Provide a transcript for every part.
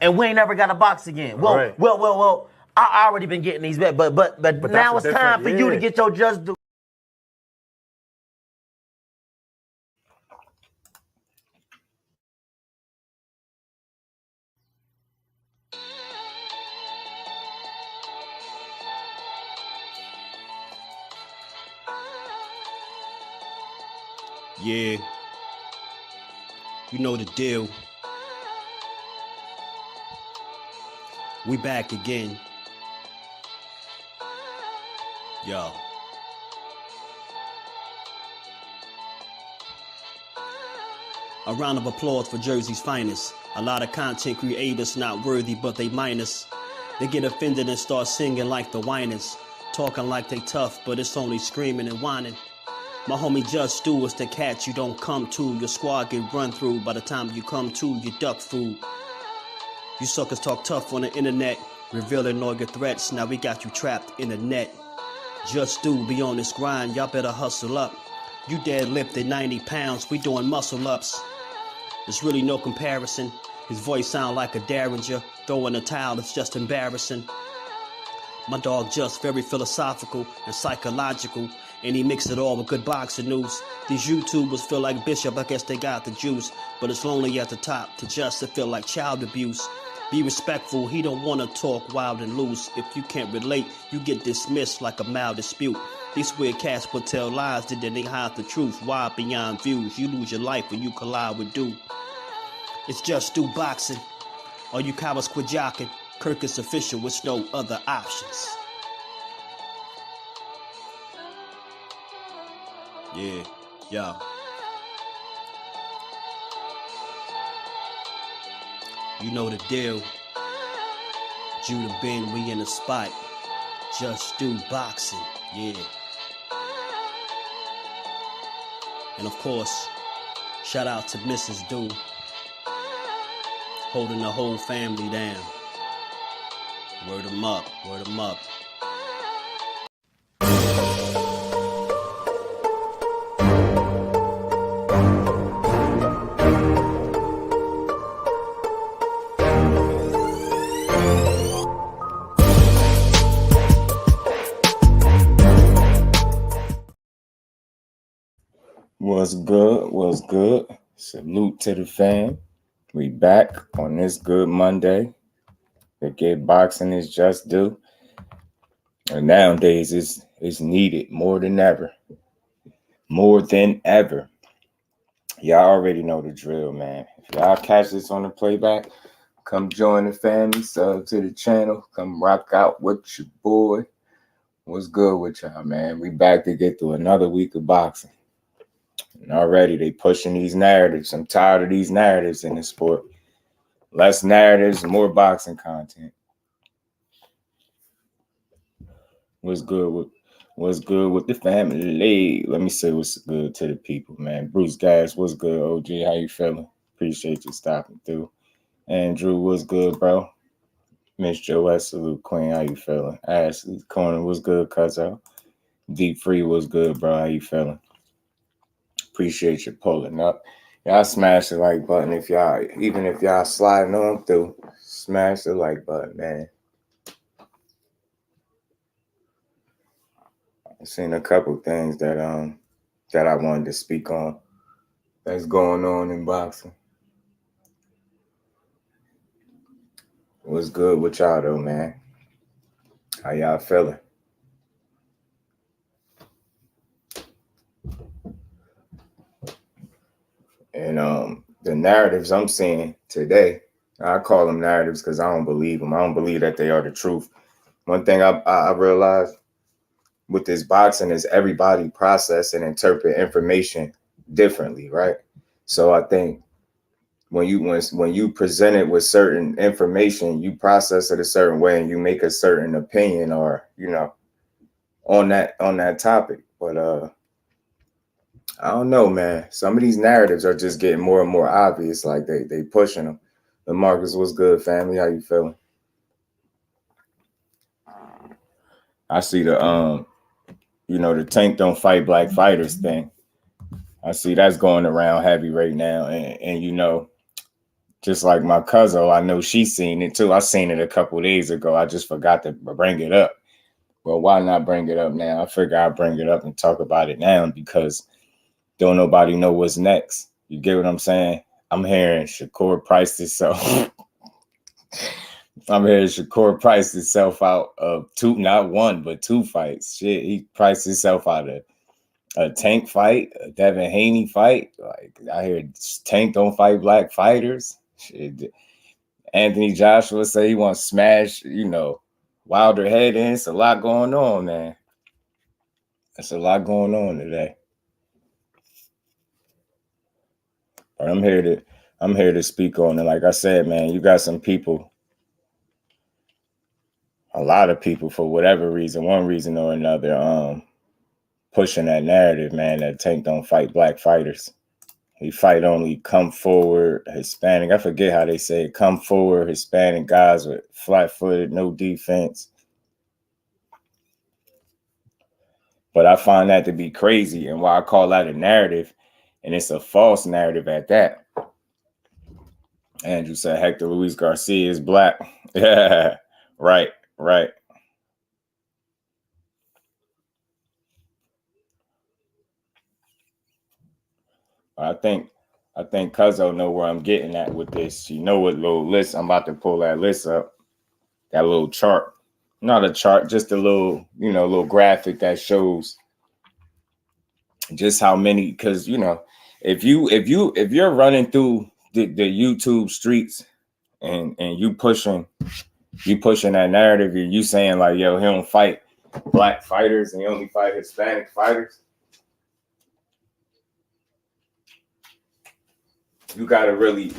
and we ain't never got to box again. Well. I already been getting these back, but now it's time for you to get your just due. Yeah, you know the deal. We back again. Yo. A round of applause for Jersey's finest. A lot of content creators not worthy, but they minus. They get offended and start singing like the whiners. Talking like they tough, but it's only screaming and whining. My homie JusDue is the cat you don't come to. Your squad get run through. By the time you come to, you duck food. You suckers talk tough on the internet, revealing all your threats. Now we got you trapped in the net. JusDue be on this grind, y'all better hustle up. You deadlifted 90 pounds, we doing muscle ups. There's really no comparison. His voice sound like a derringer. Throwing a towel is just embarrassing. My dog Just very philosophical and psychological, and he mixed it all with good boxing news. These YouTubers feel like Bishop, I guess they got the juice, but it's lonely at the top to Just to feel like child abuse. Be respectful, he don't want to talk wild and loose. If you can't relate, you get dismissed like a mild dispute. These weird cats will tell lies that they hide the truth. Why beyond views? You lose your life when you collide with Dude. It's JusDueBoxing. All you cowards quit jocking. Kirk is official with no other options. Yeah. You know the deal. Judah Ben, we in the spot. JusDueBoxing, yeah. And of course, shout out to Mrs. Do, holding the whole family down. Word 'em up, word 'em up. What's good? What's good? Salute to the fam. We back on this good Monday. The Get Boxing is just due. And nowadays it's needed more than ever. More than ever. Y'all already know the drill, man. If y'all catch this on the playback, come join the family, sub to the channel. Come rock out with your boy. What's good with y'all, man? We back to get through another week of boxing. And already they pushing these narratives. I'm tired of these narratives in the sport. Less narratives, more boxing content. What's good with the family? Let me say what's good to the people, man. Bruce Gas, what's good, OG? How you feeling? Appreciate you stopping through. Andrew, what's good, bro? Miss Joette, salute Queen. How you feeling? Ashley Corner, what's good, cuzzo? Deep Free, what's good, bro? How you feeling? Appreciate you pulling up. Y'all smash the like button even if y'all sliding on through. Smash the like button, man. I've seen a couple things that I wanted to speak on that's going on in boxing. What's good with y'all though, man? How y'all feeling? And the narratives I'm seeing today, I call them narratives because I don't believe them. I don't believe that they are the truth. One thing I realized with this boxing is everybody process and interpret information differently, right? So I think when you present it with certain information, you process it a certain way and you make a certain opinion or, on that topic. But I don't know, man. Some of these narratives are just getting more and more obvious. Like they pushing them. But Marcus, what's good, family? How you feeling? I see the the Tank Don't Fight Black Fighters thing. I see that's going around heavy right now, and Just like my cousin, I know she's seen it too. I seen it a couple days ago. I just forgot to bring it up. Well, why not bring it up now? I figure I'll bring it up and talk about it now because don't nobody know what's next. You get what I'm saying? I'm hearing Shakur priced himself. I'm hearing Shakur priced himself out of not one, but 2 fights. Shit, he priced himself out of a Tank fight, a Devin Haney fight. Like, I hear Tank don't fight black fighters. Shit. Anthony Joshua say he wants to smash, Wilder head in. It's a lot going on, man. It's a lot going on today. But I'm here to speak on it. Like I said, man, you got some people, a lot of people, for whatever reason, one reason or another, pushing that narrative, man, that Tank don't fight black fighters. He fight only come forward Hispanic. I forget how they say it. Come forward Hispanic guys with flat-footed, no defense. But I find that to be crazy, and why I call that a narrative, and it's a false narrative at that. Andrew said Hector Luis Garcia is black. Yeah, right. I think Cuzzo know where I'm getting at with this. You know what little list, I'm about to pull that list up. That little chart. Not a chart, just a little, little graphic that shows just how many, because if you're running through the YouTube streets and you pushing that narrative, and you saying like, yo, he don't fight black fighters and he only fight Hispanic fighters. You gotta really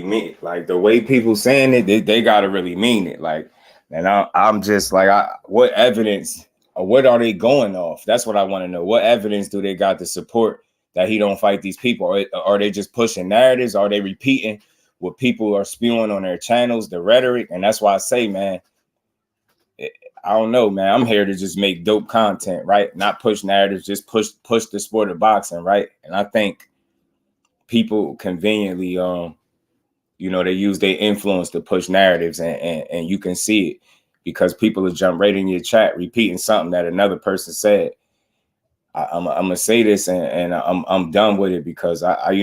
mean it. Like the way people saying it, they gotta really mean it. Like, and I'm just like, what evidence or what are they going off? That's what I want to know. What evidence do they got to support that he don't fight these people? Or are they just pushing narratives? Are they repeating what people are spewing on their channels, the rhetoric? And that's why I say, man, I don't know, man. I'm here to just make dope content, right? Not push narratives, just push the sport of boxing, right? And I think people conveniently, they use their influence to push narratives, and you can see it because people will jump right in your chat repeating something that another person said. I'm gonna say this, and I'm done with it because I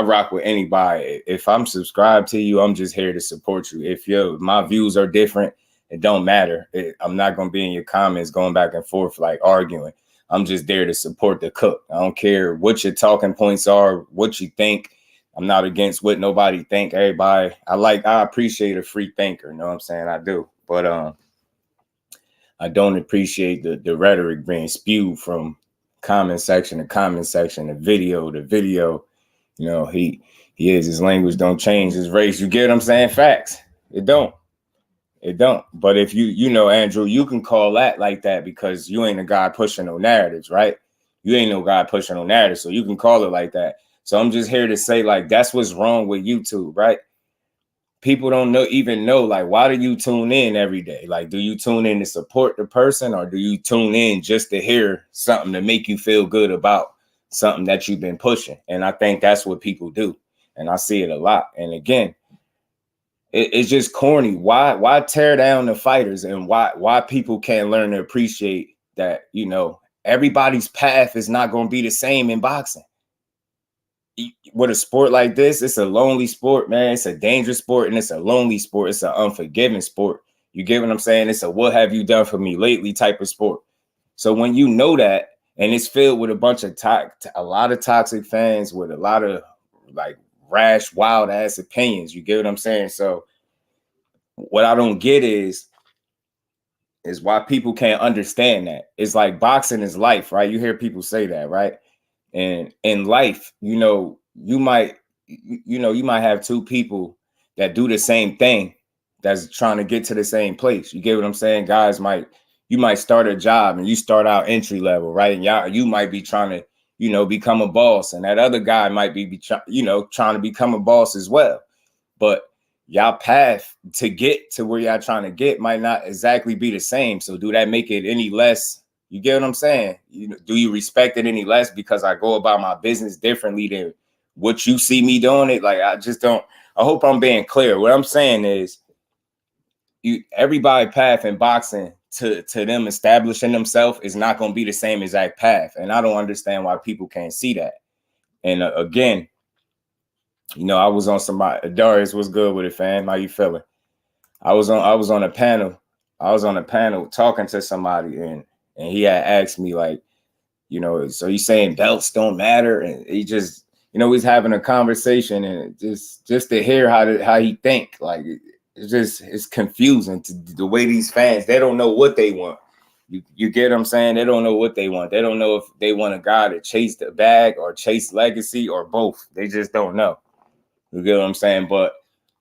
rock with anybody. If I'm subscribed to you, I'm just here to support you. If my views are different, it don't matter. I'm not gonna be in your comments going back and forth like arguing. I'm just there to support the cook. I don't care what your talking points are, what you think. I'm not against what nobody think. Everybody, I appreciate a free thinker. You know what I'm saying? I do. But I don't appreciate the rhetoric being spewed from comment section to comment section, the video to video. He is, his language don't change, his race. You get what I'm saying? Facts. It don't. But if Andrew, you can call that like that because you ain't a guy pushing no narratives, right? You ain't no guy pushing no narratives, so you can call it like that. So I'm just here to say, like, that's what's wrong with YouTube, right? People don't even know, like, why do you tune in every day? Like, do you tune in to support the person, or do you tune in just to hear something to make you feel good about something that you've been pushing? And I think that's what people do. And I see it a lot. And again, it's just corny. Why tear down the fighters, and why people can't learn to appreciate that, everybody's path is not going to be the same in boxing. With a sport like this, it's a lonely sport, man. It's a dangerous sport, and it's a lonely sport. It's an unforgiving sport. You get what I'm saying? It's a what have you done for me lately type of sport. So when you know that, and it's filled with a bunch of a lot of toxic fans with a lot of like rash, wild ass opinions. You get what I'm saying? So what I don't get is why people can't understand that. It's like boxing is life, right? You hear people say that, right? And in life, you might have two people that do the same thing that's trying to get to the same place. You get what I'm saying? Guys you might start a job and you start out entry level, right? And you might be trying to, become a boss, and that other guy might be trying to become a boss as well. But y'all path to get to where y'all trying to get might not exactly be the same. So do that make it any less? You get what I'm saying? Do you respect it any less because I go about my business differently than what you see me doing it, like I just don't. I hope I'm being clear. What I'm saying is, everybody path in boxing to them establishing themselves is not going to be the same exact path, and I don't understand why people can't see that. And again, I was on somebody. Darius, what's good with it, fam? How you feeling? I was on a panel. I was on a panel talking to somebody, and he had asked me, like, so he's saying belts don't matter, and he just, he's having a conversation, and just to hear how he think, like, it's confusing to the way these fans, they don't know what they want. You get what I'm saying? They don't know what they want. They don't know if they want a guy to chase the bag or chase legacy or both. They just don't know. You get what I'm saying? But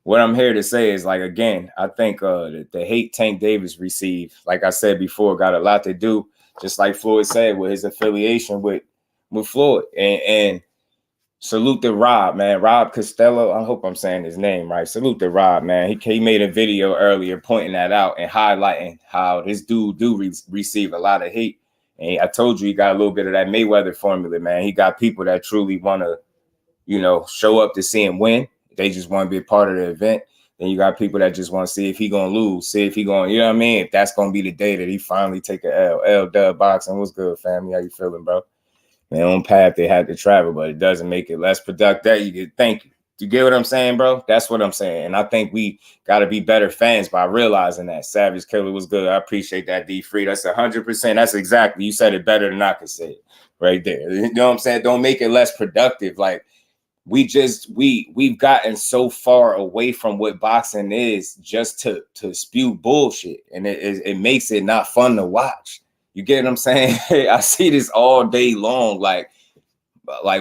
what I'm here to say is, like, again, I think the hate Tank Davis received, like I said before, got a lot to do, just like Floyd said, with his affiliation with Floyd. And salute to Rob, man. Rob Costello. I hope I'm saying his name right. Salute to Rob, man. He made a video earlier pointing that out and highlighting how this dude receive a lot of hate. And I told you, he got a little bit of that Mayweather formula, man. He got people that truly want to, show up to see him win. They just want to be a part of the event. Then you got people that just want to see if he going to lose, see if he going, you know what I mean? If that's going to be the day that he finally take a L. JusDueBoxing. What's good, family? How you feeling, bro? Their own path they had to travel, but it doesn't make it less productive. You get, thank you. You get what I'm saying, bro? That's what I'm saying. And I think we got to be better fans by realizing that. Savage Killer was good. I appreciate that, D Free. That's 100%. That's exactly. You said it better than I could say it right there. You know what I'm saying? Don't make it less productive. Like, we've gotten so far away from what boxing is just to spew bullshit. And it makes it not fun to watch. You get what I'm saying? I see this all day long. Like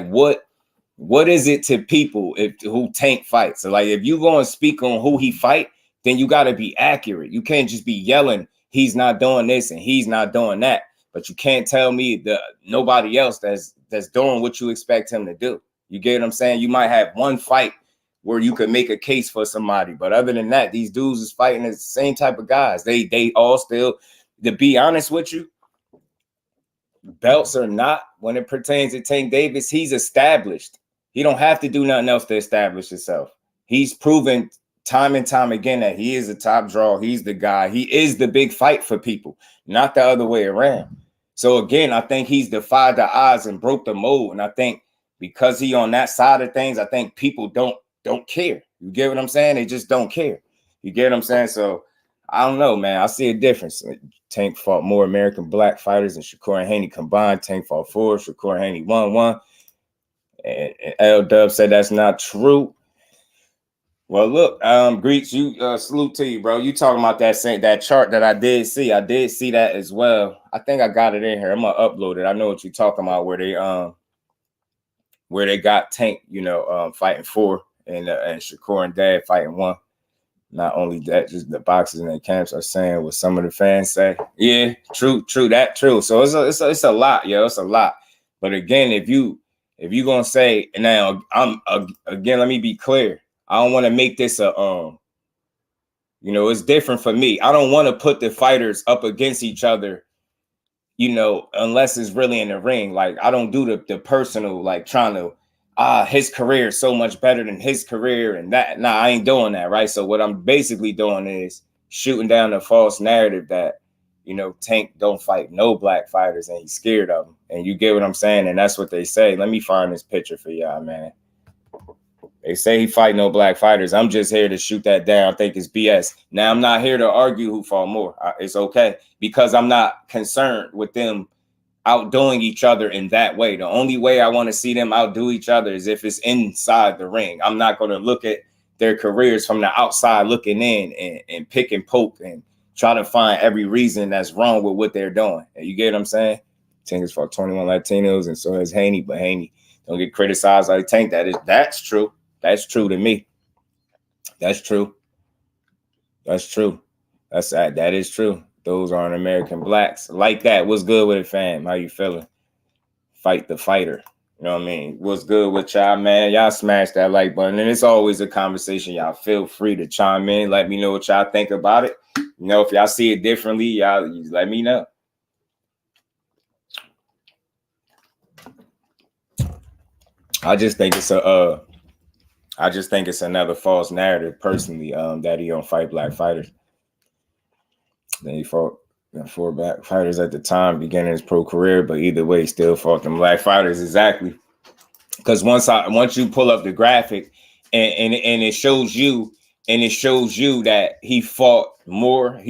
what is it to people who Tank fights? So, like, if you go and speak on who he fight, then you got to be accurate. You can't just be yelling, he's not doing this and he's not doing that. But you can't tell me that nobody else that's doing what you expect him to do. You get what I'm saying? You might have one fight where you could make a case for somebody. But other than that, these dudes is fighting the same type of guys. They all still, to be honest with you, belts or not, when it pertains to Tank Davis, he's established. He don't have to do nothing else to establish himself. He's proven time and time again that he is a top draw. He's the guy. He is the big fight for people, not the other way around. So again, I think he's defied the odds and broke the mold. And I think because he on that side of things, I think people don't care. You get what I'm saying? They just don't care. You get what I'm saying? So I don't know, man. I see a difference. Tank fought more American black fighters than Shakur and Haney combined. Tank fought 4. Shakur and Haney won 1. And L Dub said that's not true. Well, look, Greets, you salute to you, bro. You talking about that chart that I did see. I did see that as well. I think I got it in here. I'm gonna upload it. I know what you're talking about, where they got Tank, fighting 4 and Shakur and Dad fighting 1. Not only that, just the boxers in the camps are saying what some of the fans say. Yeah, true, that true. So it's a lot, yo. It's a lot. But again, if you gonna say, and now again, let me be clear. I don't want to make this it's different for me. I don't want to put the fighters up against each other, unless it's really in the ring. Like, I don't do the personal, like, trying to, his career is so much better than his career and that. Nah, I ain't doing that, right? So what I'm basically doing is shooting down the false narrative that, Tank don't fight no black fighters and he's scared of them. And you get what I'm saying? And that's what they say. Let me find this picture for y'all, man. They say he fight no black fighters. I'm just here to shoot that down. I think it's BS. Now, I'm not here to argue who fought more. It's okay, because I'm not concerned with them outdoing each other in that way. The only way I want to see them outdo each other is if it's inside the ring. I'm not going to look at their careers from the outside looking in and pick and poke and try to find every reason that's wrong with what they're doing. You get what I'm saying? Tank has fought 21 Latinos, and so has Haney, but Haney don't get criticized like Tank. That's true. That's true to me. That's true. That is true. Those aren't American blacks like that. What's good with it, fam? How you feeling? Fight the fighter. You know what I mean? What's good with y'all, man? Y'all smash that like button. And it's always a conversation. Y'all feel free to chime in. Let me know what y'all think about it. If y'all see it differently, y'all let me know. I just think it's another false narrative, personally, that he don't fight black fighters. Then he fought 4 black fighters at the time, beginning his pro career, but either way, he still fought them black fighters. Exactly. Because once you pull up the graphic and it shows you that he fought more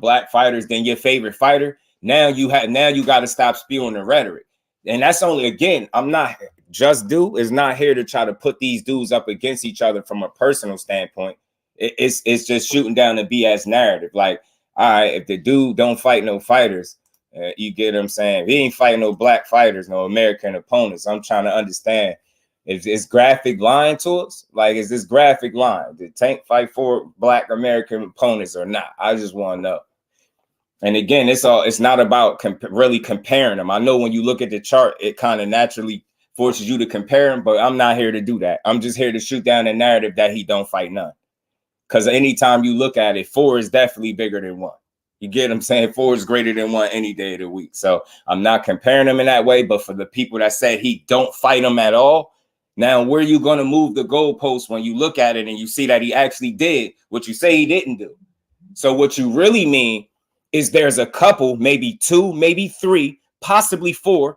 black fighters than your favorite fighter. Now you got to stop spewing the rhetoric. And that's only, again, I'm not, Just Do is not here to try to put these dudes up against each other from a personal standpoint. It's just shooting down the BS narrative. Like, all right, if the dude don't fight no fighters, you get what I'm saying? He ain't fighting no black fighters, no American opponents. I'm trying to understand, is graphic lying to us? Like, is this graphic lying? Did Tank fight 4 black American opponents or not? I just want to know. And again, it's not about really comparing them. I know when you look at the chart, it kind of naturally forces you to compare them, but I'm not here to do that. I'm just here to shoot down the narrative that he don't fight none. Because anytime you look at it, 4 is definitely bigger than 1. You get what I'm saying? 4 is greater than 1 any day of the week. So I'm not comparing them in that way. But for the people that said he don't fight them at all, now where are you going to move the goalpost when you look at it and you see that he actually did what you say he didn't do? So what you really mean is there's a couple, maybe 2, maybe 3, possibly 4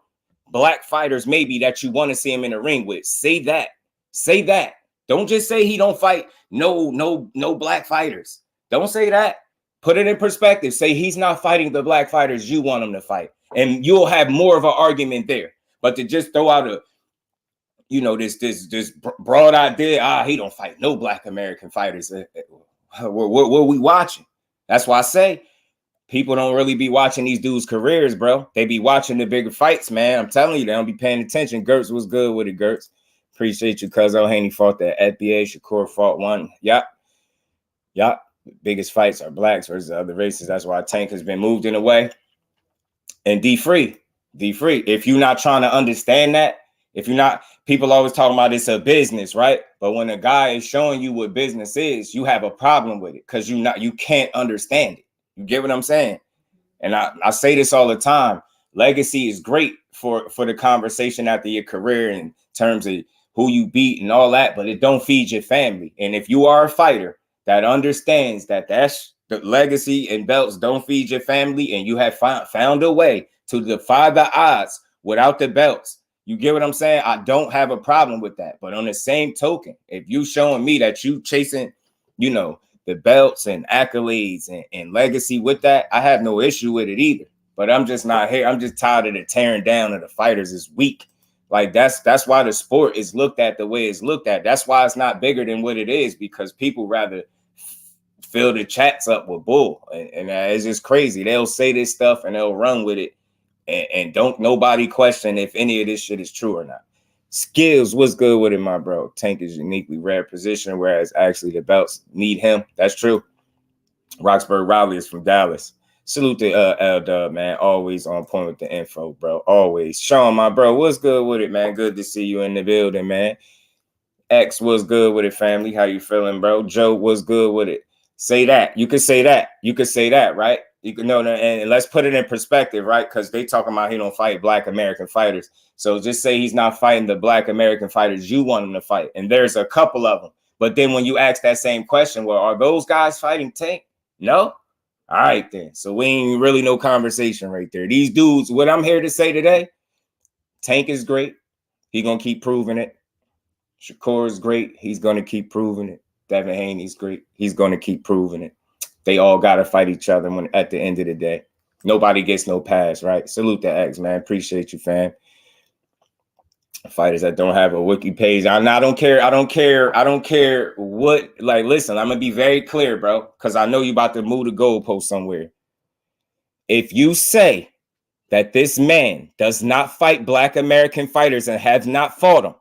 black fighters maybe that you want to see him in the ring with. Say that. Say that. Don't just say he don't fight no black fighters. Don't say that. Put it in perspective. Say he's not fighting the black fighters you want him to fight. And you'll have more of an argument there. But to just throw out this broad idea, he don't fight no black American fighters. What are we watching? That's why I say people don't really be watching these dudes' careers, bro. They be watching the bigger fights, man. I'm telling you, they don't be paying attention. Gertz was good with it, Gertz. Appreciate you, cuz Haney fought that FBA. Shakur fought 1. Yup. Biggest fights are blacks versus other races. That's why Tank has been moved in a way. And D-Free. If you're not trying to understand that, people always talking about it's a business, right? But when a guy is showing you what business is, you have a problem with it because you can't understand it. You get what I'm saying? And I say this all the time. Legacy is great for the conversation after your career in terms of who you beat and all that, but it don't feed your family. And if you are a fighter that understands that that's the legacy and belts don't feed your family, and you have found a way to defy the odds without the belts, you get what I'm saying? I don't have a problem with that. But on the same token, if you showing me that you chasing, the belts and accolades and legacy with that, I have no issue with it either. But I'm just not here. I'm just tired of the tearing down of the fighters is weak. Like that's why the sport is looked at the way it's looked at. That's why it's not bigger than what it is, because people rather fill the chats up with bull. And it's just crazy. They'll say this stuff and they'll run with it. And don't nobody question if any of this shit is true or not. Skills, what's good with it, my bro? Tank is uniquely rare position, whereas actually the belts need him. That's true. Roxburgh Riley is from Dallas. Salute to L-Dub, man. Always on point with the info, bro. Always. Sean, my bro, what's good with it, man? Good to see you in the building, man. X, what's good with it, family? How you feeling, bro? Joe, what's good with it? Say that. You could say that. You could say that, right? You can know, and let's put it in perspective, right? Because they talking about he don't fight black American fighters. So just say he's not fighting the black American fighters you want him to fight. And there's a couple of them. But then when you ask that same question, well, are those guys fighting Tank? No? All right, then. So we ain't really no conversation right there. These dudes, what I'm here to say today, Tank is great. He going to keep proving it. Shakur is great. He's going to keep proving it. Devin Haney's great. He's going to keep proving it. They all got to fight each other when at the end of the day. Nobody gets no pass, right? Salute to X, man. Appreciate you, fam. Fighters that don't have a wiki page. I don't care what. Like, listen, I'm going to be very clear, bro, because I know you about to move the goalpost somewhere. If you say that this man does not fight black American fighters and have not fought them,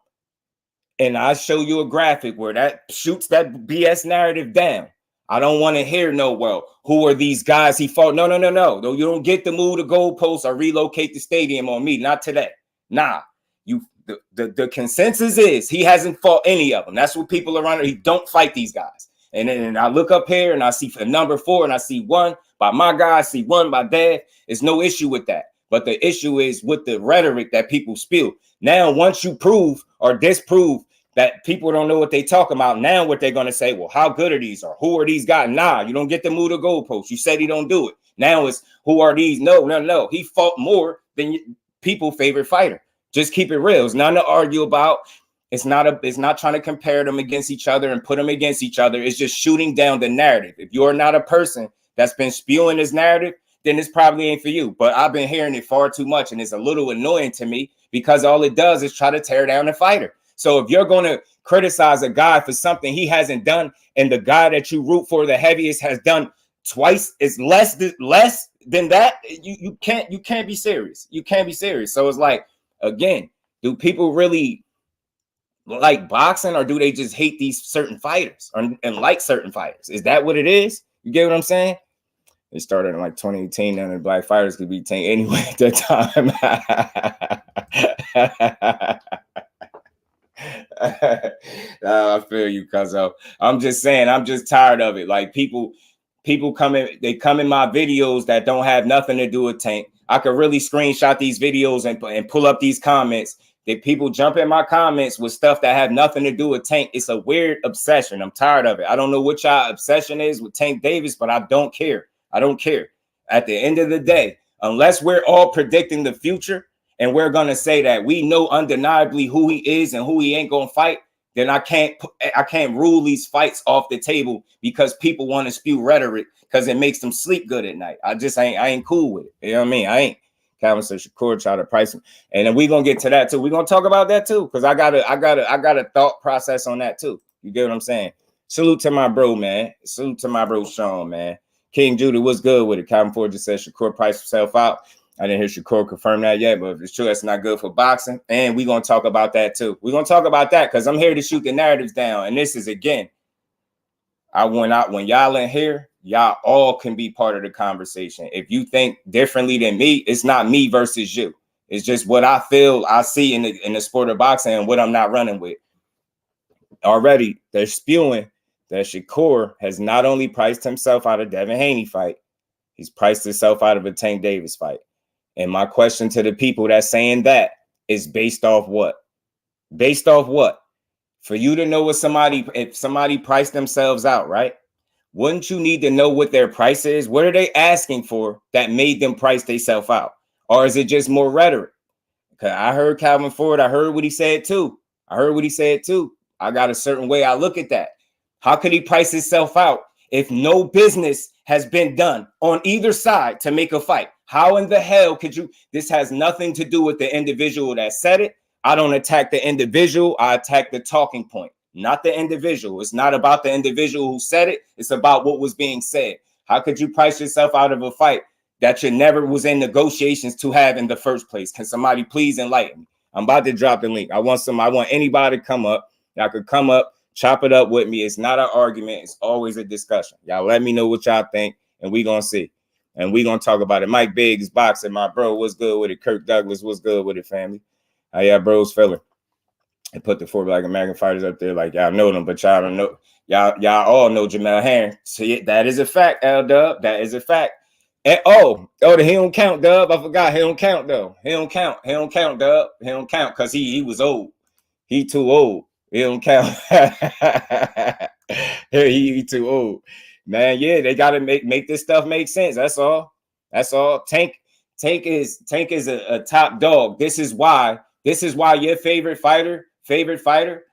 and I show you a graphic where that shoots that BS narrative down, I don't want to hear who are these guys he fought? No. No, you don't get to move the goalposts or relocate the stadium on me. Not today. Nah. The consensus is he hasn't fought any of them. That's what people around here. He don't fight these guys. And then I look up here and I see for number 4 and I see 1 by my guy. I see 1 by Dad. There's no issue with that. But the issue is with the rhetoric that people spew. Now, once you prove or disprove that people don't know what they talk about, now what they're going to say, well, how good are these? Or who are these guys? Nah, you don't get to move the goalpost. You said he don't do it. Now it's who are these? No. He fought more than people's favorite fighter. Just keep it real. It's nothing to argue about. It's not trying to compare them against each other and put them against each other. It's just shooting down the narrative. If you're not a person that's been spewing this narrative, then this probably ain't for you. But I've been hearing it far too much, and it's a little annoying to me because all it does is try to tear down the fighter. So if you're going to criticize a guy for something he hasn't done, and the guy that you root for the heaviest has done twice is less than that, you can't be serious. You can't be serious. So it's like, again, do people really like boxing, or do they just hate these certain fighters and like certain fighters? Is that what it is? You get what I'm saying? It started in like 2018, and the black fighters could be tanked anyway at that time. I feel you, cuzzo. I'm just saying, I'm just tired of it. Like people come in my videos that don't have nothing to do with Tank. I could really screenshot these videos and pull up these comments. That people jump in my comments with stuff that have nothing to do with Tank. It's a weird obsession. I'm tired of it. I don't know what y'all obsession is with Tank Davis, but I don't care. I don't care. At the end of the day, unless we're all predicting the future and we're going to say that we know undeniably who he is and who he ain't going to fight, then I can't rule these fights off the table because people want to spew rhetoric because it makes them sleep good at night. I ain't cool with it. You know what I mean? I ain't. Calvin said Shakur try to price him. And then we're going to get to that too. We're going to talk about that too, because I got a thought process on that too. You get what I'm saying? Salute to my bro, man. Salute to my bro, Sean, man. King Judah, what's good with it? Calvin Ford just said Shakur priced himself out. I didn't hear Shakur confirm that yet, but if it's true, that's not good for boxing. And we're going to talk about that too. We're going to talk about that because I'm here to shoot the narratives down. And this is, again, when y'all in here, y'all all can be part of the conversation. If you think differently than me, it's not me versus you. It's just what I feel I see in the sport of boxing and what I'm not running with. Already, they're spewing that Shakur has not only priced himself out of Devin Haney fight, he's priced himself out of a Tank Davis fight. And my question to the people that's saying that is based off what? Based off what? For you to know if somebody priced themselves out, right? Wouldn't you need to know what their price is? What are they asking for that made them price themselves out? Or is it just more rhetoric? Because I heard Calvin Ford. I heard what he said too. I got a certain way I look at that. How could he price himself out if no business has been done on either side to make a fight? How in the hell could you? This has nothing to do with the individual that said it. I don't attack the individual. I attack the talking point, not the individual. It's not about the individual who said it. It's about what was being said. How could you price yourself out of a fight that you never was in negotiations to have in the first place? Can somebody please enlighten me? I'm about to drop the link. I want anybody to come up. Y'all could come up, chop it up with me. It's not an argument. It's always a discussion. Y'all let me know what y'all think, and we going to see. And we going to talk about it. Mike Biggs, boxing, my bro. What's good with it? Kirk Douglas, what's good with it, family? How y'all bros feeling? And put the 4 Black American fighters up there like y'all know them, but y'all don't know. Y'all all know Jamel Herring. See, that is a fact, L-Dub. That is a fact. And he don't count, Dub. I forgot. He don't count, though. He don't count, Dub. He don't count because he was old. He too old. He don't count. he too old. Man, yeah, they gotta make this stuff make sense. That's all. Tank is a top dog. This is why your favorite fighter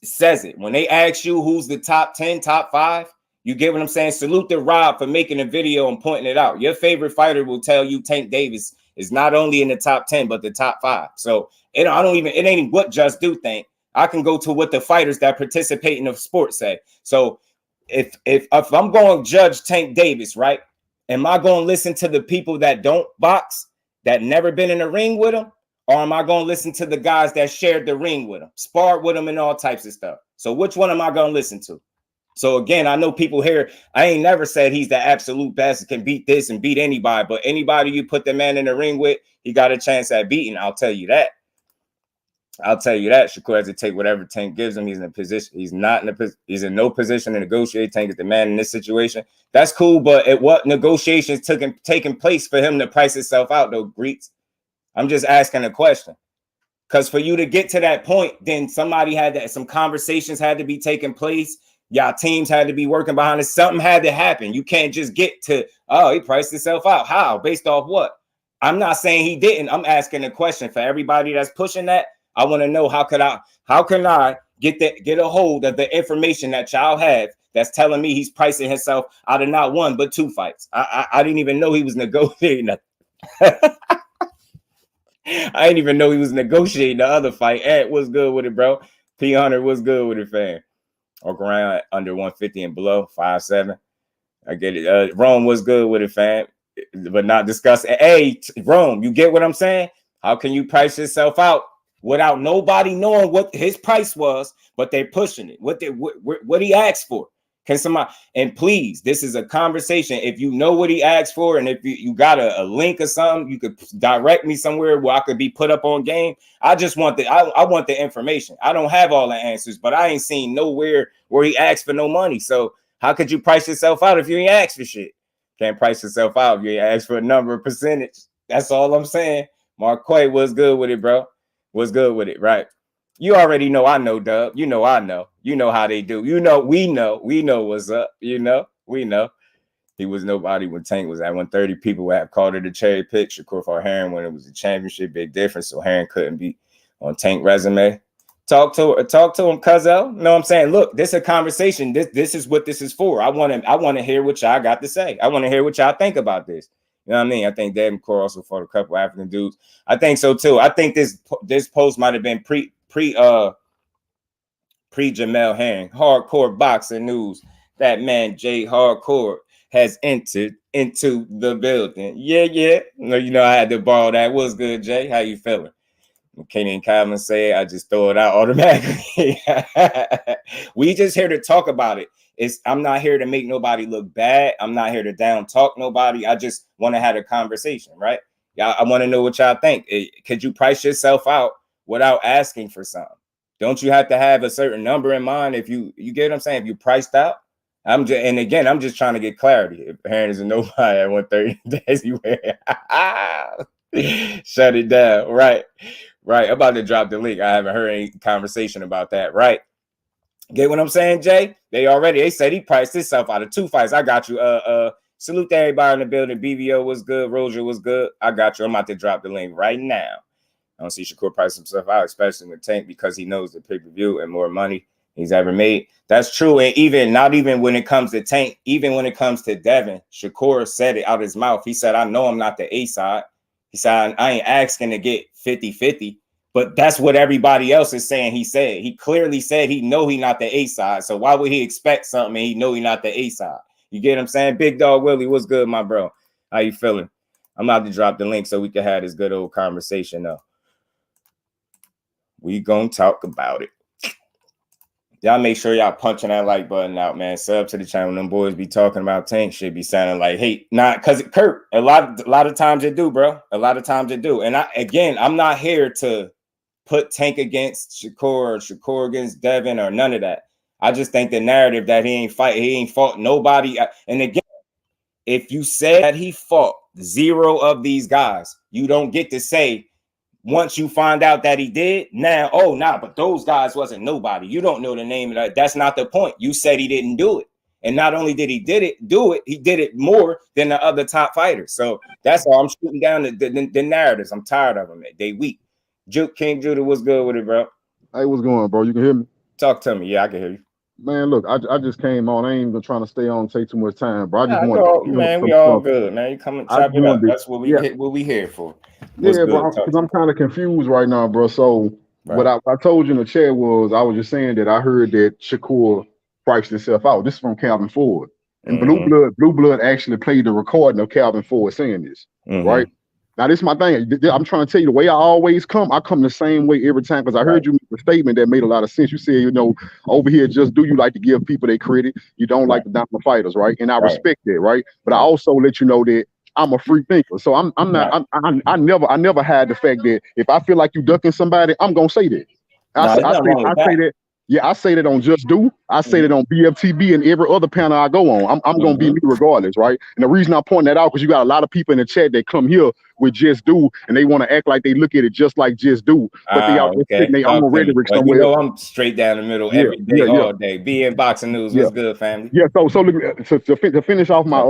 says it. When they ask you who's the top 10, top 5, you get what I'm saying? Salute to Rob for making a video and pointing it out. Your favorite fighter will tell you Tank Davis is not only in the top 10, but the top 5. So it ain't what Just Do think. I can go to what the fighters that participate in the sport say. So if I'm going to judge Tank Davis, right? Am I going to listen to the people that don't box, that never been in the ring with him? Or am I going to listen to the guys that shared the ring with him, sparred with him and all types of stuff? So which one am I going to listen to? So again, I know people here, I ain't never said he's the absolute best, can beat this and beat anybody, but anybody you put the man in the ring with, he got a chance at beating. I'll tell you that. I'll tell you that Shakur has to take whatever Tank gives him. He's in a position. He's not in a. He's in no position to negotiate. Tank is the man in this situation. That's cool, but what negotiations taking place for him to price itself out, though, Greeks? I'm just asking a question. Because for you to get to that point, then somebody had that. Some conversations had to be taking place. Y'all teams had to be working behind it. Something had to happen. You can't just get to, oh, he priced himself out. How? Based off what? I'm not saying he didn't. I'm asking a question for everybody that's pushing that. I want to know how can I get a hold of the information that y'all have that's telling me he's pricing himself out of not one but 2 fights. I didn't even know he was negotiating that. I didn't even know he was negotiating the other fight. Ed, what's good with it, bro? P Hunter, what's good with it, fam? Walk around under 150 and below, 5'7". I get it. Rome, what's good with it, fam? But not discussing. Hey, Rome, you get what I'm saying? How can you price yourself out without nobody knowing what his price was, but they're pushing it? What he asked for? Can somebody, and please, this is a conversation. If you know what he asked for, and if you got a link or something, you could direct me somewhere where I could be put up on game. I just want I want the information. I don't have all the answers, but I ain't seen nowhere where he asked for no money. So how could you price yourself out if you ain't asked for shit? Can't price yourself out if you ain't asked for a number of percentage. That's all I'm saying. Mark Quay, what's good with it, bro? What's good with it, right? You already know I know, Dub. You know I know. You know how they do. You know we know what's up. You know we know. He was nobody when Tank was at 130. People would have called it a cherry pick. Shakur fought Heron when it was a championship, big difference. So Heron couldn't be on Tank resume. Talk to him, Cuzzo. No, I'm saying, look, this is a conversation. This is what this is for. I want to hear what y'all got to say. I want to hear what y'all think about this. You know what I mean? I think Devin Core also fought a couple African dudes. I think so too. I think this post might have been pre Jamel Herring. Hardcore boxing news. That man Jay Hardcore has entered into the building. Yeah. No, you know I had to borrow that. What's good, Jay? How you feeling? Kenny and Calvin say I just throw it out automatically. We just here to talk about it. I'm not here to make nobody look bad. I'm not here to down talk nobody. I just want to have a conversation, right? Y'all, I want to know what y'all think. Could you price yourself out without asking for something? Don't you have to have a certain number in mind if you get what I'm saying? If you priced out, I'm just trying to get clarity. If Heron isn't nobody at 130 days, shut it down, right? Right, I'm about to drop the link. I haven't heard any conversation about that, right? Get what I'm saying, Jay? They said he priced himself out of 2 fights. I got you. Salute to everybody in the building. BVO was good. Roger was good. I got you. I'm about to drop the link right now. I don't see Shakur price himself out, especially in the Tank, because he knows the pay-per-view and more money he's ever made. That's true. And not even when it comes to Tank, even when it comes to Devin, Shakur said it out his mouth. He said, I know I'm not the A side. He said, I ain't asking to get 50-50, but that's what everybody else is saying. He said, he clearly said he know he not the A side. So why would he expect something and he know he not the A side? You get what I'm saying? Big Dog Willie, what's good, my bro? How you feeling? I'm about to drop the link so we can have this good old conversation though. We gonna talk about it. Y'all make sure y'all punching that like button out, man. Sub to the channel. Them boys be talking about Tank shit be sounding like hate. Not because it Kurt. A lot of times it do, bro. A lot of times it do. And I'm not here to put Tank against Shakur or Shakur against Devin or none of that. I just think the narrative that he ain't fought nobody. And again, if you say that he fought 0 of these guys, you don't get to say, once you find out that he did, now, but those guys wasn't nobody. You don't know the name of that. That's not the point. You said he didn't do it. And not only did he do it, he did it more than the other top fighters. So that's all. I'm shooting down the narratives. I'm tired of them. They weak. King Judah, what's good with it, bro? Hey, what's going on, bro? You can hear me? Talk to me. Yeah, I can hear you. Man, look, I just came on. I ain't even trying to stay on, take too much time, bro. I just want to, man, we all good, man. You come and chop it up. That's what we here for. What's yeah, bro, because I'm kind of confused right now, bro. So what I told you in the chat was, I was just saying that I heard that Shakur priced himself out. This is from Calvin Ford. And Blue Blood actually played the recording of Calvin Ford saying this, right? Now, this is my thing. I'm trying to tell you, the way I always come, I come the same way every time, because I heard you make a statement that made a lot of sense. You said, over here, just do you like to give people their credit. You don't like to down the fighters, right? And I respect that, right? But I also let you know that I'm a free thinker. So I'm not. I never had the fact that if I feel like you ducking somebody, I'm gonna say that. I say that. Yeah, I say that on Just Do. I say that on BFTB and every other panel I go on. I'm gonna be me regardless, right? And the reason I point that out because you got a lot of people in the chat that come here with Just Do and they want to act like they look at it just like Just Do, but they out there sitting their own rhetoric somewhere. You know, I'm straight down the middle every day, all day. BN Boxing News, what's good, family? Yeah. So look, to finish off my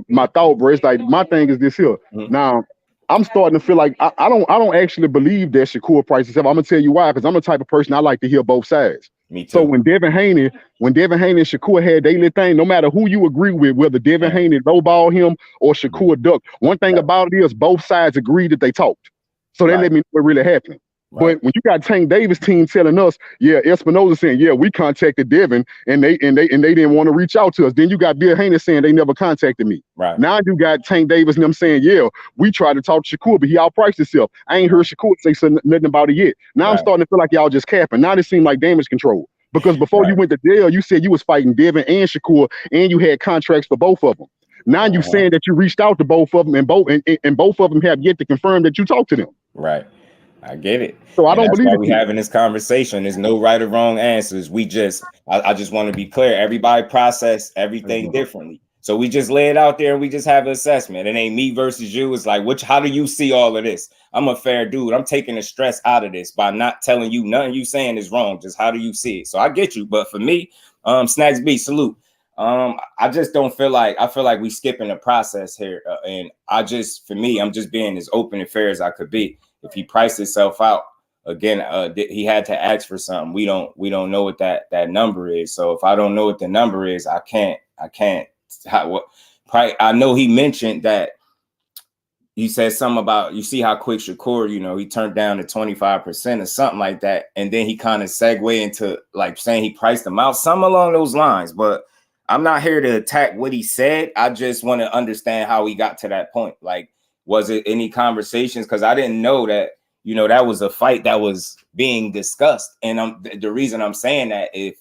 my thought, bro. It's like my thing is this here. Now, I'm starting to feel like I don't actually believe that Shakur priced himself. I'm gonna tell you why, because I'm the type of person I like to hear both sides. Me too. So when Devin Haney and Shakur had daily thing, no matter who you agree with, whether Devin Haney lowball him or Shakur ducked, one thing about it is both sides agreed that they talked. So they let me know what really happened. But when you got Tank Davis team telling us, Espinoza saying, we contacted Devin and they didn't want to reach out to us. Then you got Bill Haney saying they never contacted me. Right. Now you got Tank Davis and them saying, we tried to talk to Shakur, but he outpriced himself. I ain't heard Shakur say nothing about it yet. Now I'm starting to feel like y'all just capping. Now it seems like damage control. Because before you went to jail, you said you was fighting Devin and Shakur and you had contracts for both of them. Now you saying that you reached out to both of them and both of them have yet to confirm that you talked to them. Right. I get it. So I don't believe why we having this conversation. There's no right or wrong answers. I just want to be clear. Everybody process everything differently. So we just lay it out there and we just have an assessment. It ain't me versus you. It's like, how do you see all of this? I'm a fair dude. I'm taking the stress out of this by not telling you nothing you saying is wrong. Just how do you see it? So I get you. But for me, Snacks B, salute. I just don't feel like we skipping the process here. And I'm just being as open and fair as I could be. If he priced himself out again, he had to ask for something. We don't know what that number is. So if I don't know what the number is, I can't. I know he mentioned that he said something about, you see how quick Shakur, he turned down to 25% or something like that, and then he kind of segued into like saying he priced him out, something along those lines. But I'm not here to attack what he said. I just want to understand how he got to that point. Like, was it any conversations? Because I didn't know that, that was a fight that was being discussed. And the reason I'm saying that, if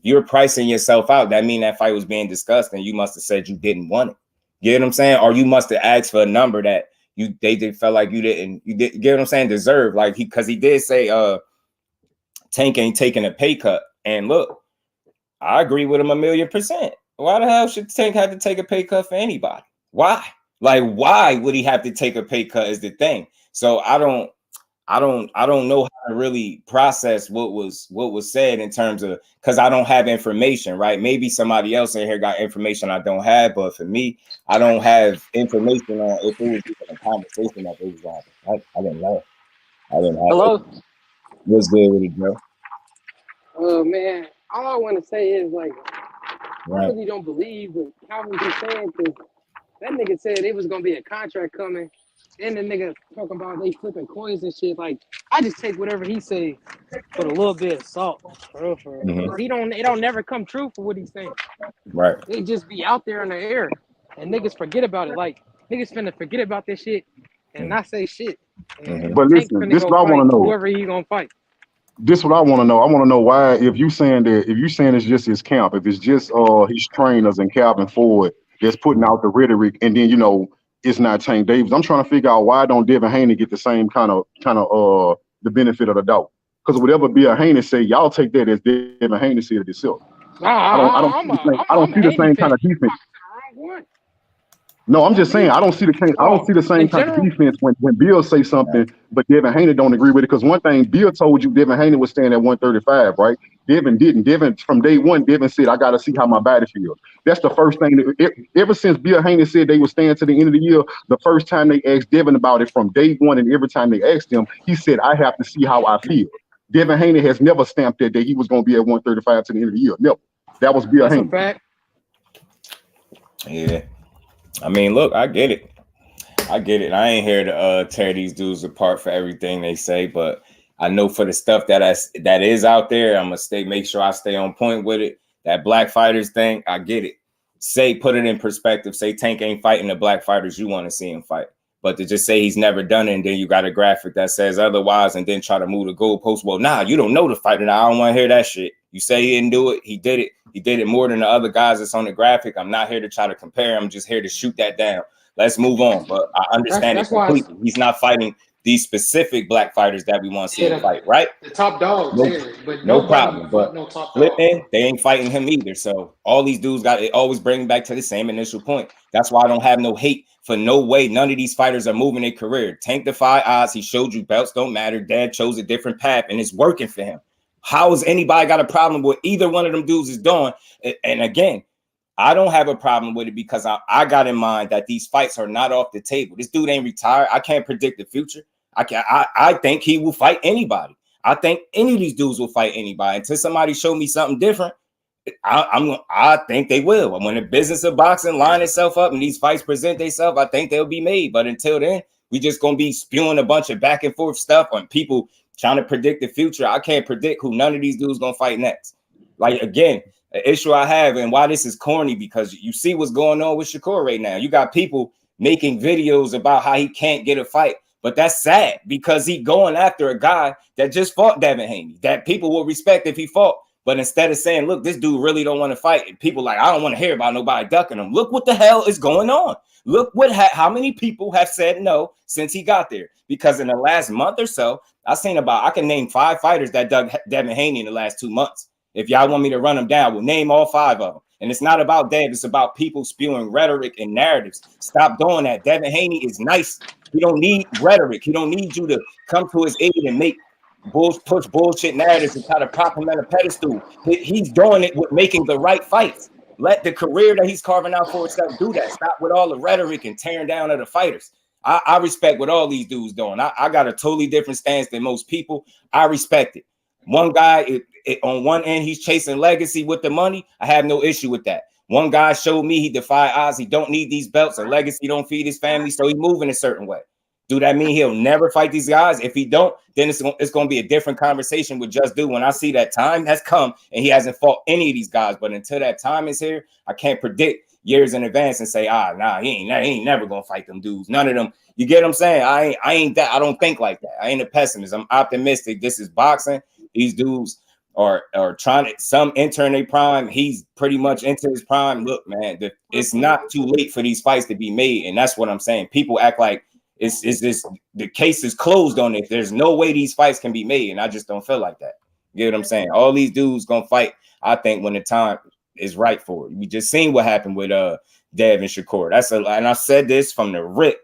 you're pricing yourself out, that means that fight was being discussed and you must have said you didn't want it. You get what I'm saying? Or you must have asked for a number that they felt like you get what I'm saying, deserve. Like because he did say Tank ain't taking a pay cut. And look, I agree with him 1,000,000%. Why the hell should Tank have to take a pay cut for anybody? Why? Like, why would he have to take a pay cut is the thing. So I don't know how to really process what was said in terms of, because I don't have information, right? Maybe somebody else in here got information I don't have, but for me, I don't have information on if it was even a conversation that was happening. I didn't know. I didn't have Hello? it. What's good with it, bro? Oh man, all I want to say is like, I really don't believe what Calvin just saying, because that nigga said it was gonna be a contract coming. Then the nigga talking about they flipping coins and shit. Like, I just take whatever he say with a little bit of salt, for real. It don't never come true for what he's saying. Right. They just be out there in the air, and niggas forget about it. Like, niggas finna forget about this shit and not say shit. But listen, this is what I want to know. Whoever he gonna fight. This is what I want to know. I want to know why, if you saying it's just his camp, if it's just his trainers and Calvin Ford that's putting out the rhetoric, and then it's not Tank Davis. I'm trying to figure out why don't Devin Haney get the same kind of the benefit of the doubt? Because whatever Bill Haney say, y'all take that as Devin Haney said it himself. I don't see the same kind of defense. No, I'm just saying I don't see the same kind of defense when Bill say something, but Devin Haney don't agree with it. Because one thing Bill told you, Devin Haney was staying at 135, right? Devin didn't. Devin from day one, Devin said, "I got to see how my body feels." That's the first thing. Ever since Bill Haney said they were staying to the end of the year, the first time they asked Devin about it from day one, and every time they asked him, he said, "I have to see how I feel." Devin Haney has never stamped that he was going to be at 135 to the end of the year. Never. That was Bill Haney. Yeah. I mean, look, I get it. I ain't here to tear these dudes apart for everything they say, but I know for the stuff that is out there, I'm gonna make sure I stay on point with it. That black fighters thing, I get it. Put it in perspective. Say Tank ain't fighting the black fighters you want to see him fight. But to just say he's never done it, and then you got a graphic that says otherwise, and then try to move the goalpost. Well, nah, you don't know the fighter. Now I don't want to hear that shit. You say he didn't do it. He did it. He did it more than the other guys that's on the graphic. I'm not here to try to compare. I'm just here to shoot that down. Let's move on. But I understand That's it why completely. He's not fighting these specific black fighters that we want to see him fight, right? the top dogs, No, yeah, but no nobody problem. fought But no top dog. flipping, they ain't fighting him either. So all these dudes got it. Always bring back to the same initial point. That's why I don't have no hate for no way. None of these fighters are moving their career. Tank defied odds. He showed you belts don't matter. Dad chose a different path, and it's working for him. How has anybody got a problem with either one of them dudes is doing? And again, I don't have a problem with it because I got in mind that these fights are not off the table. This dude ain't retired. I can't predict the future. I think he will fight anybody. I think any of these dudes will fight anybody until somebody show me something different. I think they will. When the business of boxing line itself up and these fights present themselves, I think they'll be made. But until then, we just gonna be spewing a bunch of back and forth stuff on people trying to predict the future. I can't predict who none of these dudes gonna fight next. Like again, an issue I have and why this is corny because you see what's going on with Shakur right now. You got people making videos about how he can't get a fight. But that's sad because he going after a guy that just fought Devin Haney, that people will respect if he fought. But instead of saying, look, this dude really don't want to fight, people like, I don't want to hear about nobody ducking him. Look what the hell is going on. Look how many people have said no since he got there. Because in the last month or so, I can name 5 fighters that dug Devin Haney in the last 2 months. If y'all want me to run them down, we'll name all 5 of them. And it's not about Dev. It's about people spewing rhetoric and narratives. Stop doing that. Devin Haney is nice. He don't need rhetoric. He don't need you to come to his aid and push bullshit narratives and try to prop him at a pedestal. He's doing it with making the right fights. Let the career that he's carving out for himself do that. Stop with all the rhetoric and tearing down other fighters. I respect what all these dudes doing. I got a totally different stance than most people. I respect it. One guy, on one end, he's chasing legacy with the money. I have no issue with that. One guy showed me he defied odds. He don't need these belts. A legacy don't feed his family, so he moving a certain way. Do that mean he'll never fight these guys? If he don't, then it's going to be a different conversation with Just Do when I see that time has come and he hasn't fought any of these guys. But until that time is here, I can't predict years in advance and say, he ain't never going to fight them dudes. None of them. You get what I'm saying? I ain't that. I don't think like that. I ain't a pessimist. I'm optimistic. This is boxing. These dudes are trying to some enter in their prime. He's pretty much into his prime. Look, man, it's not too late for these fights to be made. And that's what I'm saying. People act like the case is closed on it. There's no way these fights can be made. And I just don't feel like that. You get what I'm saying? All these dudes gonna fight, I think, when the time is right for it. We just seen what happened with Dev and Shakur. And I said this from the rip.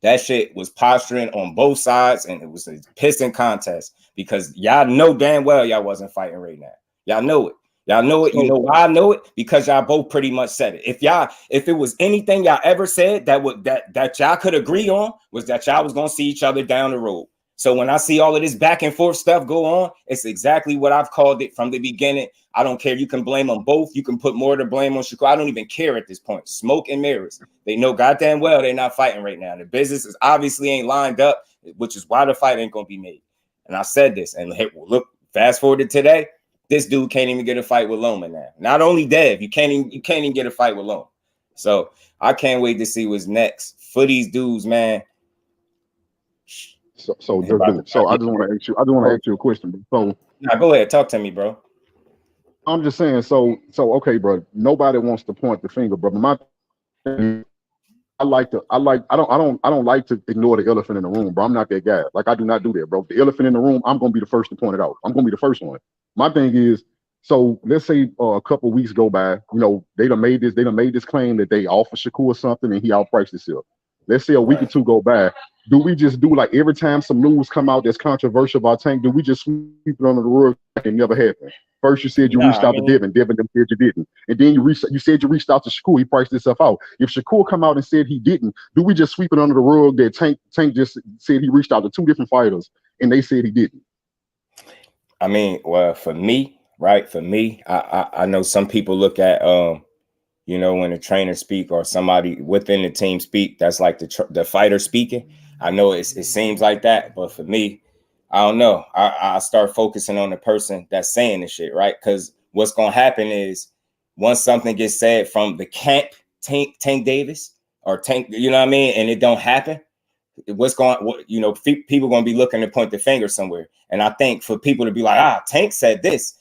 That shit was posturing on both sides, and it was a pissing contest because y'all know damn well y'all wasn't fighting right now. Y'all know it. Y'all know it. You know why I know it? Because y'all both pretty much said it. If it was anything y'all ever said that y'all could agree on, was that y'all was gonna see each other down the road. So when I see all of this back and forth stuff go on, it's exactly what I've called it from the beginning. I don't care. You can blame them both. You can put more of the blame on Shakur. I don't even care at this point. Smoke and mirrors. They know goddamn well they're not fighting right now. The business is obviously ain't lined up, which is why the fight ain't gonna be made. And I said this, and look, fast forward to today. This dude can't even get a fight with Loma now. Not only Dev, you can't even get a fight with Loma. So I can't wait to see what's next for these dudes, man. So I just want to ask you a question. So go ahead, talk to me, bro. I'm just saying, so okay, bro. Nobody wants to point the finger, bro. But I don't like to ignore the elephant in the room, bro. I'm not that guy. Like, I do not do that, bro. The elephant in the room, I'm gonna be the first to point it out. I'm gonna be the first one. My thing is, so let's say a couple of weeks go by, they done made this claim that they offer Shakur something and he outpriced himself. Let's say a week or two go by. Do we just do like every time some news come out that's controversial about Tank, do we just sweep it under the rug like it never happened? First you said you reached out to Devin said you didn't. And then you said you reached out to Shakur, he priced himself out. If Shakur come out and said he didn't, do we just sweep it under the rug that Tank just said he reached out to 2 different fighters and they said he didn't? I mean, well, for me, I know some people look at when a trainer speak or somebody within the team speak, that's like the fighter speaking. I know it seems like that, but for me, I don't know. I start focusing on the person that's saying the shit, right? Because what's gonna happen is once something gets said from the camp, Tank Davis or Tank, you know what I mean, and it don't happen, people gonna be looking to point the finger somewhere. And I think for people to be like, Tank said this,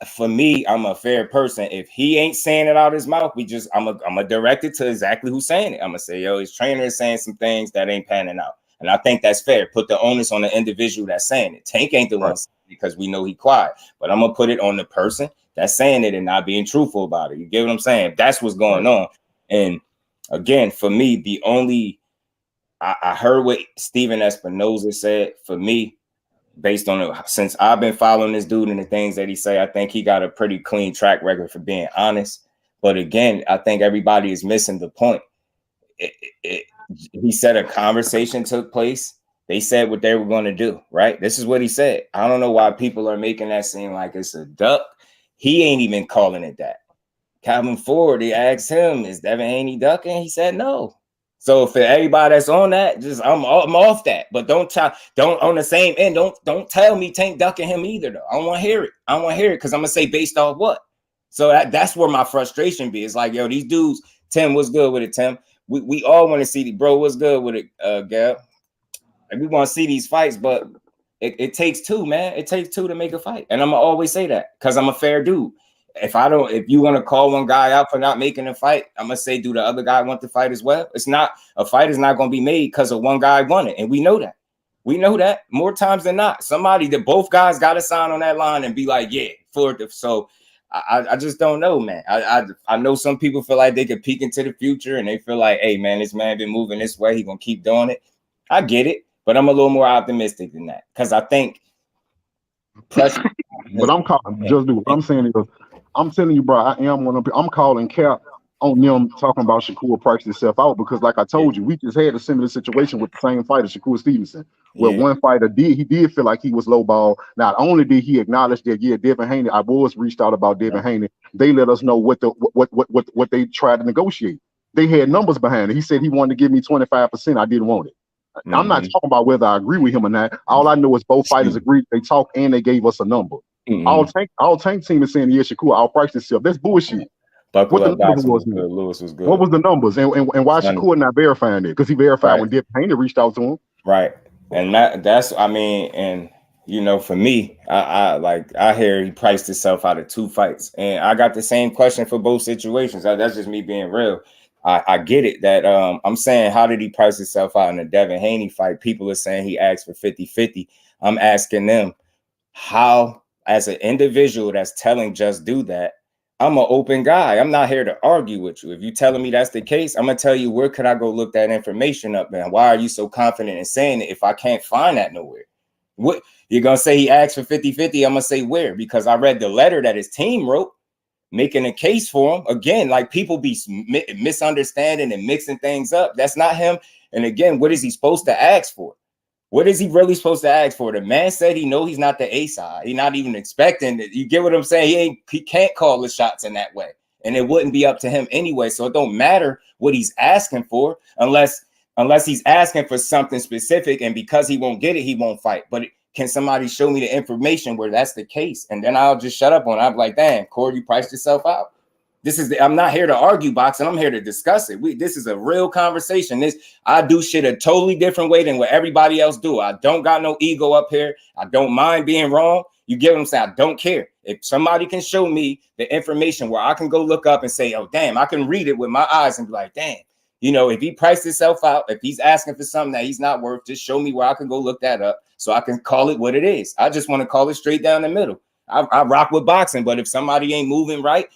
for me, I'm a fair person. If he ain't saying it out his mouth, I'm a direct it to exactly who's saying it. I'm gonna say, yo, his trainer is saying some things that ain't panning out. And I think that's fair. Put the onus on the individual that's saying it. Tank ain't the one because we know he quiet. But I'm gonna put it on the person that's saying it and not being truthful about it. You get what I'm saying? That's what's going on. And again, for me, the only I heard what Steven Espinoza said. For me, based on it, since I've been following this dude and the things that he say, I think he got a pretty clean track record for being honest. But again, I think everybody is missing the point. He said a conversation took place. They said what they were going to do, right? This is what he said. I don't know why people are making that seem like it's a duck. He ain't even calling it that. Calvin Ford, they asked him, is Devin Haney ducking? He said no. So for everybody that's on that, just I'm off that. But don't on the same end, don't tell me Tank ducking him either though. I don't want to hear it. I don't want to hear it because I'm gonna say based off what. So that's where my frustration be. It's like, yo, these dudes, Tim, what's good with it, Tim? We all want to see the bro, what's good with it, Gab? And we want to see these fights, but it takes two, man. It takes two to make a fight. And I'm gonna always say that because I'm a fair dude. If you want to call one guy out for not making a fight, I'm gonna say, do the other guy want to fight as well? A fight is not gonna be made because of one guy won it, and we know that. We know that more times than not. Somebody that both guys got to sign on that line and be like, yeah, for it. So I just don't know, man. I know some people feel like they could peek into the future and they feel like, hey, man, this man been moving this way. He gonna keep doing it. I get it, but I'm a little more optimistic than that because I think. But I'm calling just do. What I'm saying is, I'm telling you, bro, I'm calling cap on them talking about Shakur priced himself out because, like I told you, we just had a similar situation with the same fighter, Shakur Stevenson, where one fighter did feel like he was lowball. Not only did he acknowledge that, Devin Haney, I was reached out about Devin Haney. They let us know what they tried to negotiate. They had numbers behind it. He said he wanted to give me 25%. I didn't want it. I'm not talking about whether I agree with him or not. All I know is both fighters agreed. They talked and they gave us a number. All tank team is saying, yeah, Shakur outpriced himself. That's bullshit. What the numbers was good. What was the numbers? And why Shakur not verifying it? Because he verified when Devin Haney reached out to him. Right. And that's I mean, and for me, I hear he priced himself out of 2 fights. And I got the same question for both situations. That's just me being real. I get it that I'm saying, how did he price himself out in the Devin Haney fight? People are saying he asked for 50-50. I'm asking them, how, as an individual that's telling just do that, I'm an open guy. I'm not here to argue with you. If you're telling me that's the case, I'm going to tell you, where could I go look that information up, man? Why are you so confident in saying it if I can't find that nowhere? What you're going to say he asked for 50-50? I'm going to say where? Because I read the letter that his team wrote, making a case for him. Again, like people be misunderstanding and mixing things up. That's not him. And again, what is he supposed to ask for? What is he really supposed to ask for? The man said he's not the A side. He's not even expecting it. You get what I'm saying? He can't call the shots in that way. And it wouldn't be up to him anyway. So it don't matter what he's asking for unless he's asking for something specific. And because he won't get it, he won't fight. But can somebody show me the information where that's the case? And then I'll just shut up on it. I'm like, damn, Corey, you priced yourself out. I'm not here to argue boxing. I'm here to discuss it. This is a real conversation. I do shit a totally different way than what everybody else do. I don't got no ego up here. I don't mind being wrong. You get what I'm saying? I don't care. If somebody can show me the information where I can go look up and say, oh, damn, I can read it with my eyes and be like, damn, if he priced himself out, if he's asking for something that he's not worth, just show me where I can go look that up so I can call it what it is. I just want to call it straight down the middle. I rock with boxing, but if somebody ain't moving right,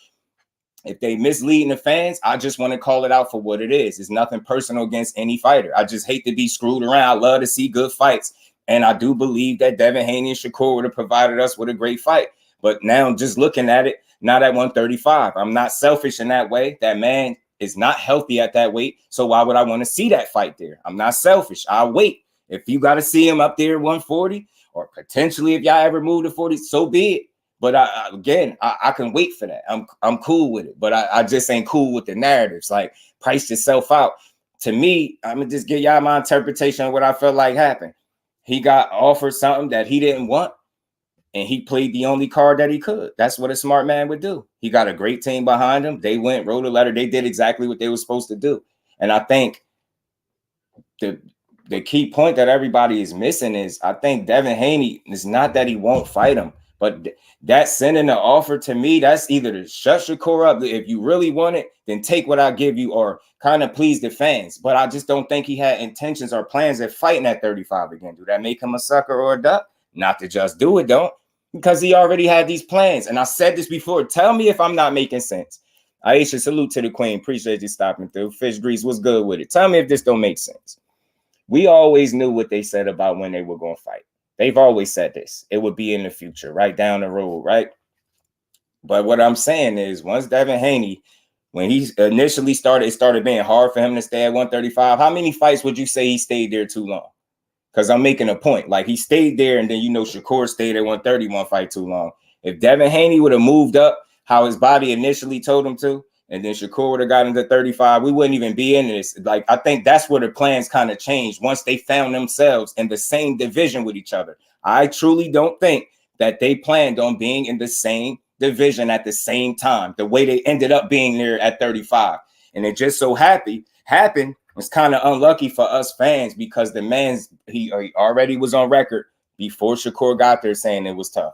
if they misleading the fans, I just want to call it out for what it is. It's nothing personal against any fighter. I just hate to be screwed around. I love to see good fights. And I do believe that Devin Haney and Shakur would have provided us with a great fight. But now just looking at it, not at 135. I'm not selfish in that way. That man is not healthy at that weight. So why would I want to see that fight there? I'm not selfish. I'll wait. If you got to see him up there at 140, or potentially if y'all ever move to 40, so be it. But I can wait for that. I'm cool with it. But I just ain't cool with the narratives. Like, price yourself out. To me, I'm going to just give y'all my interpretation of what I felt like happened. He got offered something that he didn't want, and he played the only card that he could. That's what a smart man would do. He got a great team behind him. They went, wrote a letter. They did exactly what they were supposed to do. And I think the key point that everybody is missing is, I think Devin Haney, is not that he won't fight him, But that sending an offer to me, that's either to shut Shakur up. If you really want it, then take what I give you, or kind of please the fans. But I just don't think he had intentions or plans of fighting at 35 again. Do that make him a sucker or a duck? Not to just do it, don't. Because he already had these plans. And I said this before. Tell me if I'm not making sense. Aisha, salute to the queen. Appreciate you stopping through. Fish Grease was good with it. Tell me if this don't make sense. We always knew what they said about when they were going to fight. They've always said this. It would be in the future, right down the road, right? But what I'm saying is, once Devin Haney, when he initially started, it started being hard for him to stay at 135. How many fights would you say he stayed there too long? Because I'm making a point. Like, he stayed there, and then, you know, Shakur stayed at 131 fight too long. If Devin Haney would have moved up how his body initially told him to, and then Shakur would have gotten to 35, we wouldn't even be in this. Like, I think that's where the plans kind of changed once they found themselves in the same division with each other. I truly don't think that they planned on being in the same division at the same time, the way they ended up being there at 35. And it just so happened. It's kind of unlucky for us fans, because the man's he already was on record before Shakur got there saying it was tough.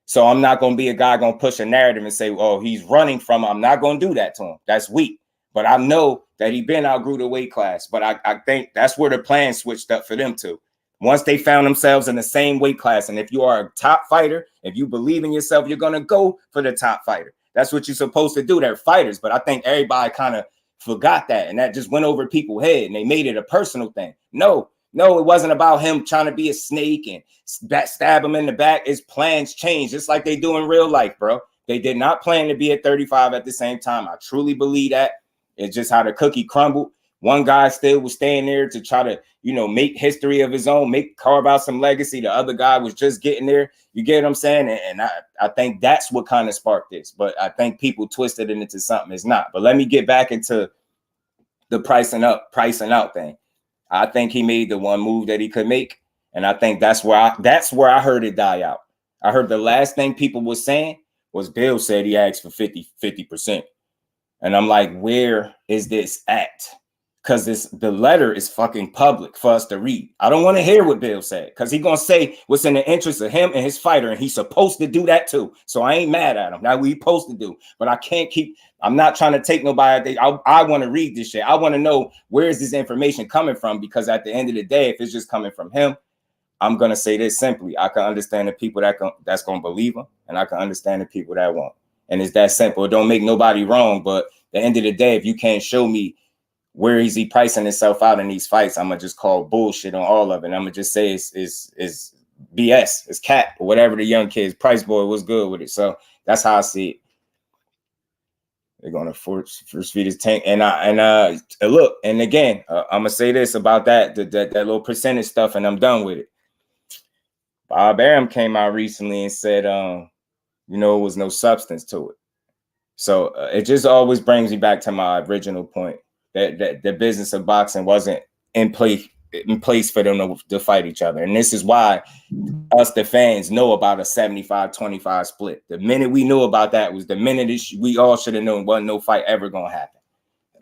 So I'm not going to be a guy going to push a narrative and say, oh, he's running from him. I'm not going to do that to him. That's weak. But I know that he been outgrew the weight class. But I think that's where the plan switched up for them too. Once they found themselves in the same weight class. And if you are a top fighter, if you believe in yourself, you're going to go for the top fighter. That's what you're supposed to do. They're fighters. But I think everybody kind of forgot that. And that just went over people's head, and they made it a personal thing. No, it wasn't about him trying to be a snake and stab him in the back. His plans changed, just like they do in real life, bro. They did not plan to be at 35 at the same time. I truly believe that. It's just how the cookie crumbled. One guy still was staying there to try to, you know, make history of his own, carve out some legacy. The other guy was just getting there. You get what I'm saying? And I think that's what kind of sparked this. But I think people twisted it into something it's not. But let me get back into the pricing out thing. I think he made the one move that he could make. And I think that's where I heard it die out. I heard the last thing people was saying was Bill said he asked for 50%. And I'm like, where is this at? Because the letter is fucking public for us to read. I don't want to hear what Bill said, because he's going to say what's in the interest of him and his fighter. And he's supposed to do that too. So I ain't mad at him. That's what he's supposed to do. But I'm not trying to take nobody. I want to read this shit. I want to know, where is this information coming from? Because at the end of the day, if it's just coming from him, I'm going to say this simply. I can understand the people that's going to believe him, and I can understand the people that won't. And it's that simple. It don't make nobody wrong. But at the end of the day, if you can't show me where is he pricing himself out in these fights, I'm going to just call bullshit on all of it. I'm going to just say it's BS, it's cap, or whatever the young kids. Price boy was good with it. So that's how I see it. They're going to force feed his tank. And look, and again, I'm going to say this about that little percentage stuff, and I'm done with it. Bob Arum came out recently and said, you know, it was no substance to it. So it just always brings me back to my original point. That the business of boxing wasn't in place for them to fight each other. And this is why us, the fans, know about a 75-25 split. The minute we knew about that was the minute we all should have known wasn't no fight ever going to happen.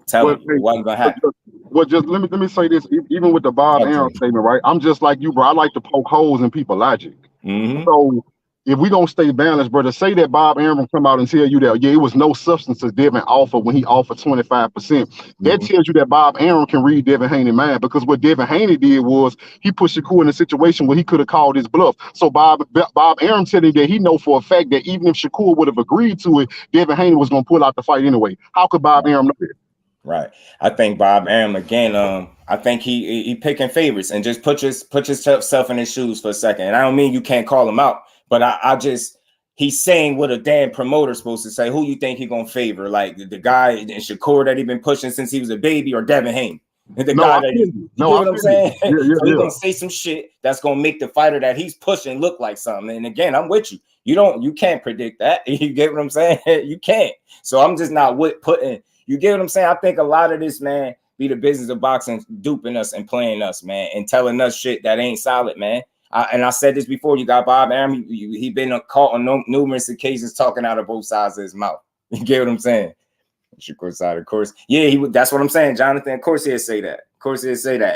Tell me, it wasn't going to happen. Well, just let me say this. Even with the Bob Arum statement, right? I'm just like you, bro. I like to poke holes in people's logic. Mm-hmm. So if we don't stay balanced, bro, to say that Bob Arum come out and tell you that, yeah, it was no substance to Devin offer when he offered 25%, that tells you that Bob Arum can read Devin Haney's mind, because what Devin Haney did was he put Shakur in a situation where he could have called his bluff. So Bob Arum telling that he know for a fact that even if Shakur would have agreed to it, Devin Haney was going to pull out the fight anyway. How could Bob Arum know that? Right. I think Bob Arum, again, I think he picking favorites, and just put yourself in his shoes for a second. And I don't mean you can't call him out, but he's saying what a damn promoter's supposed to say. Who you think he gonna favor? Like the guy in Shakur that he been pushing since he was a baby, or Devin Haney? You know what I'm saying? Yeah, so he's gonna say some shit that's gonna make the fighter that he's pushing look like something. And again, I'm with you. You can't predict that. You get what I'm saying? You can't. So I'm just not putting. You get what I'm saying? I think a lot of this, man, be the business of boxing duping us and playing us, man, and telling us shit that ain't solid, man. And I said this before. You got Bob Arum. He been caught on numerous occasions talking out of both sides of his mouth. You get what I'm saying? Shakur side, of course. Yeah, that's what I'm saying, Jonathan. Of course he'd say that.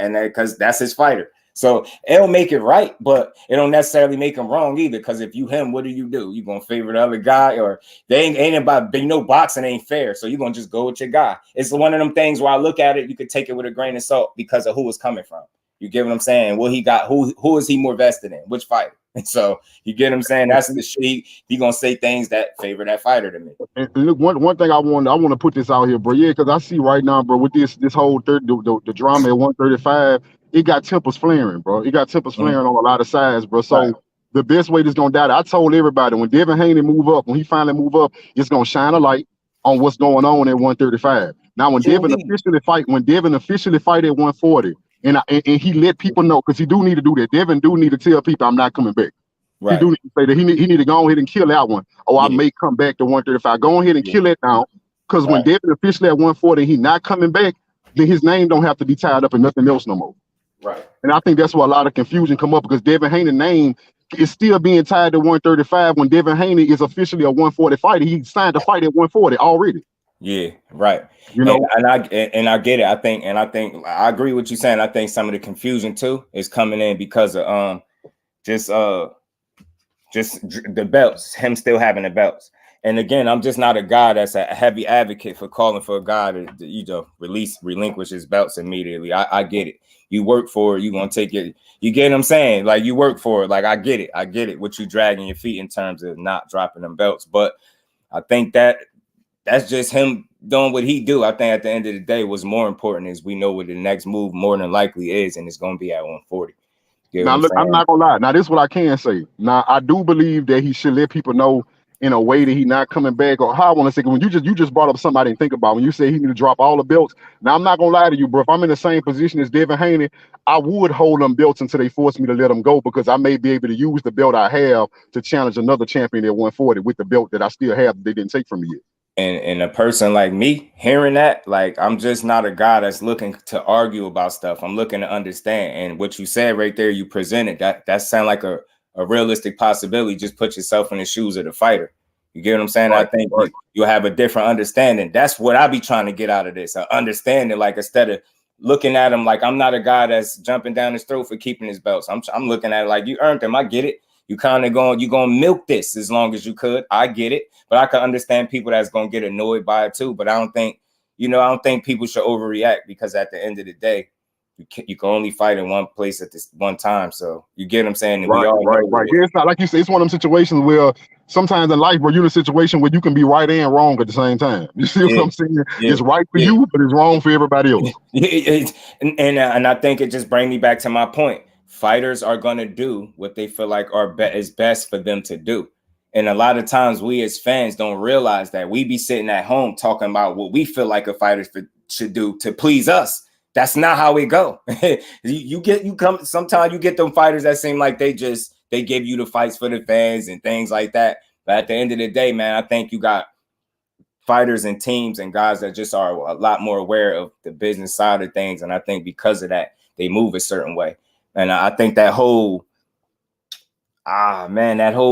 And because that's his fighter. So it'll make it right, but it don't necessarily make him wrong either. Because if you him, what do? You gonna favor the other guy, or they ain't about boxing ain't fair. So you're gonna just go with your guy. It's one of them things where I look at it, you could take it with a grain of salt because of who it's coming from. You get what I'm saying? What he got, who is he more vested in? Which fighter? And so you get what I'm saying? That's the shit. He gonna say things that favor that fighter to me. And look, one thing I want to put this out here, bro. Yeah, because I see right now, bro, with this whole the drama at 135, it got tempers flaring, bro. It got tempers flaring on a lot of sides, bro. So the best way this gonna die, I told everybody when Devin Haney when he finally move up, it's gonna shine a light on what's going on at 135. Now when Devin officially fight at 140, and he let people know, because he do need to do that. Devin do need to tell people I'm not coming back. Right. He do need to say that he need to go ahead and kill that one. Oh, I may come back to 135. Go ahead and kill it now. Because when Devin officially at 140, he not coming back, then his name don't have to be tied up in nothing else no more. Right. And I think that's where a lot of confusion come up, because Devin Haney's name is still being tied to 135 when Devin Haney is officially a 140 fighter. He signed to fight at 140 already. Yeah, right. You know, and I get it. I think I agree with you saying. I think some of the confusion too is coming in because of just the belts, him still having the belts. And again, I'm just not a guy that's a heavy advocate for calling for a guy to relinquish his belts immediately. I get it. You work for it, you're gonna take it. You get what I'm saying? Like, you work for it. Like, I get it. What you dragging your feet in terms of not dropping them belts. But I think that's just him doing what he do. I think at the end of the day, what's more important is we know what the next move more than likely is, and it's gonna be at 140. Now, look, I'm not gonna lie. Now, this is what I can say. Now, I do believe that he should let people know in a way that he's not coming back, or how I want to say. When you just brought up something I didn't think about. When you say he need to drop all the belts. Now, I'm not gonna lie to you, bro. If I'm in the same position as Devin Haney, I would hold them belts until they force me to let them go, because I may be able to use the belt I have to challenge another champion at 140 with the belt that I still have that they didn't take from me yet. And a person like me hearing that, like, I'm just not a guy that's looking to argue about stuff. I'm looking to understand. And what you said right there, you presented that sound like a realistic possibility. Just put yourself in the shoes of the fighter. You get what I'm saying? Right, I think you'll have a different understanding. That's what I be trying to get out of this. Understanding, like, instead of looking at him like I'm not a guy that's jumping down his throat for keeping his belts. I'm looking at it like, you earned them. I get it. You kind of you're going to milk this as long as you could. I get it. But I can understand people that's going to get annoyed by it too. But I don't think people should overreact, because at the end of the day, you can only fight in one place at this one time. So you get what I'm saying? And right. Yeah, it's not like you say, it's one of them situations where sometimes in life, where you're in a situation where you can be right and wrong at the same time. You see what I'm saying? Yeah. It's right for you, but it's wrong for everybody else. And I think it just brings me back to my point. Fighters are going to do what they feel like is best for them to do. And a lot of times we as fans don't realize that. We be sitting at home talking about what we feel like a fighter should do to please us. That's not how it go. Sometimes you get them fighters that seem like they give you the fights for the fans and things like that. But at the end of the day, man, I think you got fighters and teams and guys that just are a lot more aware of the business side of things. And I think because of that, they move a certain way. And I think that whole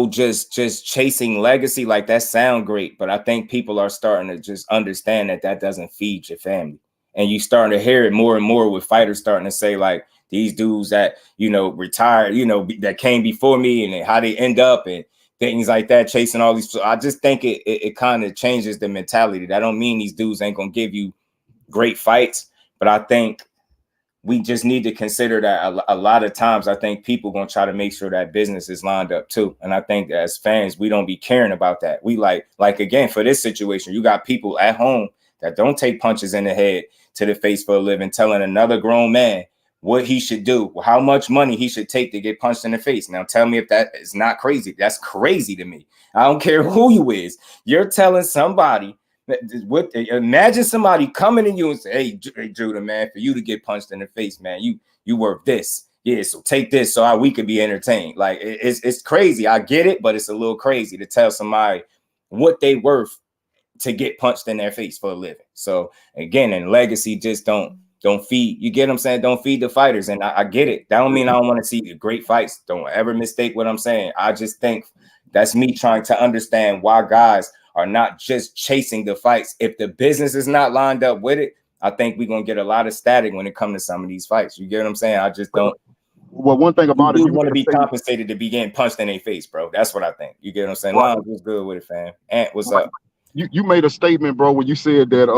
just chasing legacy, like, that sound great. But I think people are starting to just understand that doesn't feed your family. And you starting to hear it more and more with fighters starting to say, like, these dudes that, retired, that came before me, and how they end up and things like that, chasing all these. I just think it kind of changes the mentality. That don't mean these dudes ain't going to give you great fights. But I think we just need to consider that a lot of times, I think people going to try to make sure that business is lined up too. And I think as fans, we don't be caring about that. We like again, for this situation, you got people at home that don't take punches in the head to the face for a living, telling another grown man what he should do, how much money he should take to get punched in the face. Now, tell me if that is not crazy. That's crazy to me. I don't care who you is. You're telling somebody, imagine somebody coming to you and say, hey, Judah, man, for you to get punched in the face, man, you worth this. Yeah, so take this so we could be entertained. Like, it's crazy. I get it, but it's a little crazy to tell somebody what they worth to get punched in their face for a living. So again, and legacy just don't feed. You get what I'm saying? Don't feed the fighters. And I get it. That don't mean I don't want to see great fights. Don't ever mistake what I'm saying. I just think that's me trying to understand why guys are not just chasing the fights. If the business is not lined up with it, I think we're going to get a lot of static when it comes to some of these fights. You get what I'm saying? I just don't. Well, one thing about you it, do want to be compensated to be getting punched in their face, bro. That's what I think. You get what I'm saying? Right. Lon, what's good with it, fam? Ant, what's up? You made a statement, bro, when you said that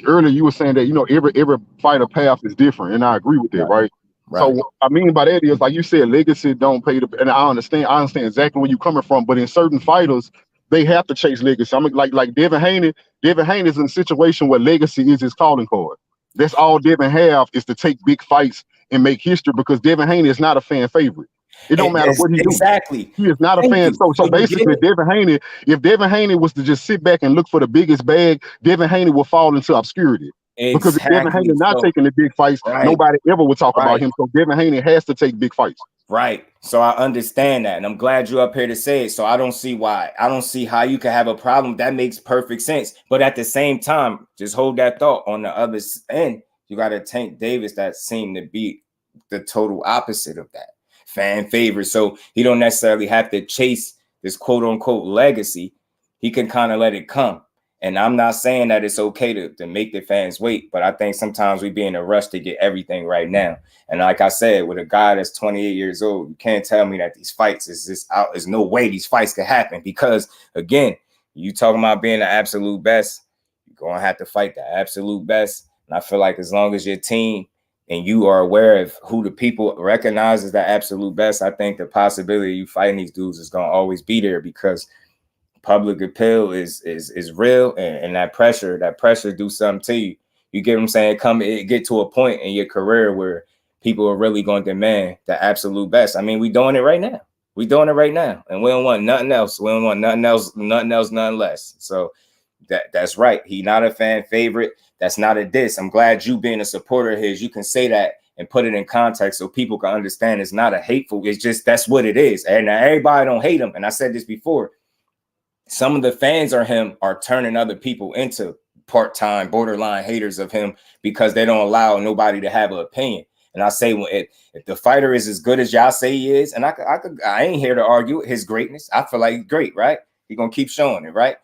earlier you were saying that every fighter path is different, and I agree with that, right? So what I mean by that is, like you said, legacy don't pay and I understand exactly where you're coming from, but in certain fighters, they have to chase legacy. I mean, like Devin Haney is in a situation where legacy is his calling card. That's all Devin have is to take big fights and make history, because Devin Haney is not a fan favorite. It don't matter what he do. Exactly. He is not a fan. So basically, Devin Haney, if Devin Haney was to just sit back and look for the biggest bag, Devin Haney will fall into obscurity. Because if Devin Haney not taking the big fights, nobody ever would talk about him. So Devin Haney has to take big fights. Right. So I understand that. And I'm glad you're up here to say it. So I don't see why. I don't see how you can have a problem. That makes perfect sense. But at the same time, just hold that thought. On the other end, you got a Tank Davis that seemed to be the total opposite of that. Fan favorite. So he don't necessarily have to chase this quote unquote legacy. He can kind of let it come. And I'm not saying that it's okay to make the fans wait, but I think sometimes we be in a rush to get everything right now. And like I said, with a guy that's 28 years old, you can't tell me that these fights is just out. There's no way these fights could happen, because again, you talking about being the absolute best, you're going to have to fight the absolute best. And I feel like as long as your team and you are aware of who the people recognize as the absolute best, I think the possibility of you fighting these dudes is going to always be there, because public appeal is real, and that pressure do something to you. You get what I'm saying? Get to a point in your career where people are really going to demand the absolute best. I mean, we doing it right now. And we don't want nothing else. We don't want nothing else, nothing less. So that's right. He not a fan favorite. That's not a diss. I'm glad you being a supporter of his, you can say that and put it in context so people can understand it's not a hateful. It's just that's what it is. And now everybody don't hate him. And I said this before. Some of the fans are turning other people into part-time borderline haters of him because they don't allow nobody to have an opinion. And I say, if the fighter is as good as y'all say he is, and I ain't here to argue his greatness. I feel like he's great, right? He's gonna keep showing it, right?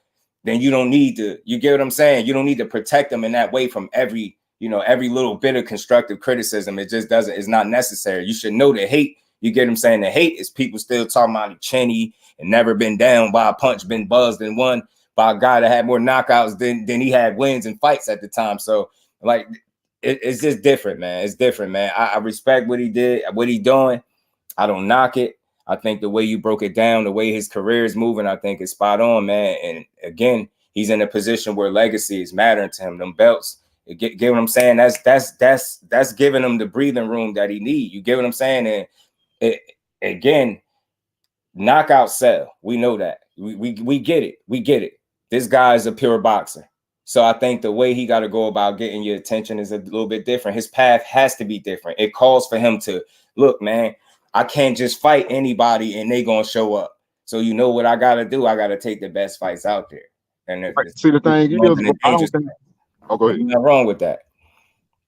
Then you don't need to, you get what I'm saying? You don't need to protect him in that way from every little bit of constructive criticism. It just it's not necessary. You should know the hate. You get what I'm saying? The hate is people still talking about he chinny and never been down by a punch, been buzzed and won by a guy that had more knockouts than he had wins and fights at the time. So like, it's just different, man. It's different, man. I respect what he did, what he doing. I don't knock it. I think the way you broke it down, the way his career is moving, I think is spot on, man. And again, he's in a position where legacy is mattering to him. Them belts, get what I'm saying? That's giving him the breathing room that he need. You get what I'm saying? And again, knockout sell. We know that. We get it. We get it. This guy is a pure boxer. So I think the way he got to go about getting your attention is a little bit different. His path has to be different. It calls for him to look, man, I can't just fight anybody and they going to show up. So you know what I got to do? I got to take the best fights out there. And see, the thing is, I don't think. Oh, go ahead. You're not wrong with that.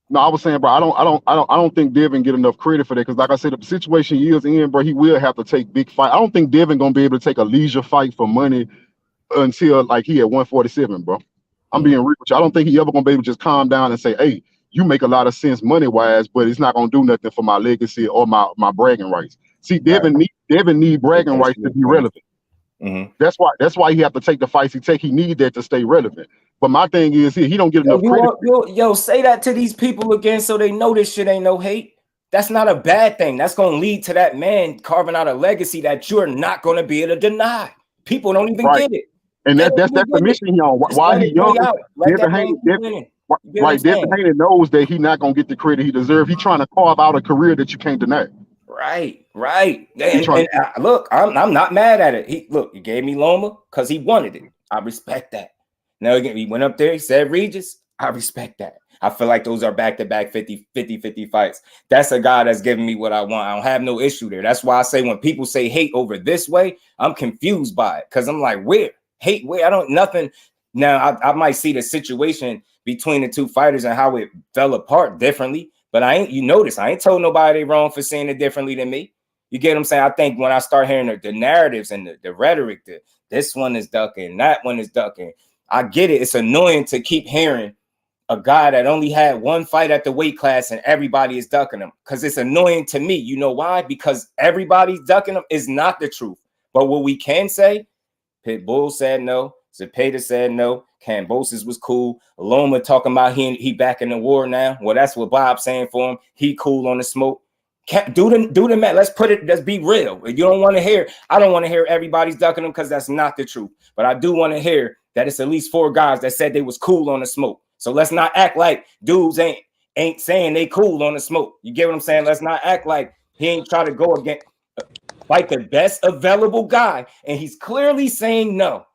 No, I was saying, bro, I don't think Devin get enough credit for that, because like I said, the situation he is in, bro, he will have to take big fight. I don't think Devin gonna be able to take a leisure fight for money until like he at 147, bro. I'm being real with you. I don't think he ever gonna be able to just calm down and say, hey, you make a lot of sense money wise, but it's not gonna do nothing for my legacy or my bragging rights. See, Devin need bragging rights to be relevant. Mm-hmm. That's why he have to take the fights he take. He need that to stay relevant. But my thing is, he don't get enough credit. Yo, say that to these people again so they know this shit ain't no hate. That's not a bad thing. That's going to lead to that man carving out a legacy that you're not going to be able to deny. People don't even get it. And that's the mission he on. Why he young? Devin Haney knows that he's not going to get the credit he deserves. He's trying to carve out a career that you can't deny. Right. And look, I'm not mad at it. He gave me Loma because he wanted it. I respect that. Now again, he went up there, he said Regis. I respect that. I feel like those are back-to-back 50 fights. That's a guy that's giving me what I want. I don't have no issue there. That's why I say when people say hate over this way, I'm confused by it. Because I'm like, where? Hate where? I don't nothing. Now I might see the situation between the two fighters and how it fell apart differently. But I ain't told nobody they wrong for seeing it differently than me. You get what I'm saying? I think when I start hearing the narratives and the rhetoric, this one is ducking, that one is ducking. I get it. It's annoying to keep hearing a guy that only had one fight at the weight class and everybody is ducking him, because it's annoying to me. You know why? Because everybody's ducking him is not the truth. But what we can say, Pitbull said no, Zepeda said no, Kambosos was cool, Loma talking about he back in the war now. Well, that's what Bob's saying for him. He cool on the smoke. Do the man. Let's be real. You don't want to hear, I don't want to hear everybody's ducking him, because that's not the truth. But I do want to hear that it's at least 4 guys that said they was cool on the smoke. So let's not act like dudes ain't saying they cool on the smoke. You get what I'm saying? Let's not act like he ain't try to go against like the best available guy, and he's clearly saying no.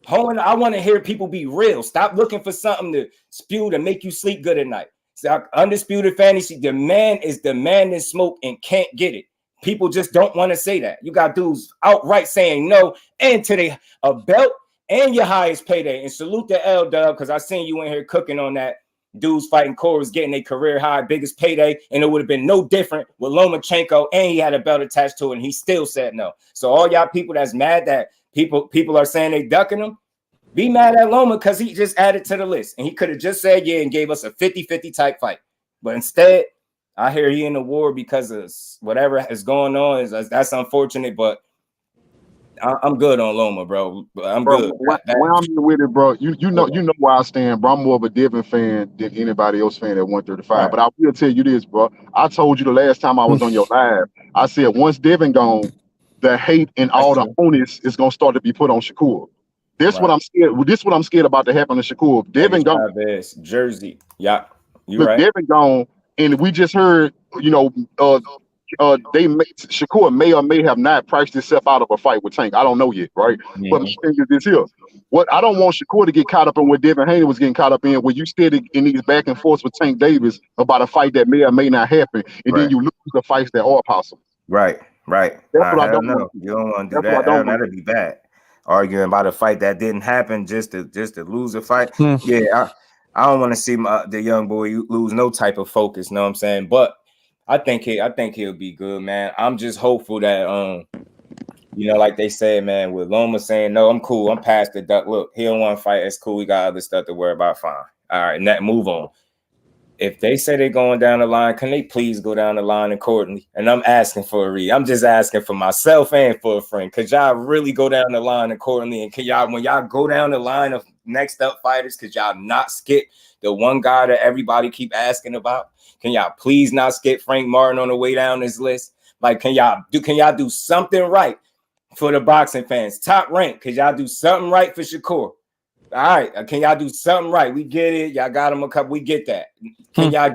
I want to hear people be real. Stop looking for something to spew to make you sleep good at night. So, undisputed fantasy, the man is demanding smoke and can't get it. People just don't want to say that. You got dudes outright saying no, and today a belt and your highest payday. And salute to L-Dub, because I seen you in here cooking on that. Dudes fighting Corey was getting a career high, biggest payday, and it would have been no different with Lomachenko, and he had a belt attached to it, and he still said no. So all y'all people that's mad that people are saying they ducking him, be mad at Loma because he just added to the list, and he could have just said yeah and gave us a 50-50 type fight. But instead, I hear he in the war because of whatever is going on. That's unfortunate, but I'm good on Loma, bro. I'm good. When I'm with it, bro, you know where I stand, bro. I'm more of a Devin fan than anybody else fan at 135. Right. But I will tell you this, bro. I told you the last time I was on your live, I said once Devin gone, the hate and all the onus is gonna start to be put on Shakur. This what I'm scared. This what I'm scared about to happen to Shakur. Devin gone. Jersey. Yeah, you right. Devin gone, and we just heard, Shakur may or may have not priced himself out of a fight with Tank. I don't know yet, right? Mm-hmm. But the thing is this here. What I don't want Shakur to get caught up in what Devin Haney was getting caught up in, where you steady in these back and forths with Tank Davis about a fight that may or may not happen, and then you lose the fights that are possible. Right. That's what I don't know. You don't want to do that. That'd be bad. Arguing about a fight that didn't happen just to lose a fight. Yeah, I don't want to see the young boy lose no type of focus. Know what I'm saying? But I think he'll be good, man. I'm just hopeful that like they said, man, with Loma saying no, I'm cool. I'm past the duck. Look, he don't want to fight. It's cool. We got other stuff to worry about. Fine. All right, move on. If they say they're going down the line, can they please go down the line accordingly? And I'm asking for a read. I'm just asking for myself and for a friend. Could y'all really go down the line accordingly? And can y'all, when y'all go down the line of next up fighters, could y'all not skip the one guy that everybody keep asking about? Can y'all please not skip Frank Martin on the way down this list? Like, can y'all do something right for the boxing fans? Top Rank, could y'all do something right for Shakur? All right, can y'all do something right? We get it. Y'all got him a couple. We get that. Can y'all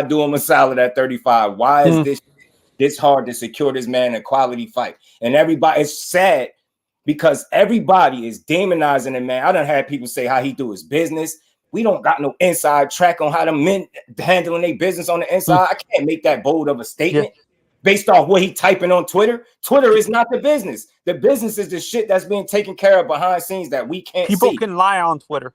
do him a solid at 35? Why is this hard to secure this man a quality fight? And everybody, it's sad because everybody is demonizing the man. I done had people say how he do his business. We don't got no inside track on how the men handling their business on the inside. I can't make that bold of a statement. Based off what he typing on Twitter. Twitter is not the business. The business is the shit that's being taken care of behind scenes that we can't see. People can lie on Twitter.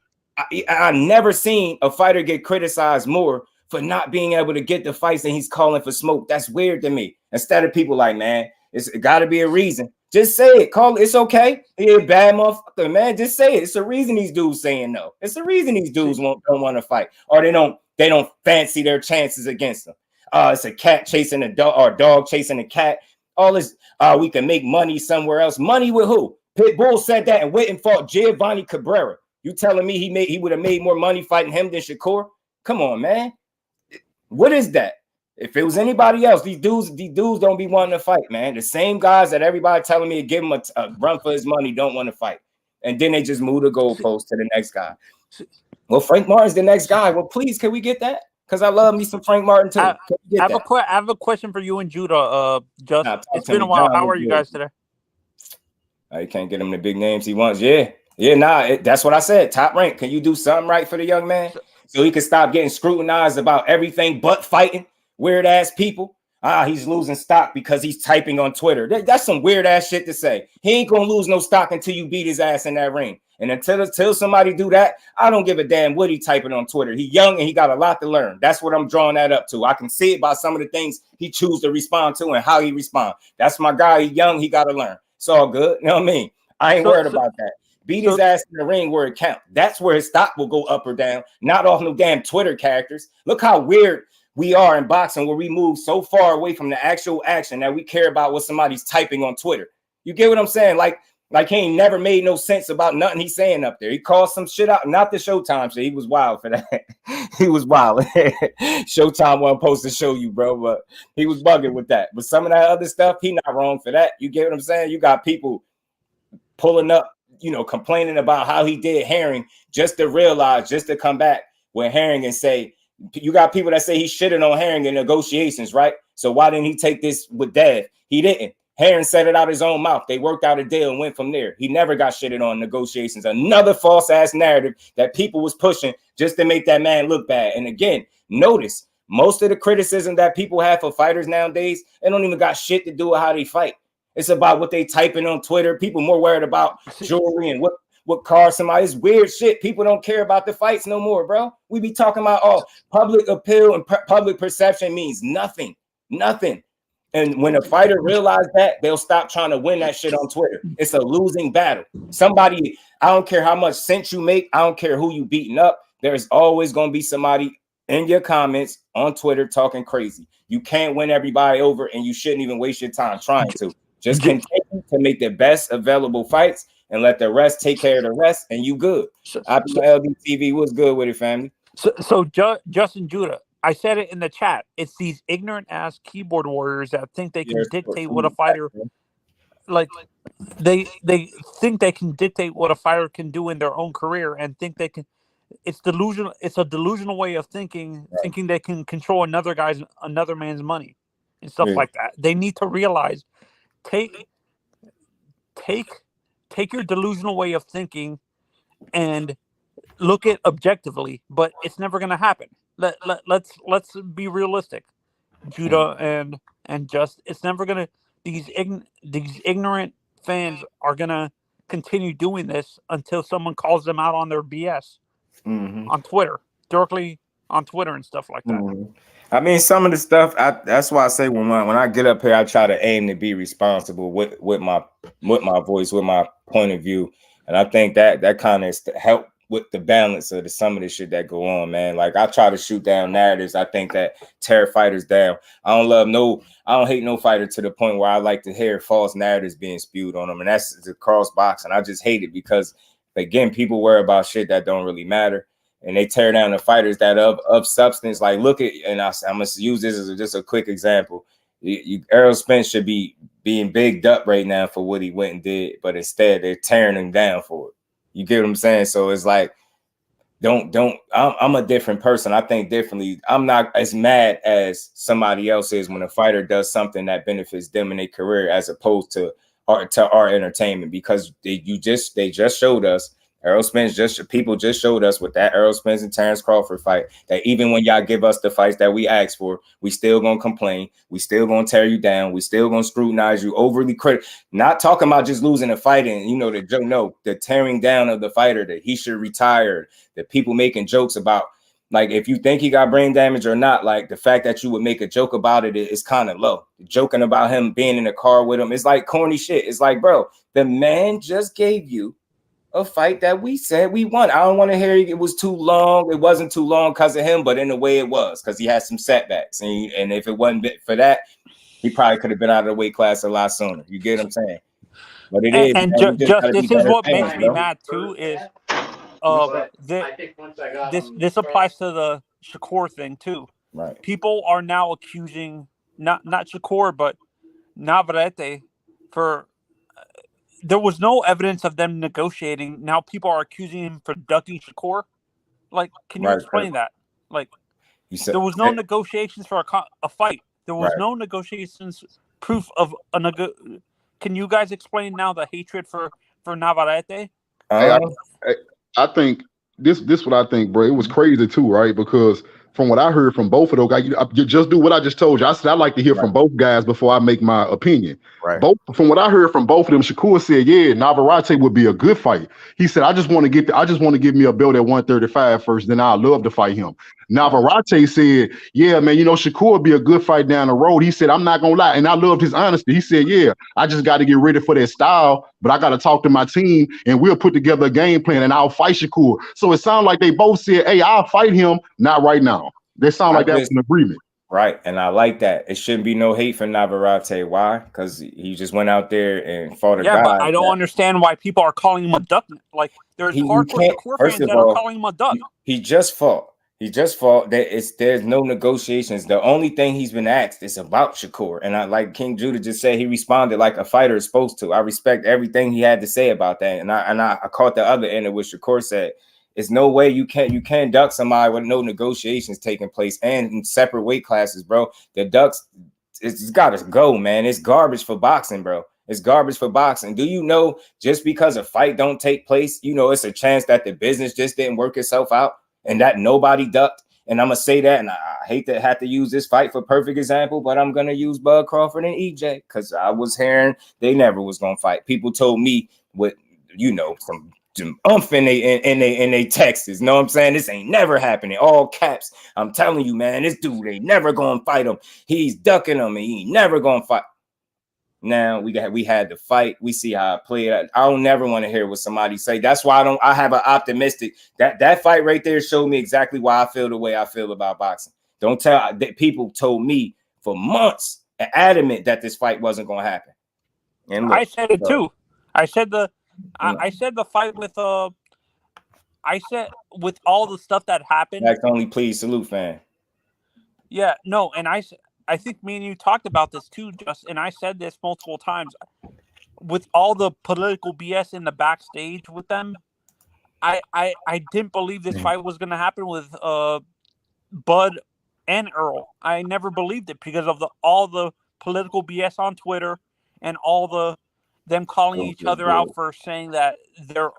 I never seen a fighter get criticized more for not being able to get the fights and he's calling for smoke. That's weird to me. Instead of people like, man, it's got to be a reason. Just say it. Call it. It's okay. You're a bad motherfucker, man. Just say it. It's the reason these dudes saying no. It's the reason these dudes don't want to fight, or they don't fancy their chances against them. It's a cat chasing a dog or a dog chasing a cat. All this, we can make money somewhere else. Money with who? Pitbull said that and went and fought Giovanni Cabrera. You telling me he would have made more money fighting him than Shakur? Come on, man. What is that? If it was anybody else, these dudes don't be wanting to fight, man. The same guys that everybody telling me to give him a run for his money don't want to fight. And then they just move the goalpost to the next guy. Well, Frank Martin's the next guy. Well, please, can we get that? Because I love me some Frank Martin too. I have a question for you and Judah. Just it's been a while. How are you guys today? I can't get him the big names he wants. That's what I said. Top Rank. Can you do something right for the young man so he can stop getting scrutinized about everything but fighting weird ass people? He's losing stock because he's typing on Twitter. That's some weird ass shit to say. He ain't gonna lose no stock until you beat his ass in that ring. And until somebody do that, I don't give a damn what he typing on Twitter. He young and he got a lot to learn. That's what I'm drawing that up to. I can see it by some of the things he choose to respond to and how he respond. That's my guy. He young. He got to learn. It's all good. You know what I mean? I ain't worried about that. Beat his ass in the ring where it counts. That's where his stock will go up or down, not off no damn Twitter characters. Look how weird we are in boxing, where we move so far away from the actual action that we care about what somebody's typing on Twitter. You get what I'm saying? Like he ain't never made no sense about nothing he's saying up there. He called some shit out, not the Showtime shit. He was wild for that. He was wild. Showtime wasn't supposed to show you, bro, but he was bugging with that. But some of that other stuff, he not wrong for that. You get what I'm saying? You got people pulling up, complaining about how he did Herring just to realize, just to come back with Herring and say, you got people that say he shitted on Herring in negotiations, right? So why didn't he take this with Dev? He didn't. Herring said it out his own mouth. They worked out a deal and went from there. He never got shitted on negotiations. Another false ass narrative that people was pushing just to make that man look bad. And again, notice most of the criticism that people have for fighters nowadays, it don't even got shit to do with how they fight. It's about what they typing on Twitter. People more worried about jewelry and what car somebody. It's weird shit. People don't care about the fights no more, bro. We be talking about public appeal and public perception means nothing. And when a fighter realizes that, they'll stop trying to win that shit on Twitter. It's a losing battle. Somebody, I don't care how much sense you make, I don't care who you beating up, there's always going to be somebody in your comments on Twitter talking crazy. You can't win everybody over, and you shouldn't even waste your time trying to. Just continue to make the best available fights and let the rest take care of the rest, and you good. LDTV was good with it, family. So Justin Judah, I said it in the chat. It's these ignorant ass keyboard warriors that think they can dictate what a fighter, like they think they can dictate what a fighter can do in their own career, and think they can. It's delusional. It's a delusional way of thinking, thinking they can control another man's money and stuff like that. They need to realize, take your delusional way of thinking and look at objectively, but it's never going to happen. Let's be realistic, Judah and Just. It's never gonna. These ignorant fans are gonna continue doing this until someone calls them out on their BS on Twitter, directly on Twitter and stuff like that. I mean, some of the stuff. That's why I say when I get up here, I try to aim to be responsible with my voice, with my point of view, and I think that kind of help with the balance of some of the shit that go on, man. Like I try to shoot down narratives. I think that tear fighters down. I don't hate no fighter to the point where I like to hear false narratives being spewed on them. And that's the cross box. And I just hate it because again, people worry about shit that don't really matter. And they tear down the fighters that of substance. Like look at, and I'm gonna use this as just a quick example. Errol Spence should be being bigged up right now for what he went and did, but instead they're tearing him down for it. You get what I'm saying? So it's like, I'm a different person. I think differently. I'm not as mad as somebody else is when a fighter does something that benefits them in their career, as opposed to our entertainment, because they just showed us. Errol Spence people just showed us with that Errol Spence and Terrence Crawford fight that even when y'all give us the fights that we asked for, we still gonna complain, we still gonna tear you down, we still gonna scrutinize you, overly critical. Not talking about just losing a fight and the tearing down of the fighter, that he should retire, that people making jokes about, like if you think he got brain damage or not, like the fact that you would make a joke about it is kind of low. Joking about him being in the car with him, it's like corny shit. It's like, bro, the man just gave you a fight that we said we won. I don't want to hear it was too long. It wasn't too long because of him, but in a way it was, because he had some setbacks. And if it wasn't for that, he probably could have been out of the weight class a lot sooner. You get what I'm saying? But it is. And just this is what makes me mad too, is this applies to the Shakur thing too. Right. People are now accusing not Shakur but Navarrete for. There was no evidence of them negotiating. Now people are accusing him for ducking Shakur. Like, can you explain that? Like, there was no negotiations for a fight. There was no negotiations, proof of a Can you guys explain now the hatred for Navarrete? I think this what I think, bro. It was crazy too, right? Because from what I heard from both of those guys, you just do what I just told you. I said I like to hear from both guys before I make my opinion. Right. Both, from what I heard from both of them, Shakur said, yeah, Navarrete would be a good fight. He said, I just want to give me a belt at 135 first, then I'd love to fight him. Navarrete said, yeah, man, Shakur would be a good fight down the road. He said, I'm not gonna lie, and I loved his honesty. He said, yeah, I just got to get ready for that style, but I got to talk to my team, and we'll put together a game plan, and I'll fight Shakur. So it sounds like they both said, hey, I'll fight him, not right now. They sound like that was an agreement. Right, and I like that. It shouldn't be no hate for Navarrete. Why? Because he just went out there and fought a guy. Yeah, but I don't understand why people are calling him a duck. Like, there's hardcore Shakur fans that are calling him a duck. He just fought. There's no negotiations. The only thing he's been asked is about Shakur. And I, like King Judah just said, he responded like a fighter is supposed to. I respect everything he had to say about that. And I caught the other end of what Shakur said. It's no way you can't duck somebody with no negotiations taking place and in separate weight classes, bro. The ducks, it's got to go, man. It's garbage for boxing, bro. It's garbage for boxing. Do you know just because a fight don't take place, it's a chance that the business just didn't work itself out and that nobody ducked? And I'm going to say that, and I hate to have to use this fight for perfect example, but I'm going to use Bud Crawford and EJ because I was hearing they never was going to fight. People told me with, some in they texts, know what I'm saying? This ain't never happening. All caps. I'm telling you, man, this dude ain't never gonna fight him. He's ducking him, and he ain't never gonna fight. Now we had the fight. We see how it played. I don't never want to hear what somebody say. That's why I have an optimistic that fight right there showed me exactly why I feel the way I feel about boxing. Don't tell that people told me for months adamant that this fight wasn't gonna happen. And look, I said it too. I said the fight with I said with all the stuff that happened. That's only please salute fan. Yeah, no, and I think me and you talked about this too, and I said this multiple times. With all the political BS in the backstage with them, I didn't believe this fight was going to happen with Bud and Earl. I never believed it because of all the political BS on Twitter and all them calling each other out for saying that they're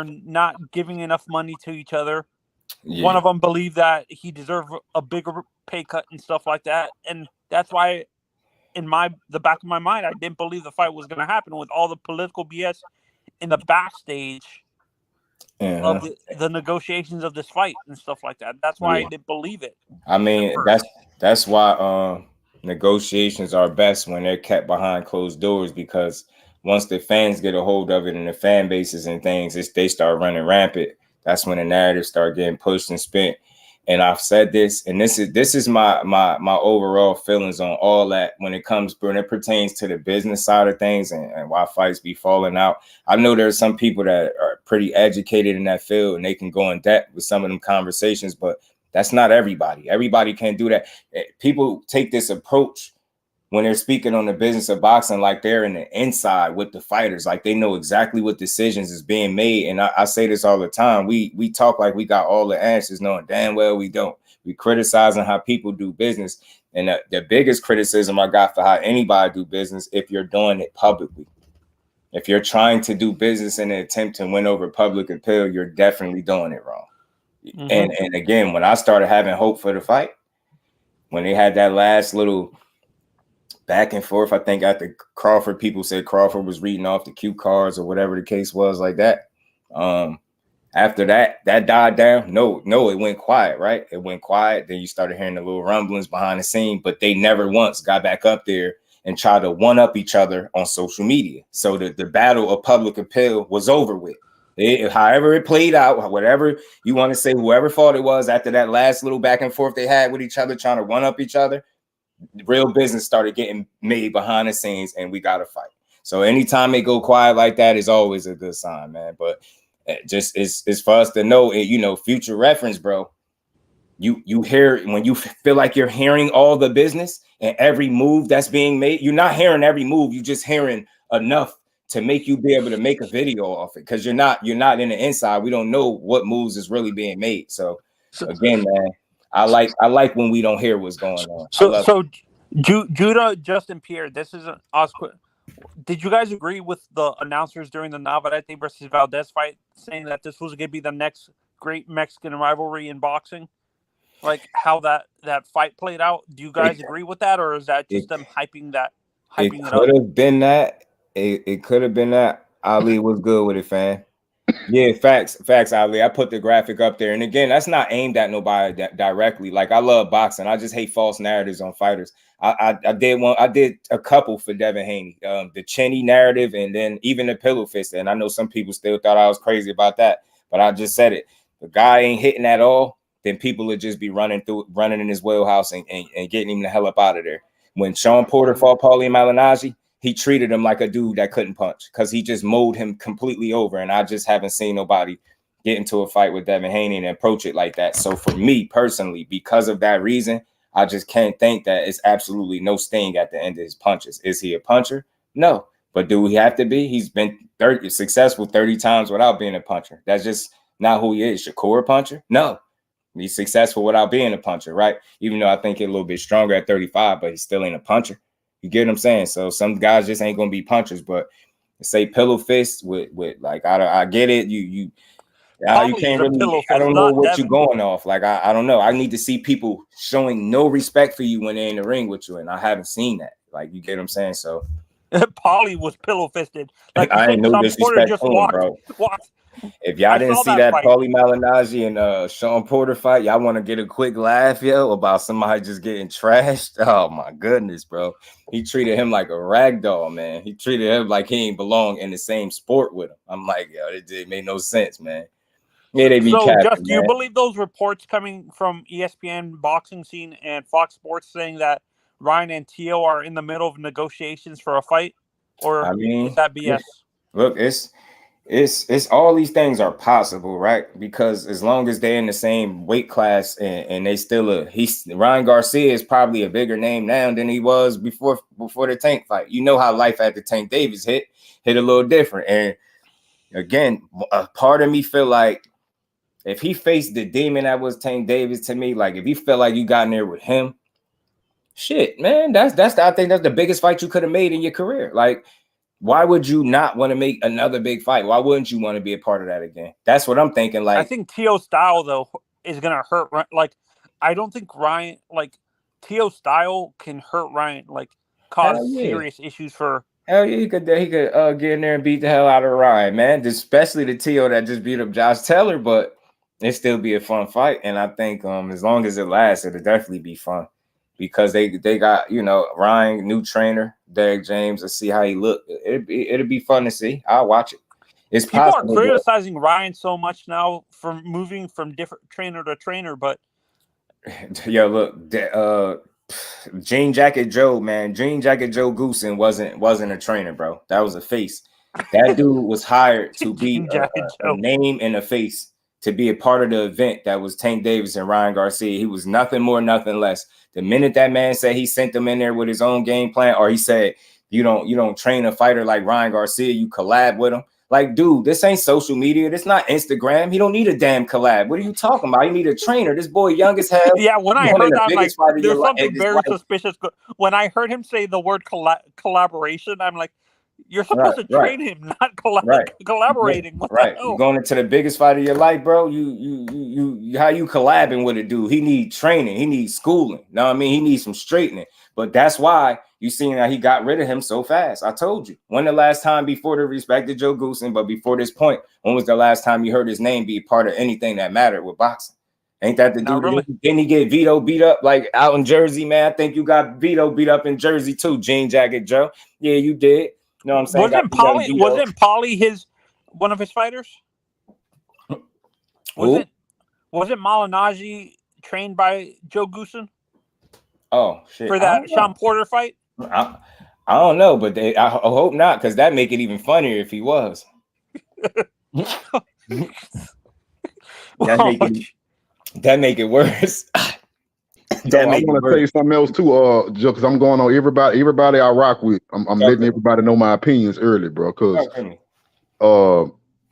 not giving enough money to each other. Yeah. One of them believed that he deserved a bigger pay cut and stuff like that. And that's why in the back of my mind, I didn't believe the fight was going to happen with all the political BS in the backstage of the negotiations of this fight and stuff like that. That's why I didn't believe it. I mean, that's why negotiations are best when they're kept behind closed doors, because once the fans get a hold of it and the fan bases and things, they start running rampant. That's when the narrative start getting pushed and spent. And I've said this, and this is my overall feelings on all that when it pertains to the business side of things and why fights be falling out. I know there's some people that are pretty educated in that field and they can go in depth with some of them conversations, but that's not everybody. Everybody can't do that. People take this approach when they're speaking on the business of boxing like they're in the inside with the fighters, like they know exactly what decisions is being made. And I say this all the time. We talk like we got all the answers, knowing damn well we don't. We criticizing how people do business. And the biggest criticism I got for how anybody do business, if you're doing it publicly. If you're trying to do business in an attempt to win over public appeal, you're definitely doing it wrong. Mm-hmm. And again, when I started having hope for the fight, when they had that last little back and forth, I think after Crawford, people said Crawford was reading off the cue cards or whatever the case was like that. After that died down. No, it went quiet, right? It went quiet. Then you started hearing the little rumblings behind the scene, but they never once got back up there and tried to one up each other on social media. So the battle of public appeal was over with. However it played out, whatever you want to say, whoever fought it was, after that last little back and forth they had with each other, trying to one up each other, real business started getting made behind the scenes, and we got to fight. So anytime they go quiet like that is always a good sign, man. But just it's for us to know, future reference, bro. You hear when you feel like you're hearing all the business and every move that's being made. You're not hearing every move. You're just hearing enough to make you be able to make a video off it, because you're not in the inside. We don't know what moves is really being made. So again, man, I like when we don't hear what's going on. So Judah, Justin Pierre, this is an Oscar. Did you guys agree with the announcers during the Navarrete versus Valdez fight saying that this was going to be the next great Mexican rivalry in boxing? like how that fight played out? Do you guys agree with that, or is that just them hyping it up? It could have been that. It could have been that. Ali was good with it, fam. Yeah, facts, Ali. I put the graphic up there, and again, that's not aimed at nobody directly. Like, I love boxing. I just hate false narratives on fighters. I did a couple for Devin Haney, the Cheney narrative, and then even the pillow fist. And I know some people still thought I was crazy about that, but I just said it. The guy ain't hitting at all, then people would just be running in his wheelhouse and getting him the hell up out of there. When Sean Porter fought Paulie Malignaggi, he treated him like a dude that couldn't punch because he just mowed him completely over. And I just haven't seen nobody get into a fight with Devin Haney and approach it like that. So for me personally, because of that reason, I just can't think that it's absolutely no sting at the end of his punches. Is he a puncher? No. But do we have to be? He's been successful 30 times without being a puncher. That's just not who he is. Shakur a puncher? No. He's successful without being a puncher, right? Even though I think he's a little bit stronger at 35, but he still ain't a puncher. You get what I'm saying? So some guys just ain't gonna be punchers, but say pillow fist with like I get it. You can't really. I don't know what you're going off. Like I don't know. I need to see people showing no respect for you when they're in the ring with you, and I haven't seen that. Like, you get what I'm saying? So Paulie was pillow fisted. Like, I ain't no disrespect to him, bro. If y'all didn't see that Paulie Malignaggi and Sean Porter fight, y'all want to get a quick laugh, yo, about somebody just getting trashed? Oh my goodness, bro. He treated him like a rag doll, man. He treated him like he ain't belong in the same sport with him. I'm like, yo, it made no sense, man. Yeah, they be capping, do you believe those reports coming from ESPN Boxing Scene and Fox Sports saying that Ryan and Tio are in the middle of negotiations for a fight? Or is that BS? Look, it's all these things are possible, right? Because as long as they're in the same weight class and they still Ryan Garcia is probably a bigger name now than he was before the Tank fight. You know how life after Tank Davis hit a little different. And again, a part of me feel like if he faced the demon that was Tank Davis, to me, like if you felt like you got in there with him, shit, man, I think that's the biggest fight you could have made in your career. Like, why would you not want to make another big fight? Why wouldn't you want to be a part of that again? That's what I'm thinking. Like, I think Tio's style though is gonna hurt. Like, I don't think Ryan, like Tio's style can hurt Ryan, like cause serious issues for. Hell yeah, he could get in there and beat the hell out of Ryan, man. Especially the Tio that just beat up Josh Taylor, but it still be a fun fight. And I think as long as it lasts, it'll definitely be fun. Because they got, Ryan, new trainer, Derek James. Let's see how he look. It'll be fun to see. I'll watch it. It's people are criticizing Ryan so much now for moving from different trainer to trainer, but yo, look, Jean Jacket Joe, man, Jean Jacket Joe Goosen wasn't a trainer, bro. That was a face. That dude was hired to be a name and a face, to be a part of the event that was Tank Davis and Ryan Garcia. He was nothing more, nothing less. The minute that man said he sent them in there with his own game plan, or he said, you don't train a fighter like Ryan Garcia, you collab with him. Like, dude, this ain't social media. This not Instagram. He don't need a damn collab. What are you talking about? You need a trainer. This boy young as hell. Yeah, when I heard that, I'm like, there's something very suspicious. When I heard him say the word collaboration, I'm like, you're supposed to train him, not collaborating. What the hell? You're going into the biggest fight of your life, bro. You how you collabing with a dude? He needs training. He needs schooling. Know what I mean? He needs some straightening. But that's why you seen that he got rid of him so fast. I told you. When the last time before the respected Joe Goosen, but before this point, when was the last time you heard his name be part of anything that mattered with boxing? Ain't that the dude? Really. Didn't he get Vito beat up like out in Jersey, man? I think you got Vito beat up in Jersey too, Jean Jacket Joe. Yeah, you did. You know what I'm saying? Wasn't Paulie one of his fighters? Wasn't Malignaggi trained by Joe Goosen? Oh shit! For that Sean Porter fight? I don't know, but I hope not, because that make it even funnier if he was. that make it worse. I want to tell you something else too, Joe, because I'm going on everybody I rock with. I'm letting everybody know my opinions early, bro, because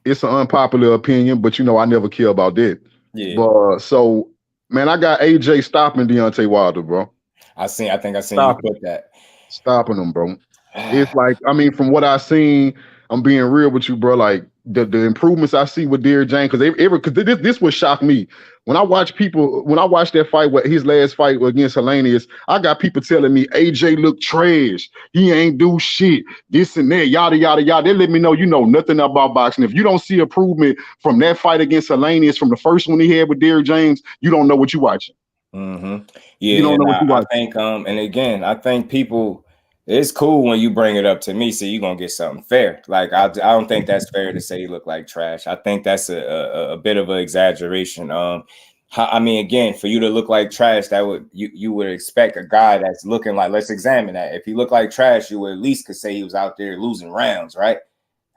it's an unpopular opinion, but I never care about that. Yeah. But so, man, I got AJ stopping Deontay Wilder, bro. I think I seen you put that. Stopping him, bro. It's like, from what I seen, I'm being real with you, bro. Like the improvements I see with Derrick James, because this would shock me when I watch that fight, his last fight against Helenius. I got people telling me AJ looked trash. He ain't do shit. This and that, yada yada yada. They let me know you know nothing about boxing. If you don't see improvement from that fight against Helenius, from the first one he had with Derrick James, you don't know what you're watching. Yeah, you don't know what you're watching. I think and again, I think people. It's cool when you bring it up to me, so you're gonna get something fair. Like I don't think that's fair to say he looked like trash. I think that's a bit of an exaggeration. I mean, again, for you to look like trash, that would you would expect a guy that's looking like. Let's examine that. If he looked like trash, you would at least could say he was out there losing rounds, right?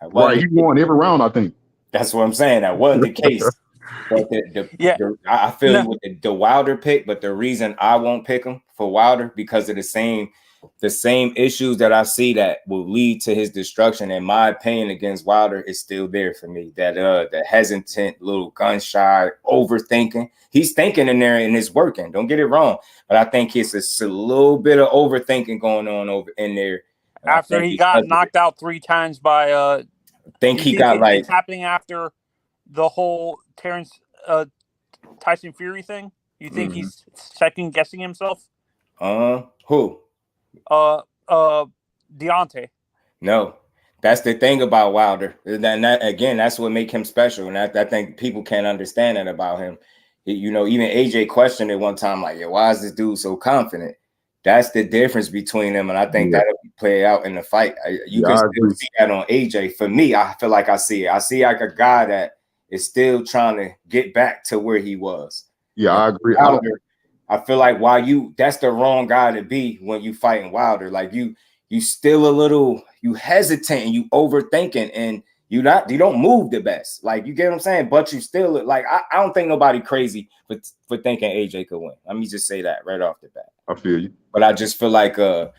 Right, he won every round, I think. That's what I'm saying. That wasn't the case. But I feel you with the Wilder pick, but the reason I won't pick him for Wilder because of the same issues that I see that will lead to his destruction, in my opinion, against Wilder is still there for me. That the hesitant, little gun shy, overthinking. He's thinking in there and it's working. Don't get it wrong, but I think it's a little bit of overthinking going on over in there. After he got knocked out 3 times by I think he got like it's happening after the whole Tyson Fury thing. You think he's second guessing himself? Who? Deontay. No, that's the thing about Wilder. That again, that's what makes him special. And I think people can't understand that about him. You know, even AJ questioned it one time, like, "Yeah, why is this dude so confident?" That's the difference between them, and I think that'll play out in the fight. You can still see that on AJ. For me, I feel like I see it. I see like a guy that is still trying to get back to where he was. Yeah, I agree. Wilder, I feel like that's the wrong guy to be when you fighting Wilder. Like you still a little, you hesitant and you overthinking and you don't move the best. Like you get what I'm saying? But you still like, I don't think nobody crazy for thinking AJ could win. Let me just say that right off the bat. I feel you. But I just feel like the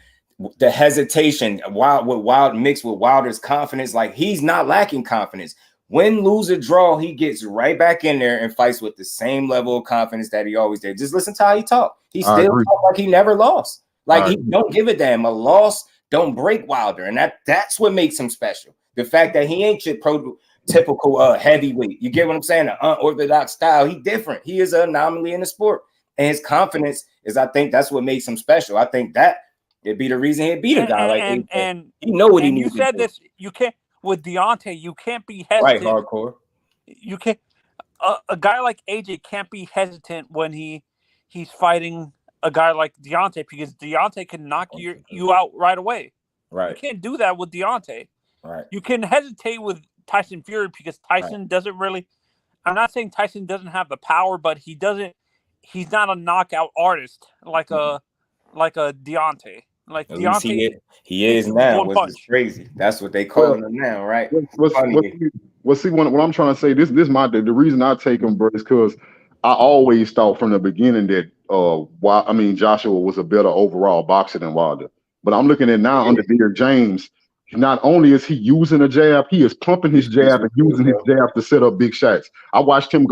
hesitation, Wild mixed with Wilder's confidence, like he's not lacking confidence. Win, lose, or draw, he gets right back in there and fights with the same level of confidence that he always did. Just listen to how he talk. He still talk like he never lost. Like he don't give a damn. A loss don't break Wilder, and that's what makes him special. The fact that he ain't your prototypical heavyweight. You get what I'm saying? An unorthodox style. He different. He is an anomaly in the sport, and his confidence is. I think that's what makes him special. I think that it'd be the reason he'd beat a guy and he know what he needs. You said this. You can't. With Deontay, you can't be hesitant. Right, hardcore. You can't. A guy like AJ can't be hesitant when he's fighting a guy like Deontay because Deontay can knock you out right away. Right. You can't do that with Deontay. Right. You can hesitate with Tyson Fury because Tyson doesn't really. I'm not saying Tyson doesn't have the power, but he doesn't. He's not a knockout artist like a Deontay. Like Deontay, he is now, which is crazy. That's what they calling him now, right? What I'm trying to say, this the reason I take him, bro, is because I always thought from the beginning that Joshua was a better overall boxer than Wilder. But I'm looking at now under Derrick James. Not only is he using a jab, he is pumping his jab and using his jab to set up big shots. I watched him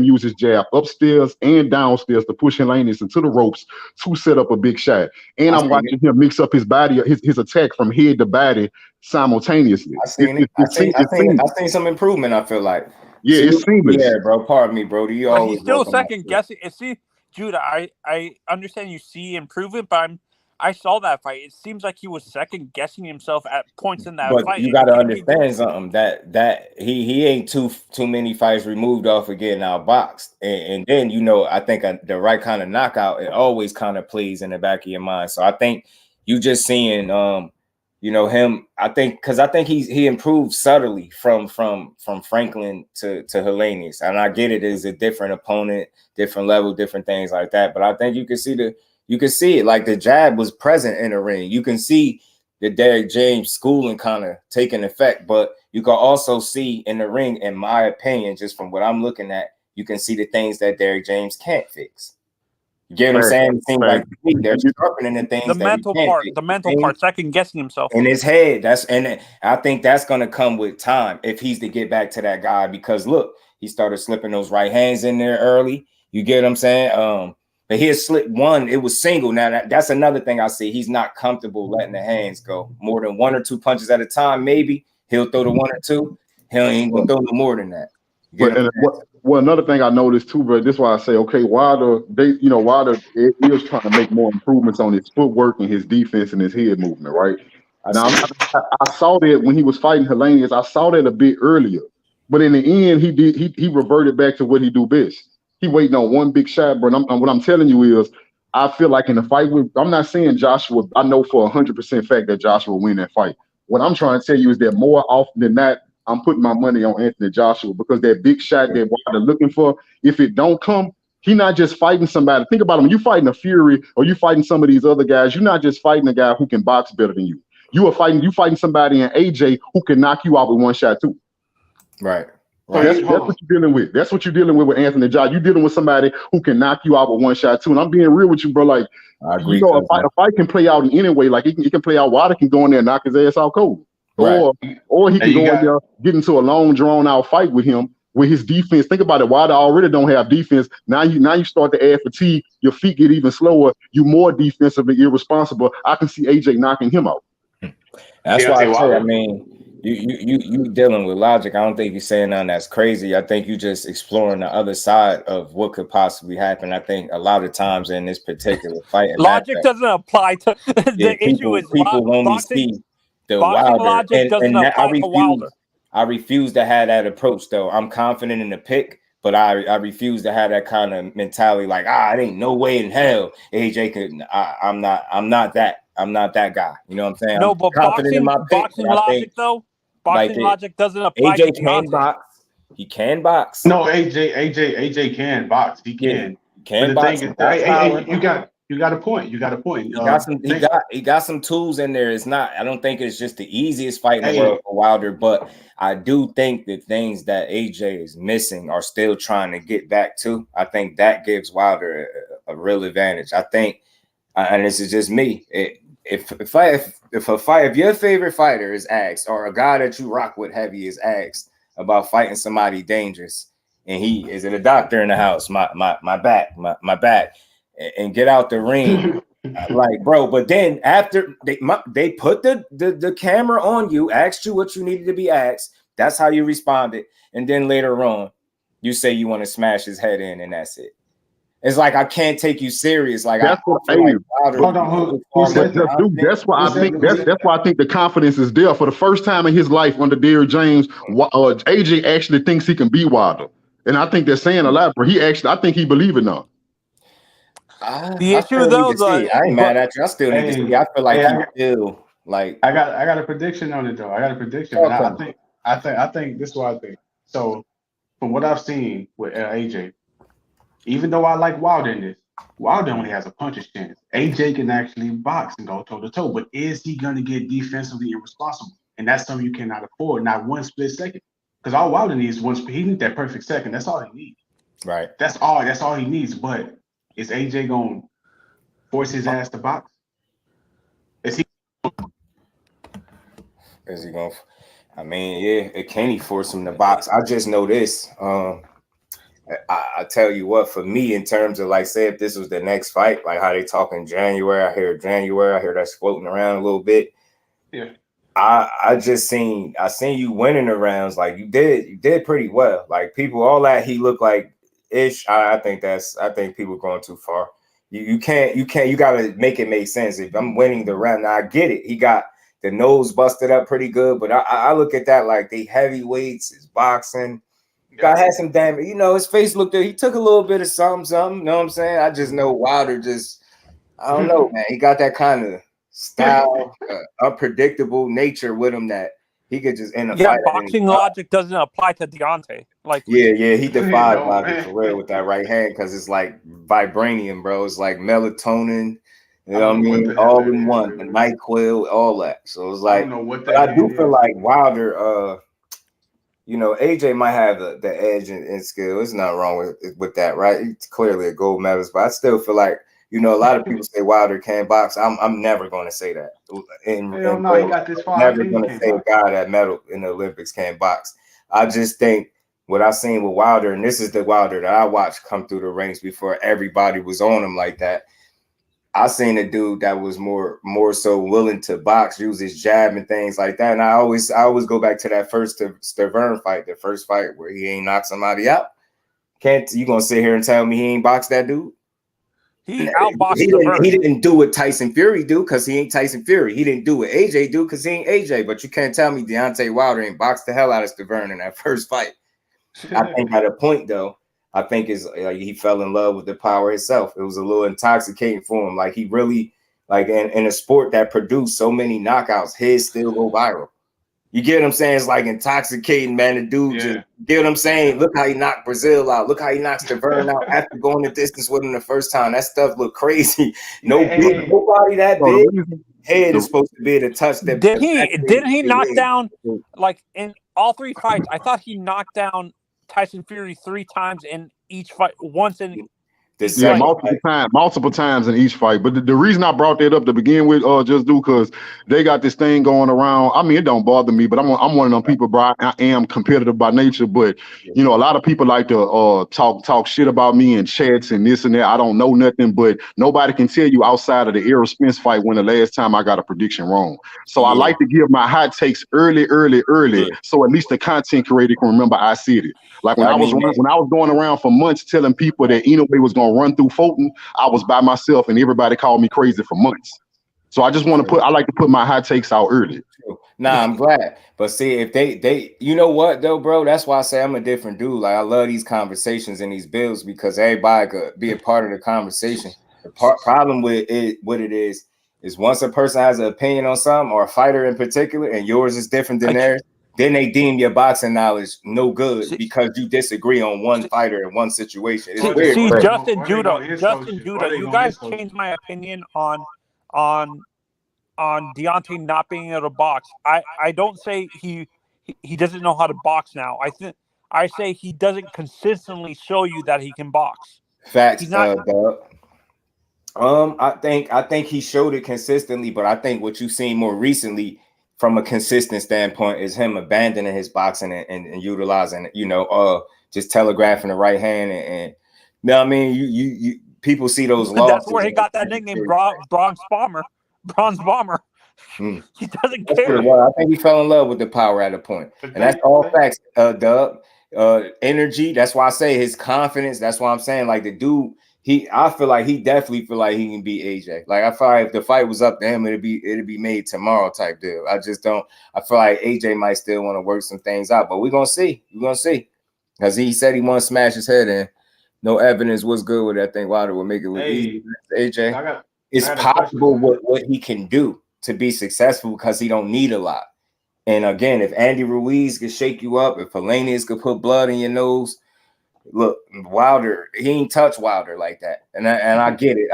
use his jab upstairs and downstairs to push Helenius into the ropes to set up a big shot. And I'm watching him mix up his body, his attack from head to body simultaneously. I seen some improvement, I feel like. Yeah, it's seamless. Yeah, bro. Pardon me, bro. You always he's still second guessing. See, Judah, I understand you see improvement, but I saw that fight. It seems like he was second guessing himself at points in that fight. But you got to understand something that he ain't too many fights removed off of getting outboxed, and then I think the right kind of knockout it always kind of plays in the back of your mind. So I think you just seeing him. I think he improved subtly from Franklin to Helenius, and I get it is a different opponent, different level, different things like that. But I think you can see it like the jab was present in the ring. You can see the Derrick James schooling kind of taking effect, but you can also see in the ring, in my opinion, just from what I'm looking at, you can see the things that Derrick James can't fix. You get what I'm saying? It seems like they're sharpening the things. The mental part, second guessing himself in his head. And I think that's going to come with time if he's to get back to that guy. Because look, he started slipping those right hands in there early. You get what I'm saying? But he had slipped one. It was single. Now that's another thing I see. He's not comfortable letting the hands go more than 1 or 2 punches at a time. Maybe he'll throw the 1 or 2. He ain't gonna throw no more than that. Well, another thing I noticed too, bro. This is why I say, okay, Wilder is trying to make more improvements on his footwork and his defense and his head movement, right? I saw that when he was fighting Helenius. I saw that a bit earlier, but in the end, he reverted back to what he do best. He waiting on one big shot, bro. And what I'm telling you is, I feel like in the fight I'm not saying Joshua. I know for 100% fact that Joshua will win that fight. What I'm trying to tell you is that more often than not, I'm putting my money on Anthony Joshua, because that big shot that Wilder looking for, if it don't come, he not just fighting somebody. Think about him. You fighting a Fury or you fighting some of these other guys. You're not just fighting a guy who can box better than you. You fighting somebody in AJ who can knock you out with one shot too. Right. So that's what you're dealing with. That's what you're dealing with Anthony Joshua. You're dealing with somebody who can knock you out with one shot too. And I'm being real with you, bro. Like, I agree. A fight can play out in any way. Like, it can play out. Wilder can go in there and knock his ass out cold. Right. Or he can go in there, get into a long, drawn-out fight with him with his defense. Think about it. Wilder already don't have defense. Now you start to add fatigue. Your feet get even slower. You more defensively irresponsible. I can see AJ knocking him out. That's why I say, I mean, you dealing with logic. I don't think you're saying nothing that's crazy. I think you just exploring the other side of what could possibly happen. I think a lot of times in this particular fight, logic doesn't apply to the issue. Is people only see the boxing Wilder, logic doesn't apply to Wilder. I refuse to have that approach, though. I'm confident in the pick, but I refuse to have that kind of mentality. Like, it ain't no way in hell AJ could. I'm not that guy. You know what I'm saying? No, I'm but boxing logic though. Boxing logic doesn't apply to AJ can box. He can box. No, AJ can box. He can. Can box. You got a point. You got a point. He got some tools in there. It's not. I don't think it's just the easiest fight in the world for Wilder, but I do think the things that AJ is missing are still trying to get back to. I think that gives Wilder a real advantage. I think, and this is just me. If your favorite fighter is asked, or a guy that you rock with heavy is asked about fighting somebody dangerous, and he is a doctor in the house, my back, and get out the ring, like, bro. But then after they put the camera on you, asked you what you needed to be asked, that's how you responded, and then later on, you say you want to smash his head in, and that's it. It's like I can't take you serious. Like that's why I think the confidence is there. For the first time in his life under Derrick James, AJ actually thinks he can beat Wilder, and I think they're saying a lot. But I think he believes it now. The issue though, I ain't mad at you. I still need to see. I feel like I got a prediction on it though. I got a prediction. And I think this is what I think. So from what I've seen with AJ. Even though I like Wilder in this, Wilder only has a puncher's chance. AJ can actually box and go toe-to-toe, but is he going to get defensively irresponsible? And that's something you cannot afford, not one split second. Because all Wilder needs is one split. He needs that perfect second. That's all he needs. Right. That's all he needs. But is AJ going to force his ass to box? Is he going to? I mean, yeah, can he force him to box? I just know this. I tell you what, for me, in terms of, like, say if this was the next fight, like how they talk in January, I hear that's floating around a little bit. Yeah. I seen you winning the rounds. Like you did pretty well. Like people, all that he looked like ish. I think people going too far. You gotta make it make sense. If I'm winning the round, now I get it. He got the nose busted up pretty good, but I look at that like the heavyweights, his boxing. Guy had some damage, his face looked good. He took a little bit of something, you know what I'm saying? I just know Wilder I don't know, man. He got that kind of style, unpredictable nature with him that he could just end up fighting. Boxing logic doesn't apply to Deontay. Like, he defied logic for real with that right hand because it's like vibranium, bro. It's like melatonin, you know what I mean? All in one, the NyQuil, all that. So it's like, I do feel like Wilder, AJ might have the edge in skill. There's nothing wrong with that, right? It's clearly a gold medalist, but I still feel like, a lot of people say Wilder can't box. I'm never going to say that. He got this far. Never going to say a guy that medal in the Olympics can't box. I just think what I've seen with Wilder, and this is the Wilder that I watched come through the ranks before everybody was on him like that. I seen a dude that was more so willing to box, use his jab and things like that. And I always go back to that first Stavern fight, the first fight where he ain't knocked somebody out. You gonna sit here and tell me he ain't boxed that dude? He outboxed he didn't do what Tyson Fury do because he ain't Tyson Fury. He didn't do what AJ do because he ain't AJ. But you can't tell me Deontay Wilder ain't boxed the hell out of Stavern in that first fight. I think at a point though, I think it's like he fell in love with the power itself. It was a little intoxicating for him. Like he really, like in a sport that produced so many knockouts, his still go viral. You get what I'm saying? It's like intoxicating, man. The dude just, get what I'm saying? Look how he knocked Brazil out. Look how he knocks Stavern out after going the distance with him the first time. That stuff looked crazy. Nobody that big head is supposed to be able to touch that. Didn't he knock down, like in all 3 fights? I thought he knocked down Tyson Fury 3 times in each fight, once in multiple times in each fight. But the reason I brought that up to begin with, because they got this thing going around. I mean, it don't bother me, but I'm one of them people, bro. I am competitive by nature, but you know, a lot of people like to talk shit about me in chats and this and that. I don't know nothing, but nobody can tell you outside of the Errol Spence fight when the last time I got a prediction wrong. So I like to give my hot takes early, so at least the content creator can remember I said it. Like when I was going around for months telling people that Inoue was gonna run through Fulton, I was by myself and everybody called me crazy for months. So I just want to I like to put my hot takes out early. Nah, I'm glad. But see, if they you know what though, bro? That's why I say I'm a different dude. Like I love these conversations and these bills because everybody could be a part of the conversation. The problem with it, what it is once a person has an opinion on something or a fighter in particular, and yours is different than theirs, then they deem your boxing knowledge no good because you disagree on one fighter in one situation. It's weird. See, Justin Judah, you guys changed my opinion on Deontay not being able to box. I don't say he doesn't know how to box now. I say he doesn't consistently show you that he can box. Facts. I think he showed it consistently, but I think what you've seen more recently from a consistent standpoint is him abandoning his boxing and utilizing, just telegraphing the right hand and you know what I mean? You people see those laws. That's where he got that nickname, Bronze Bomber. He doesn't care. Well, I think he fell in love with the power at a point. And that's all facts, Doug. Energy, that's why I say his confidence. That's why I'm saying like the dude, I feel like he definitely feel like he can beat AJ. Like I feel like if the fight was up to him, it'd be made tomorrow type deal. I feel like AJ might still want to work some things out, but we're gonna see. Because he said he want to smash his head in. No evidence was good with that thing. Wilder would make it look easy. AJ. It's possible what he can do to be successful because he don't need a lot. And again, if Andy Ruiz could shake you up, if Helenius could put blood in your nose, look, Wilder, he ain't touch Wilder like that. And I get it.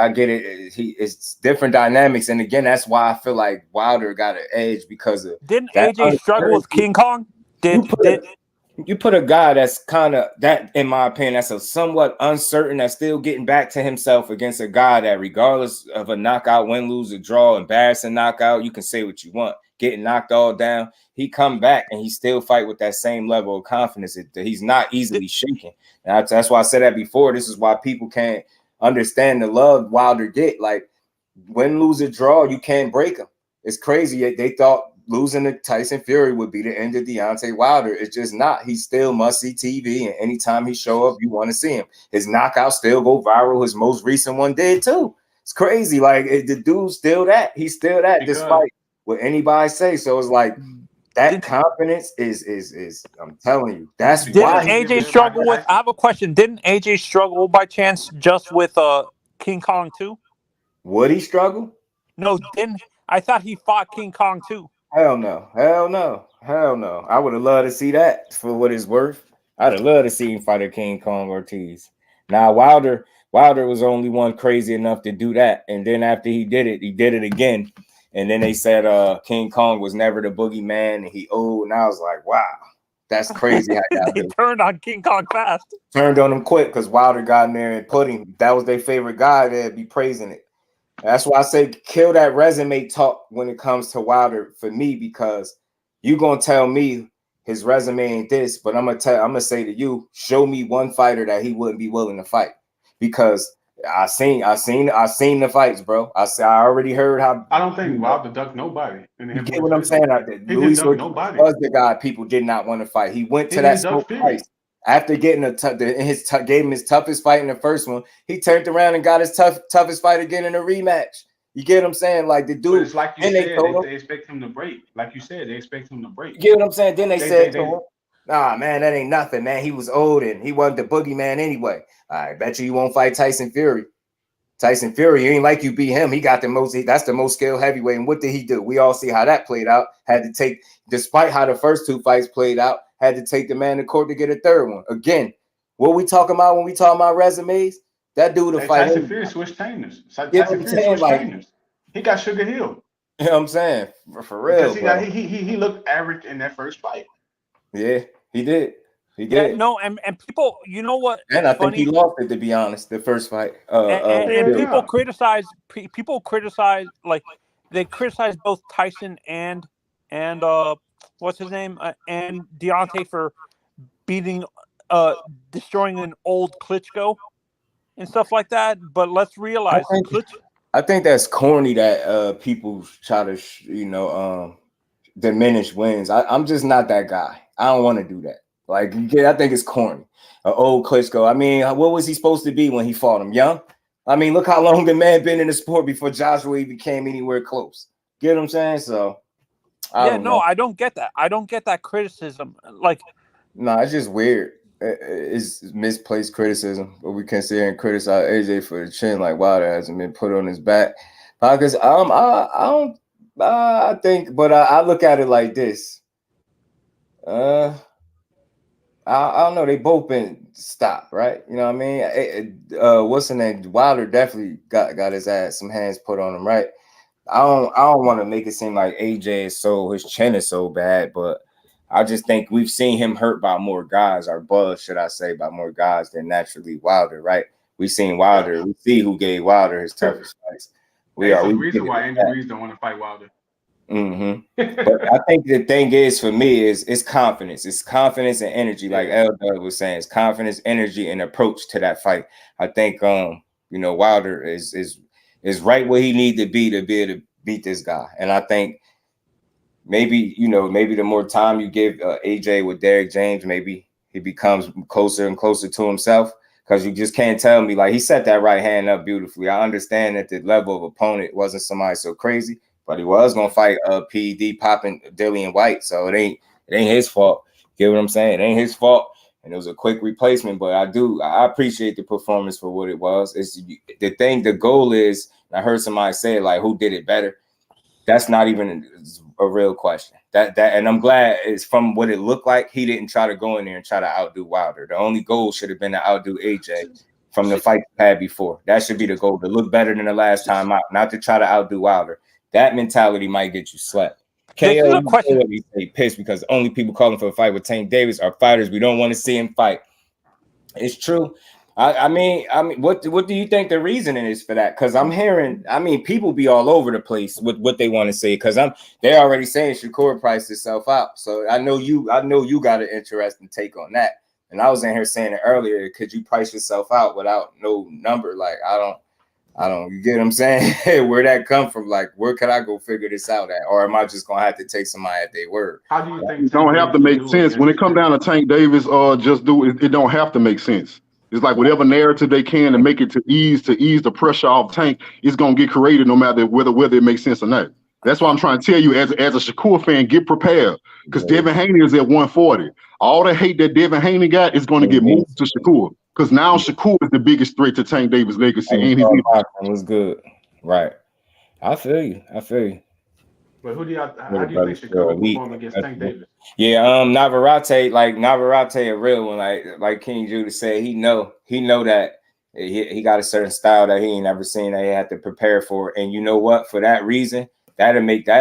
It's different dynamics. And again, that's why I feel like Wilder got an edge because of Didn't AJ struggle with King Kong? You put a guy that's kind of that, in my opinion, that's a somewhat uncertain, that's still getting back to himself against a guy that, regardless of a knockout, win, lose, or draw, embarrassing knockout, you can say what you want, getting knocked all down, he come back and he still fight with that same level of confidence that he's not easily shaken. And that's why I said that before. This is why people can't understand the love Wilder get. Like win, lose, or draw, you can't break him. It's crazy. They thought losing to Tyson Fury would be the end of Deontay Wilder. It's just not. He still must see TV, and anytime he show up, you want to see him. His knockouts still go viral. His most recent one did too. It's crazy. Like the dude's still that. He's still that, despite what anybody say. So it's like that confidence is. I'm telling you, that's why AJ struggle with. I have a question. Didn't AJ struggle by chance just with King Kong too? Would he struggle? No, didn't. I thought he fought King Kong too. Hell no. I would have loved to see that for what it's worth. I'd have loved to see him fight a King Kong Ortiz. Now Wilder was only one crazy enough to do that. And then after he did it again. And then they said King Kong was never the boogeyman and he owed. And I was like, wow, that's crazy. They turned on King Kong fast. Turned on him quick because Wilder got in there and put him. That was their favorite guy. They'd be praising it. That's why I say kill that resume talk when it comes to Wilder for me, because you gonna tell me his resume ain't this, but I'm gonna say to you, show me one fighter that he wouldn't be willing to fight. Because I seen the fights, bro. I already heard how. I don't think Wilder ducked nobody. You get what I'm saying? He didn't duck nobody. Was the guy people did not want to fight. He went to that smoke twice. After getting gave him his toughest fight in the first one, he turned around and got his toughest fight again in a rematch. You get what I'm saying? Like the dude, but it's like you said, they expect him to break. Like you said, they expect him to break. You get what I'm saying? Then they said to him, nah, man, that ain't nothing, man. He was old and he wasn't the boogeyman anyway. I bet you won't fight Tyson Fury. Tyson Fury, ain't like you beat him. He got the most, that's the most skilled heavyweight. And what did he do? We all see how that played out. Had to take, despite how the first two fights played out, had to take the man to court to get a third one. Again, what we talking about when we talking about resumes? That dude to fight Tyson Fury switched trainers. Tyson Fury switched trainers. He got Sugar Hill. You know what I'm saying? For real. Because he looked average in that first fight. Yeah, he did. He did. Yeah, no, and people, you know what? And I think he lost it, to be honest, the first fight. And people criticize, like they criticize both Tyson and what's his name and Deontay for beating, destroying an old Klitschko and stuff like that. But let's realize, I think that's corny that people try to diminish wins. I'm just not that guy. I don't want to do that. Like, I think it's corny. Old Klitschko. I mean, what was he supposed to be when he fought him? Young? I mean, look how long the man been in the sport before Joshua even came anywhere close. Get what I'm saying? So, I don't get that. I don't get that criticism. Like, no, it's just weird. It's misplaced criticism. But we can sit here and criticize AJ for the chin, like, wow, that hasn't been put on his back. Because I think, but I look at it like this. I don't know. They both been stopped, right? You know what I mean? What's the name? Wilder definitely got his ass, some hands put on him, right? I don't want to make it seem like AJ his chin is so bad, but I just think we've seen him hurt by more guys, or buzzed, should I say, by more guys than naturally Wilder, right? We've seen Wilder. We see who gave Wilder his toughest fights. That's the reason why Andy Ruiz don't want to fight Wilder. Mm-hmm. But I think the thing is, for me, is confidence. It's confidence and energy, like L. Doug was saying. It's confidence, energy, and approach to that fight. I think Wilder is right where he needs to be able to beat this guy. And I think maybe the more time you give AJ with Derrick James, maybe he becomes closer and closer to himself. Because you just can't tell me, like, he set that right hand up beautifully. I understand that the level of opponent wasn't somebody so crazy, but he was gonna fight PED popping Dillian White, so it ain't his fault. Get what I'm saying? It ain't his fault, and it was a quick replacement. But I appreciate the performance for what it was. It's the thing. The goal is, I heard somebody say, like, who did it better? That's not even a real question. And I'm glad it's from what it looked like. He didn't try to go in there and try to outdo Wilder. The only goal should have been to outdo AJ from the fight he had before. That should be the goal, to look better than the last time out, not to try to outdo Wilder. That mentality might get you slept. KO, you say pissed because only people calling for a fight with Tank Davis are fighters we don't want to see him fight. It's true. I mean, what do you think the reasoning is for that? Because I'm hearing, people be all over the place with what they want to say. Because they're already saying Shakur priced itself out. So I know you got an interesting take on that. And I was in here saying it earlier. Could you price yourself out without no number? Like, I don't. You get what I'm saying? Where that come from? Like, where could I go figure this out at? Or am I just gonna have to take somebody at their word? How do you think it don't have to make sense when it come down to Tank Davis? Just do it. It don't have to make sense. It's like whatever narrative they can to make it to ease the pressure off Tank, it's gonna get created no matter whether it makes sense or not. That's why I'm trying to tell you, as a Shakur fan, get prepared, because Devin Haney is at 140. All the hate that Devin Haney got is going to get moved to Shakur, because now Shakur is the biggest threat to Tank Davis' legacy. And his was good, right? I feel you. But how do you think Shakur perform against Tank Davis? Yeah, Navarrete, a real one. Like King Judah said, he know that he got a certain style that he ain't never seen, that he had to prepare for. And you know what? For that reason, that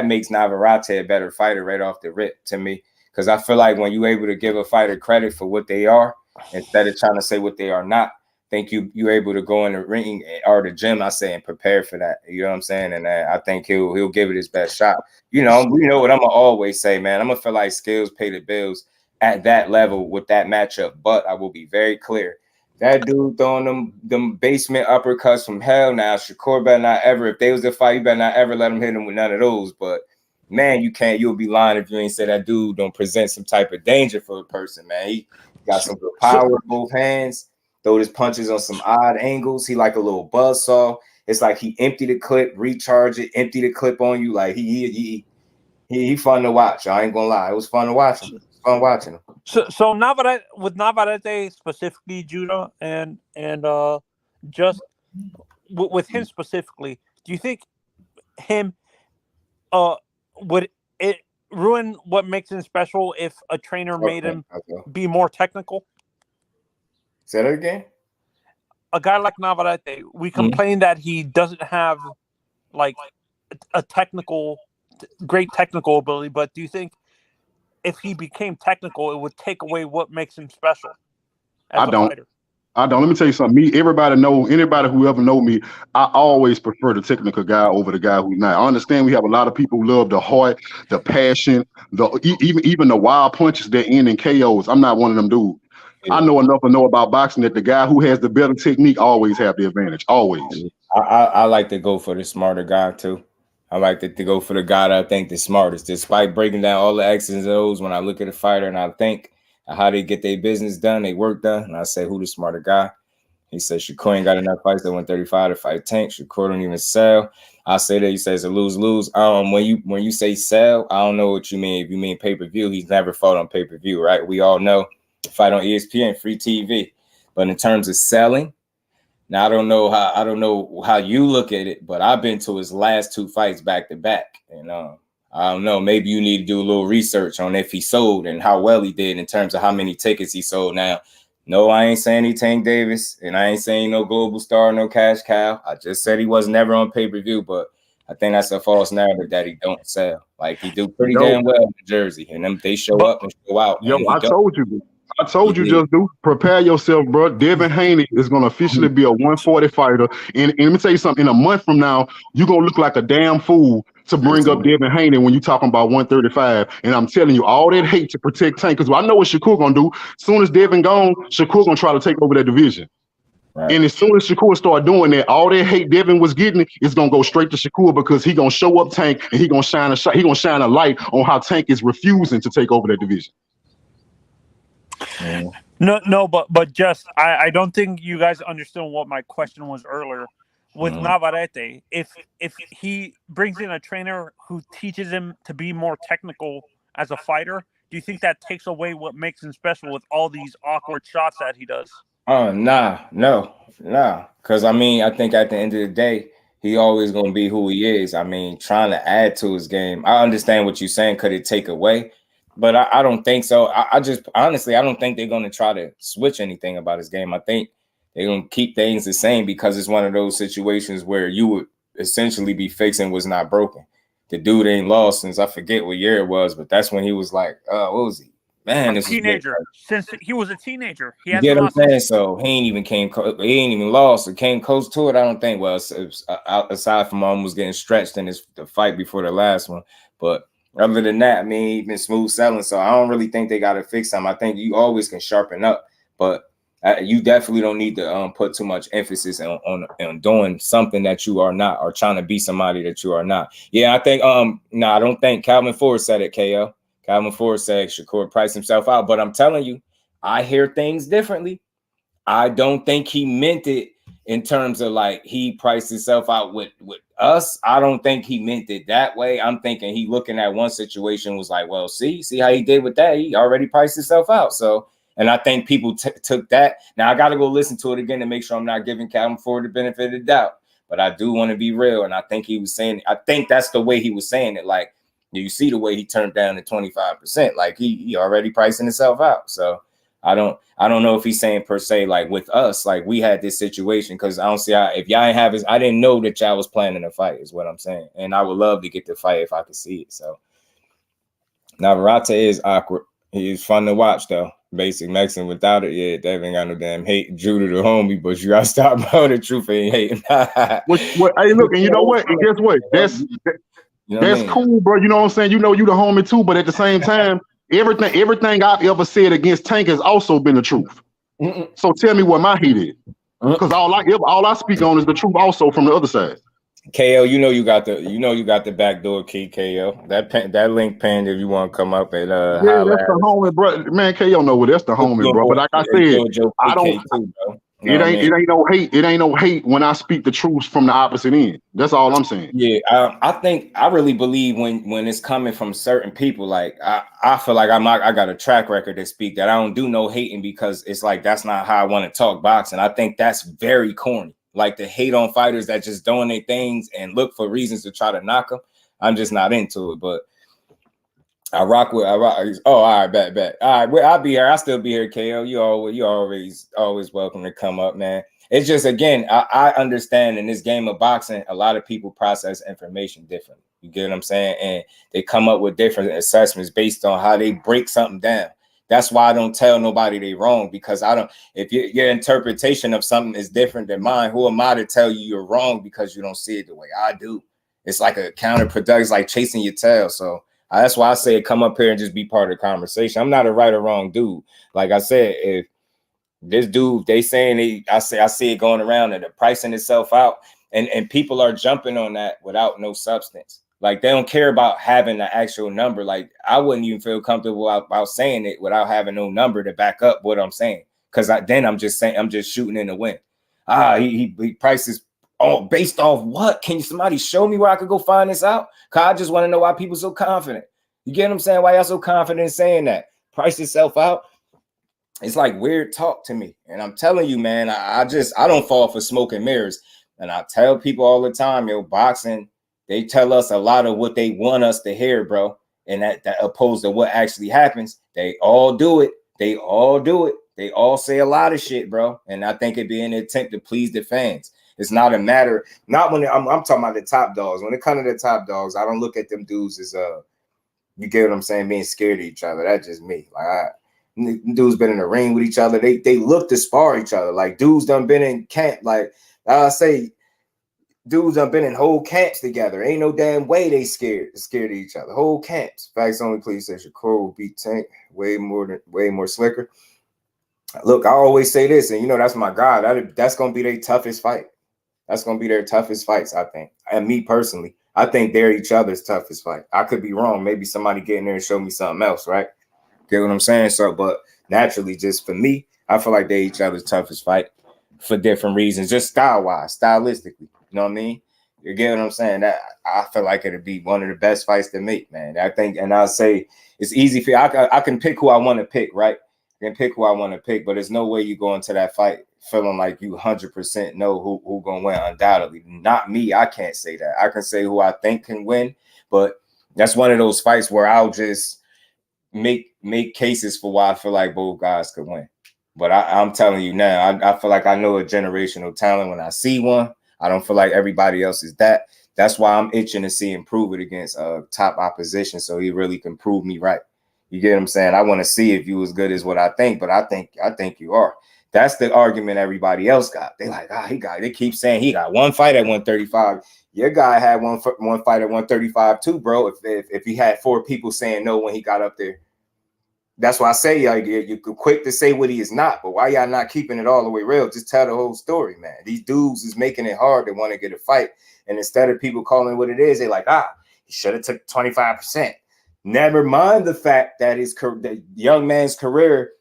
makes Navarrete a better fighter right off the rip to me. Because I feel like when you're able to give a fighter credit for what they are instead of trying to say what they are not, I think you're able to go in the ring or the gym, I say, and prepare for that. You know what I'm saying? And I think he'll give it his best shot. You know what I'm gonna always say, man. I'm gonna feel like skills pay the bills at that level with that matchup. But I will be very clear. That dude throwing them basement uppercuts from hell. Now Shakur better not ever, if they was a fight, you better not ever let him hit him with none of those. But man, you'll be lying if you ain't say that dude don't present some type of danger for a person, man. He got some good power in both hands, throw his punches on some odd angles. He like a little buzzsaw. It's like he empty the clip, recharge it, empty the clip on you. Like he fun to watch. I ain't gonna lie. It was fun to watch him. Fun watching him. So Navarrete specifically, Judah, and just with him specifically, do you think him would it ruin what makes him special if a trainer made him be more technical? Say that again. A guy like Navarrete, we complain that he doesn't have like a great technical ability, but do you think if he became technical, it would take away what makes him special as a fighter? I don't. Let me tell you something. Anybody who ever know me, I always prefer the technical guy over the guy who's not. I understand we have a lot of people who love the heart, the passion, even the wild punches that end in KOs. I'm not one of them dudes. Yeah. I know enough to know about boxing that the guy who has the better technique always have the advantage. Always. I like to go for the smarter guy too. I like to go for the guy that I think the smartest. Despite breaking down all the X's and O's, when I look at a fighter and I think how they get their business done, they work done, and I say, who the smarter guy? He says Shakur ain't got enough fights at 135 to fight Tank. Shakur don't even sell. I say that he says a lose-lose. When you say sell, I don't know what you mean. If you mean pay-per-view, he's never fought on pay-per-view, right? We all know fight on ESPN, free TV. But in terms of selling, now I don't know how you look at it, but I've been to his last 2 fights back to back, and I don't know. Maybe you need to do a little research on if he sold and how well he did in terms of how many tickets he sold. Now, no, I ain't saying he Tank Davis, and I ain't saying no global star, no cash cow. I just said he was never on pay-per-view, but I think that's a false narrative that he don't sell. Like, he do pretty damn well in Jersey, and them they show up and show out. Yo, I told you, just do prepare yourself, bro. Devin Haney is going to officially be a 140 fighter. And let me tell you something, in a month from now, you're going to look like a damn fool to bring up Devin Haney when you're talking about 135. And I'm telling you, all that hate to protect Tank, because I know what Shakur going to do. As soon as Devin gone, Shakur going to try to take over that division. Right. And as soon as Shakur start doing that, all that hate Devin was getting is going to go straight to Shakur, because he going to show up Tank and he going to shine a light on how Tank is refusing to take over that division. No, but just I don't think you guys understood what my question was earlier. With Navarrete, if he brings in a trainer who teaches him to be more technical as a fighter, do you think that takes away what makes him special with all these awkward shots that he does? No. Because I think at the end of the day, he always gonna be who he is. I mean, trying to add to his game. I understand what you're saying. Could it take away? But I don't think so. I just honestly, I don't think they're going to try to switch anything about his game. I think they're going to keep things the same, because it's one of those situations where you would essentially be fixing what's not broken. The dude ain't lost since I forget what year it was, but that's when he was like, what was he? Man, this teenager. Since he was a teenager, he hasn't lost. What I'm saying? So he ain't even lost or came close to it. I don't think. Well, aside from almost getting stretched in the fight before the last one, but. Other than that, he's been smooth selling, so I don't really think they got to fix him. I think you always can sharpen up, but you definitely don't need to put too much emphasis on doing something that you are not, or trying to be somebody that you are not. Yeah, I think I don't think Calvin Ford said it, KO. Calvin Ford said Shakur priced himself out, but I'm telling you, I hear things differently. I don't think he meant it in terms of like he priced himself out with us. I don't think he meant it that way. I'm thinking he looking at one situation was like, well, see how he did with that. He already priced himself out. So, and I think people took that. Now I got to go listen to it again to make sure I'm not giving Calvin Ford the benefit of the doubt. But I do want to be real. And I think he was saying, I think that's the way he was saying it. Like, you see the way he turned down the 25%, like he already pricing himself out. So I don't know if he's saying per se, like with us, like we had this situation, because I don't see how, if y'all ain't have it, I didn't know that y'all was planning a fight is what I'm saying. And I would love to get the fight if I could see it. So Navarrete is awkward. He's fun to watch though. Basic Mexican without it, yeah, they ain't got no damn hate. Judah the homie, but you gotta stop about the truth ain't hating. Hey, look, and you know what? And guess what? That's cool, bro. You know what I'm saying? You know you the homie too, but at the same time, everything I've ever said against Tank has also been the truth. So tell me what my heat is, because all I speak on is the truth, also from the other side. KO, you know you got the backdoor key, KO. That link pinned if you want to come up and that's the homie, bro. Man, KO know what that's the homie, bro. But like I said, I don't. Too, bro. It ain't no hate. It ain't no hate when I speak the truth from the opposite end. That's all I'm saying. Yeah, I really believe when it's coming from certain people, like I feel like I got a track record to speak that I don't do no hating, because it's like that's not how I want to talk boxing. I think that's very corny. Like to hate on fighters that just doing their things and look for reasons to try to knock them. I'm just not into it. But I rock. Oh, all right, bet. All right, I'll be here. I'll still be here, KO. You always welcome to come up, man. It's just, again, I understand in this game of boxing, a lot of people process information differently. You get what I'm saying? And they come up with different assessments based on how they break something down. That's why I don't tell nobody they wrong, because if your interpretation of something is different than mine, who am I to tell you you're wrong because you don't see it the way I do? It's like a counterproductive, it's like chasing your tail. So that's why I say come up here and just be part of the conversation. I'm not a right or wrong dude. Like I said, if this dude, they saying I see it going around and the pricing itself out, and people are jumping on that without no substance. Like they don't care about having the actual number. Like I wouldn't even feel comfortable about saying it without having no number to back up what I'm saying. Because then I'm just shooting in the wind. He prices based off what? Can somebody show me where I could go find this out? Cause I just want to know why people so confident. You get what I'm saying? Why y'all so confident in saying that? Price itself out. It's like weird talk to me. And I'm telling you, man, I don't fall for smoke and mirrors. And I tell people all the time, boxing, they tell us a lot of what they want us to hear, bro. And that opposed to what actually happens. They all do it. They all say a lot of shit, bro. And I think it'd be an attempt to please the fans. It's not a matter, not when I'm talking about the top dogs. When it comes to the top dogs, I don't look at them dudes as you get what I'm saying, being scared of each other. That's just me. Like dudes been in the ring with each other. They look to spar each other. Like dudes done been in camp. Like I say, dudes done been in whole camps together. Ain't no damn way they scared of each other. Whole camps. Facts only, please say Shakur will beat Tank way more slicker. Look, I always say this, and that's my guy. That's gonna be their toughest fight. That's gonna be their toughest fights, I think. And me personally, I think they're each other's toughest fight. I could be wrong. Maybe somebody get in there and show me something else, right? Get what I'm saying? So, but naturally, just for me, I feel like they're each other's toughest fight for different reasons, just stylistically. You know what I mean? You get what I'm saying? That I feel like it'd be one of the best fights to make, man. I think, and I'll say it's easy for you. I can pick who I want to pick, right? I can pick who I want to pick, but there's no way you go into that fight feeling like you 100% know who gonna win. Undoubtedly, not me. I can't say that. I can say who I think can win, but that's one of those fights where I'll just make cases for why I feel like both guys could win. But I'm telling you now, I feel like I know a generational talent when I see one. I don't feel like everybody else is that. That's why I'm itching to see him prove it against top opposition, so he really can prove me right. You get what I'm saying? I want to see if you as good as what I think, but I think you are. That's the argument everybody else got. They like, they keep saying he got one fight at 135. Your guy had one fight at 135 too, bro. If he had 4 people saying no when he got up there. That's why I say you're quick to say what he is not, but why y'all not keeping it all the way real? Just tell the whole story, man. These dudes is making it hard to want to get a fight. And instead of people calling what it is, they like, he should have took 25%. Never mind the fact that the young man's career,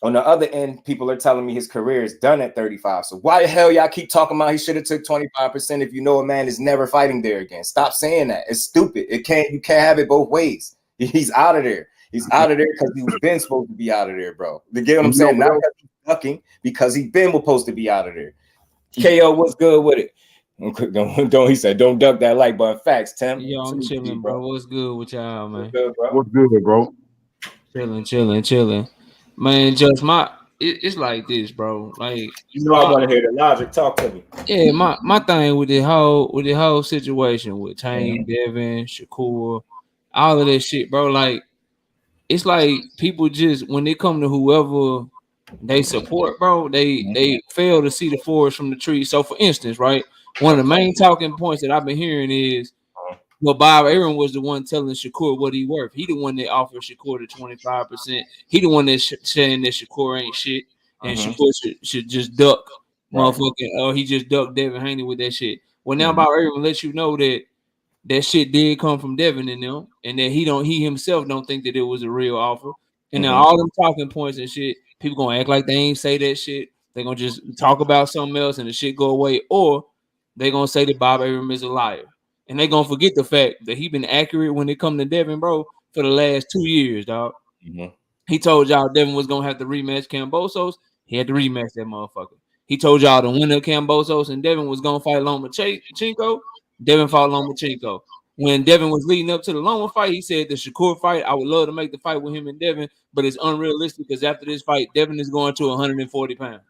on the other end, people are telling me his career is done at 35. So why the hell y'all keep talking about he should have took 25% if you know a man is never fighting there again? Stop saying that. It's stupid. You can't have it both ways. He's out of there. He's out of there because he was been supposed to be out of there, bro. You get what I'm saying? Not because he's ducking, because he's been supposed to be out of there. KO, what's good with it? He said, don't duck that like button. Facts, Tim. Yo, I'm chilling, bro. What's good with y'all, man? What's good, bro? Chilling. Man, just it's like this, bro. Like I want to hear the logic. Talk to me. Yeah, my thing with the whole situation with Tank, Devin, Shakur, all of that shit, bro. Like it's like people just when they come to whoever they support, bro, they fail to see the forest from the tree. So for instance, right, one of the main talking points that I've been hearing is Bob Aaron was the one telling Shakur what he worth. He the one that offered Shakur the 25%. He the one that's saying that Shakur ain't shit. and Shakur should just duck motherfucking. Oh, he just ducked Devin Haney with that shit. Well, now Bob Arum lets you know that shit did come from Devin and them, and that he himself don't think that it was a real offer. And now all them talking points and shit, people gonna act like they ain't say that shit. They gonna just talk about something else and the shit go away, or they gonna say that Bob Arum is a liar, and they gonna forget the fact that he been accurate when it come to Devin, bro, for the last 2 years, dog. He told y'all Devin was gonna have to rematch Kambosos. He had to rematch that motherfucker. He told y'all the winner of Kambosos and Devin was gonna fight Lomachenko. Devin fought Lomachenko. When Devin was leading up to the Loma fight, he said the Shakur fight, I would love to make the fight with him and Devin, but it's unrealistic because after this fight, Devin is going to 140 pounds.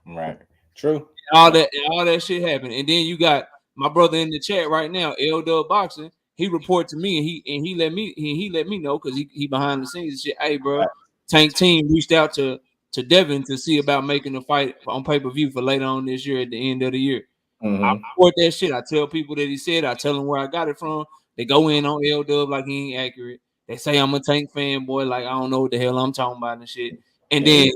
Right. True. All that shit happened. And then you got my brother in the chat right now, JusDueBoxing. He reported to me and he let me know because he behind the scenes and shit. Hey, bro, Tank Team reached out to Devin to see about making a fight on pay-per-view for later on this year at the end of the year. I report that shit. I tell people that he said. I tell them where I got it from. They go in on JusDub like he ain't accurate. They say I'm a Tank fanboy, like I don't know what the hell I'm talking about and shit. And then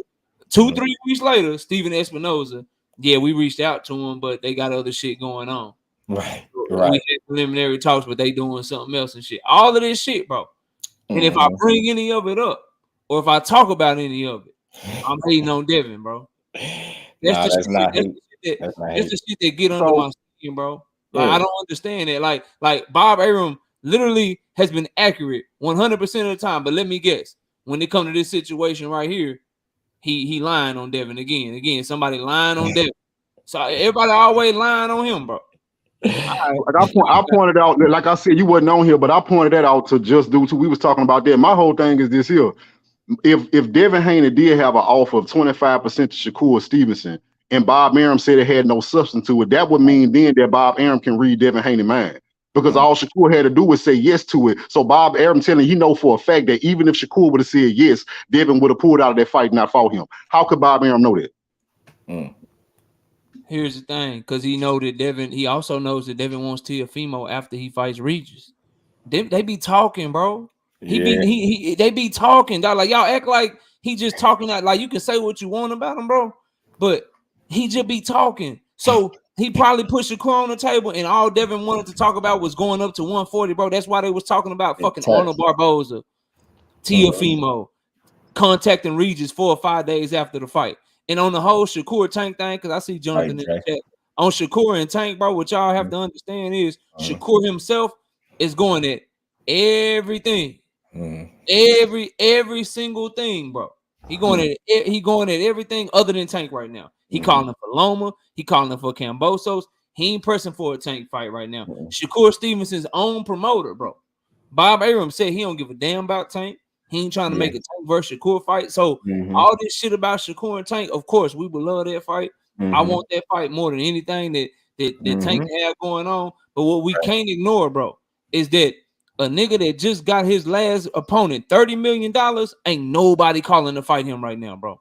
2-3 weeks later, Steven Espinoza, yeah, we reached out to him, but they got other shit going on. Right. We had preliminary talks, but they doing something else and shit. All of this shit, bro. And if I bring any of it up, or if I talk about any of it, I'm hating on Devin, bro. That's the shit that get under my skin, bro. Like I don't understand it. Like Bob Arum literally has been accurate 100% of the time. But let me guess, when it comes to this situation right here, he lying on Devin again. Somebody lying on Devin. So everybody always lying on him, bro. I pointed out, like I said, you wasn't on here, but I pointed that out to Just Do too. We was talking about that. My whole thing is this here. If Devin Haney did have an offer of 25% to Shakur Stevenson, and Bob Arum said it had no substance to it, that would mean then that Bob Arum can read Devin Haney's mind. Because all Shakur had to do was say yes to it. So Bob Arum telling you know for a fact that even if Shakur would have said yes, Devin would have pulled out of that fight and not fought him. How could Bob Arum know that? Here's the thing, because he also knows that Devin wants Teofimo after he fights Regis. They be talking, bro. They be talking, dog. Like y'all act like he just talking out. Like you can say what you want about him, bro, but he just be talking. So he probably pushed Shakur on the table, and all Devin wanted to talk about was going up to 140, bro. That's why they was talking about fucking Arnold Barboza, Teofimo, contacting Regis 4 or 5 days after the fight. And on the whole Shakur Tank thing, because I see Jonathan in the chat on Shakur and Tank, bro. What y'all have to understand is Shakur himself is going at everything, every single thing, bro. He going at everything other than Tank right now. He calling for Loma. He calling for Kambosos. He ain't pressing for a Tank fight right now. Shakur Stevenson's own promoter, bro. Bob Arum said he don't give a damn about Tank. He ain't trying to make a Tank versus Shakur fight. So all this shit about Shakur and Tank, of course, we would love that fight. I want that fight more than anything that Tank have going on. But what we can't ignore, bro, is that a nigga that just got his last opponent $30 million, ain't nobody calling to fight him right now, bro.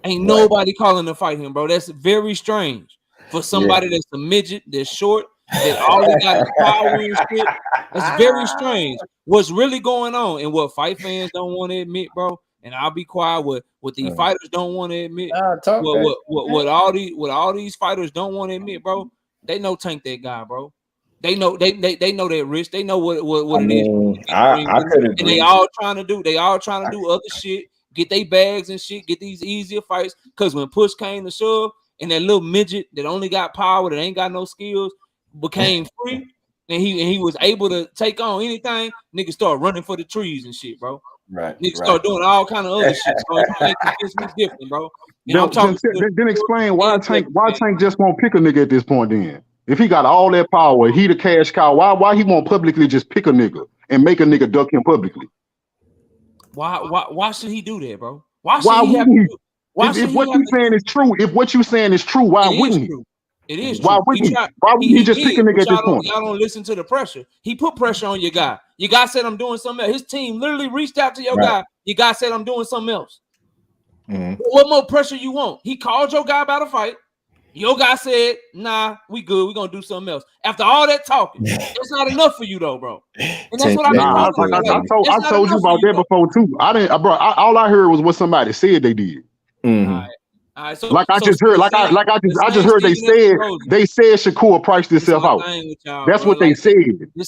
Ain't nobody calling to fight him, bro. That's very strange for somebody that's a midget, that's short, that all he got is power and shit. That's very strange. What's really going on and what fight fans don't want to admit, bro, and I'll be quiet, what these fighters don't want to admit, what all these fighters don't want to admit, bro, they know Tank that guy, bro. They know know that risk. They know what it is. I could agree. And they all trying to do other shit, get their bags and shit, get these easier fights. Because when push came to shove, and that little midget that only got power, that ain't got no skills, became free, and he was able to take on anything, niggas start running for the trees and shit, bro. Niggas start doing all kind of other shit. So it's different, bro. Then explain why Tank just won't pick a nigga at this point then. If he got all that power, he the cash cow, why he won't publicly just pick a nigga and make a nigga duck him publicly? Why should he do that, bro? Why wouldn't he? If what you saying is true, why wouldn't he? It is true. Why wouldn't he? Why wouldn't he just pick a nigga at this point? Y'all don't listen to the pressure. He put pressure on your guy. Your guy said, I'm doing something else. His team literally reached out to your guy. Your guy said, I'm doing something else. What more pressure you want? He called your guy about a fight. Your guy said, nah, we good. We're going to do something else. After all that talking, it's not enough for you, though, bro. And that's what I told you about that before, too. All I heard was what somebody said they did. All right, so Like I so just heard, I just heard they said Shakur priced himself out. That's what they said.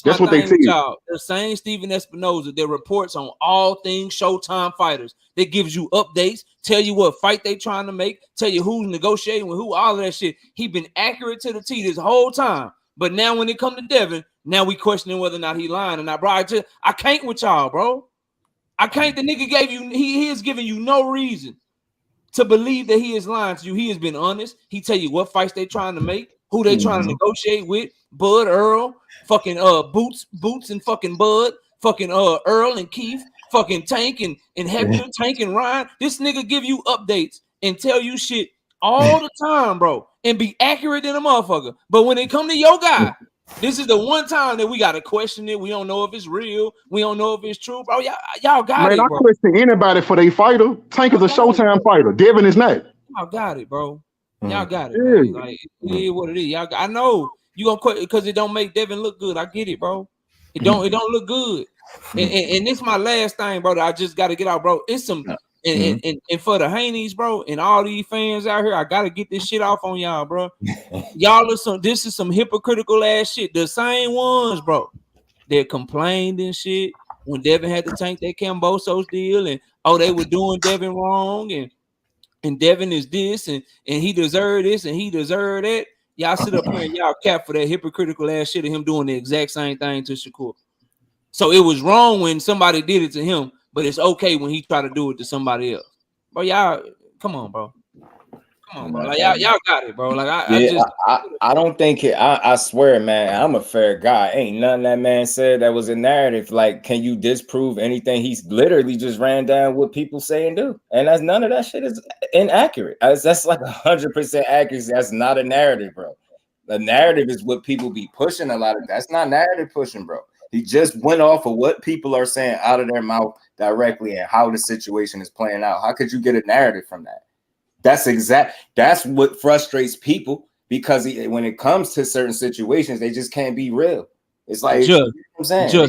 That's what they said. The same Steven Espinoza that reports on all things Showtime fighters. That gives you updates, tell you what fight they trying to make, tell you who's negotiating with who, all of that shit. He been accurate to the T this whole time. But now when it come to Devin, now we questioning whether or not he lying or not, bro. I can't with y'all, bro. I can't. The nigga gave you, he is giving you no reason to believe that he is lying to you. He has been honest. He tell you what fights they trying to make, who they trying to negotiate with. Bud, Earl, fucking Boots and fucking Bud, fucking Earl and Keith, fucking Tank and Hector, Tank and Ryan. This nigga give you updates and tell you shit all the time, bro, and be accurate in a motherfucker. But when it come to your guy, this is the one time that we gotta question it. We don't know if it's real. We don't know if it's true, bro. Y'all got it, bro. I question anybody for their fighter. Tank is a Showtime fighter. Devin is not. Y'all got it, bro. Y'all got it. Man. Like it is what it is. Y'all, I know you gonna quit because it don't make Devin look good. I get it, bro. It don't look good. And this is my last thing, bro. That I just got to get out, bro. It's some and for the Haneys, bro, and all these fans out here, I gotta get this shit off on y'all, bro. Y'all are this is some hypocritical ass shit. The same ones, bro, that complained and shit when Devin had to tank that Cambosos deal, and they were doing Devin wrong, and Devin is this, and he deserved this, and he deserved that. Y'all sit up here and y'all cap for that hypocritical ass shit of him doing the exact same thing to Shakur. So it was wrong when somebody did it to him, but it's okay when he try to do it to somebody else. Bro, y'all, come on, bro. Come on, bro. Like y'all got it, bro. Like I don't think it. I swear, man, I'm a fair guy. Ain't nothing that man said that was a narrative. Like, can you disprove anything? He's literally just ran down what people say and do, and that's none of that shit is inaccurate. That's like 100% accuracy. That's not a narrative, bro. The narrative is what people be pushing a lot of. That's not narrative pushing, bro. He just went off of what people are saying out of their mouth directly and how the situation is playing out. How could you get a narrative from that? That's what frustrates people, because when it comes to certain situations, they just can't be real. It's like, just, you know what I'm saying?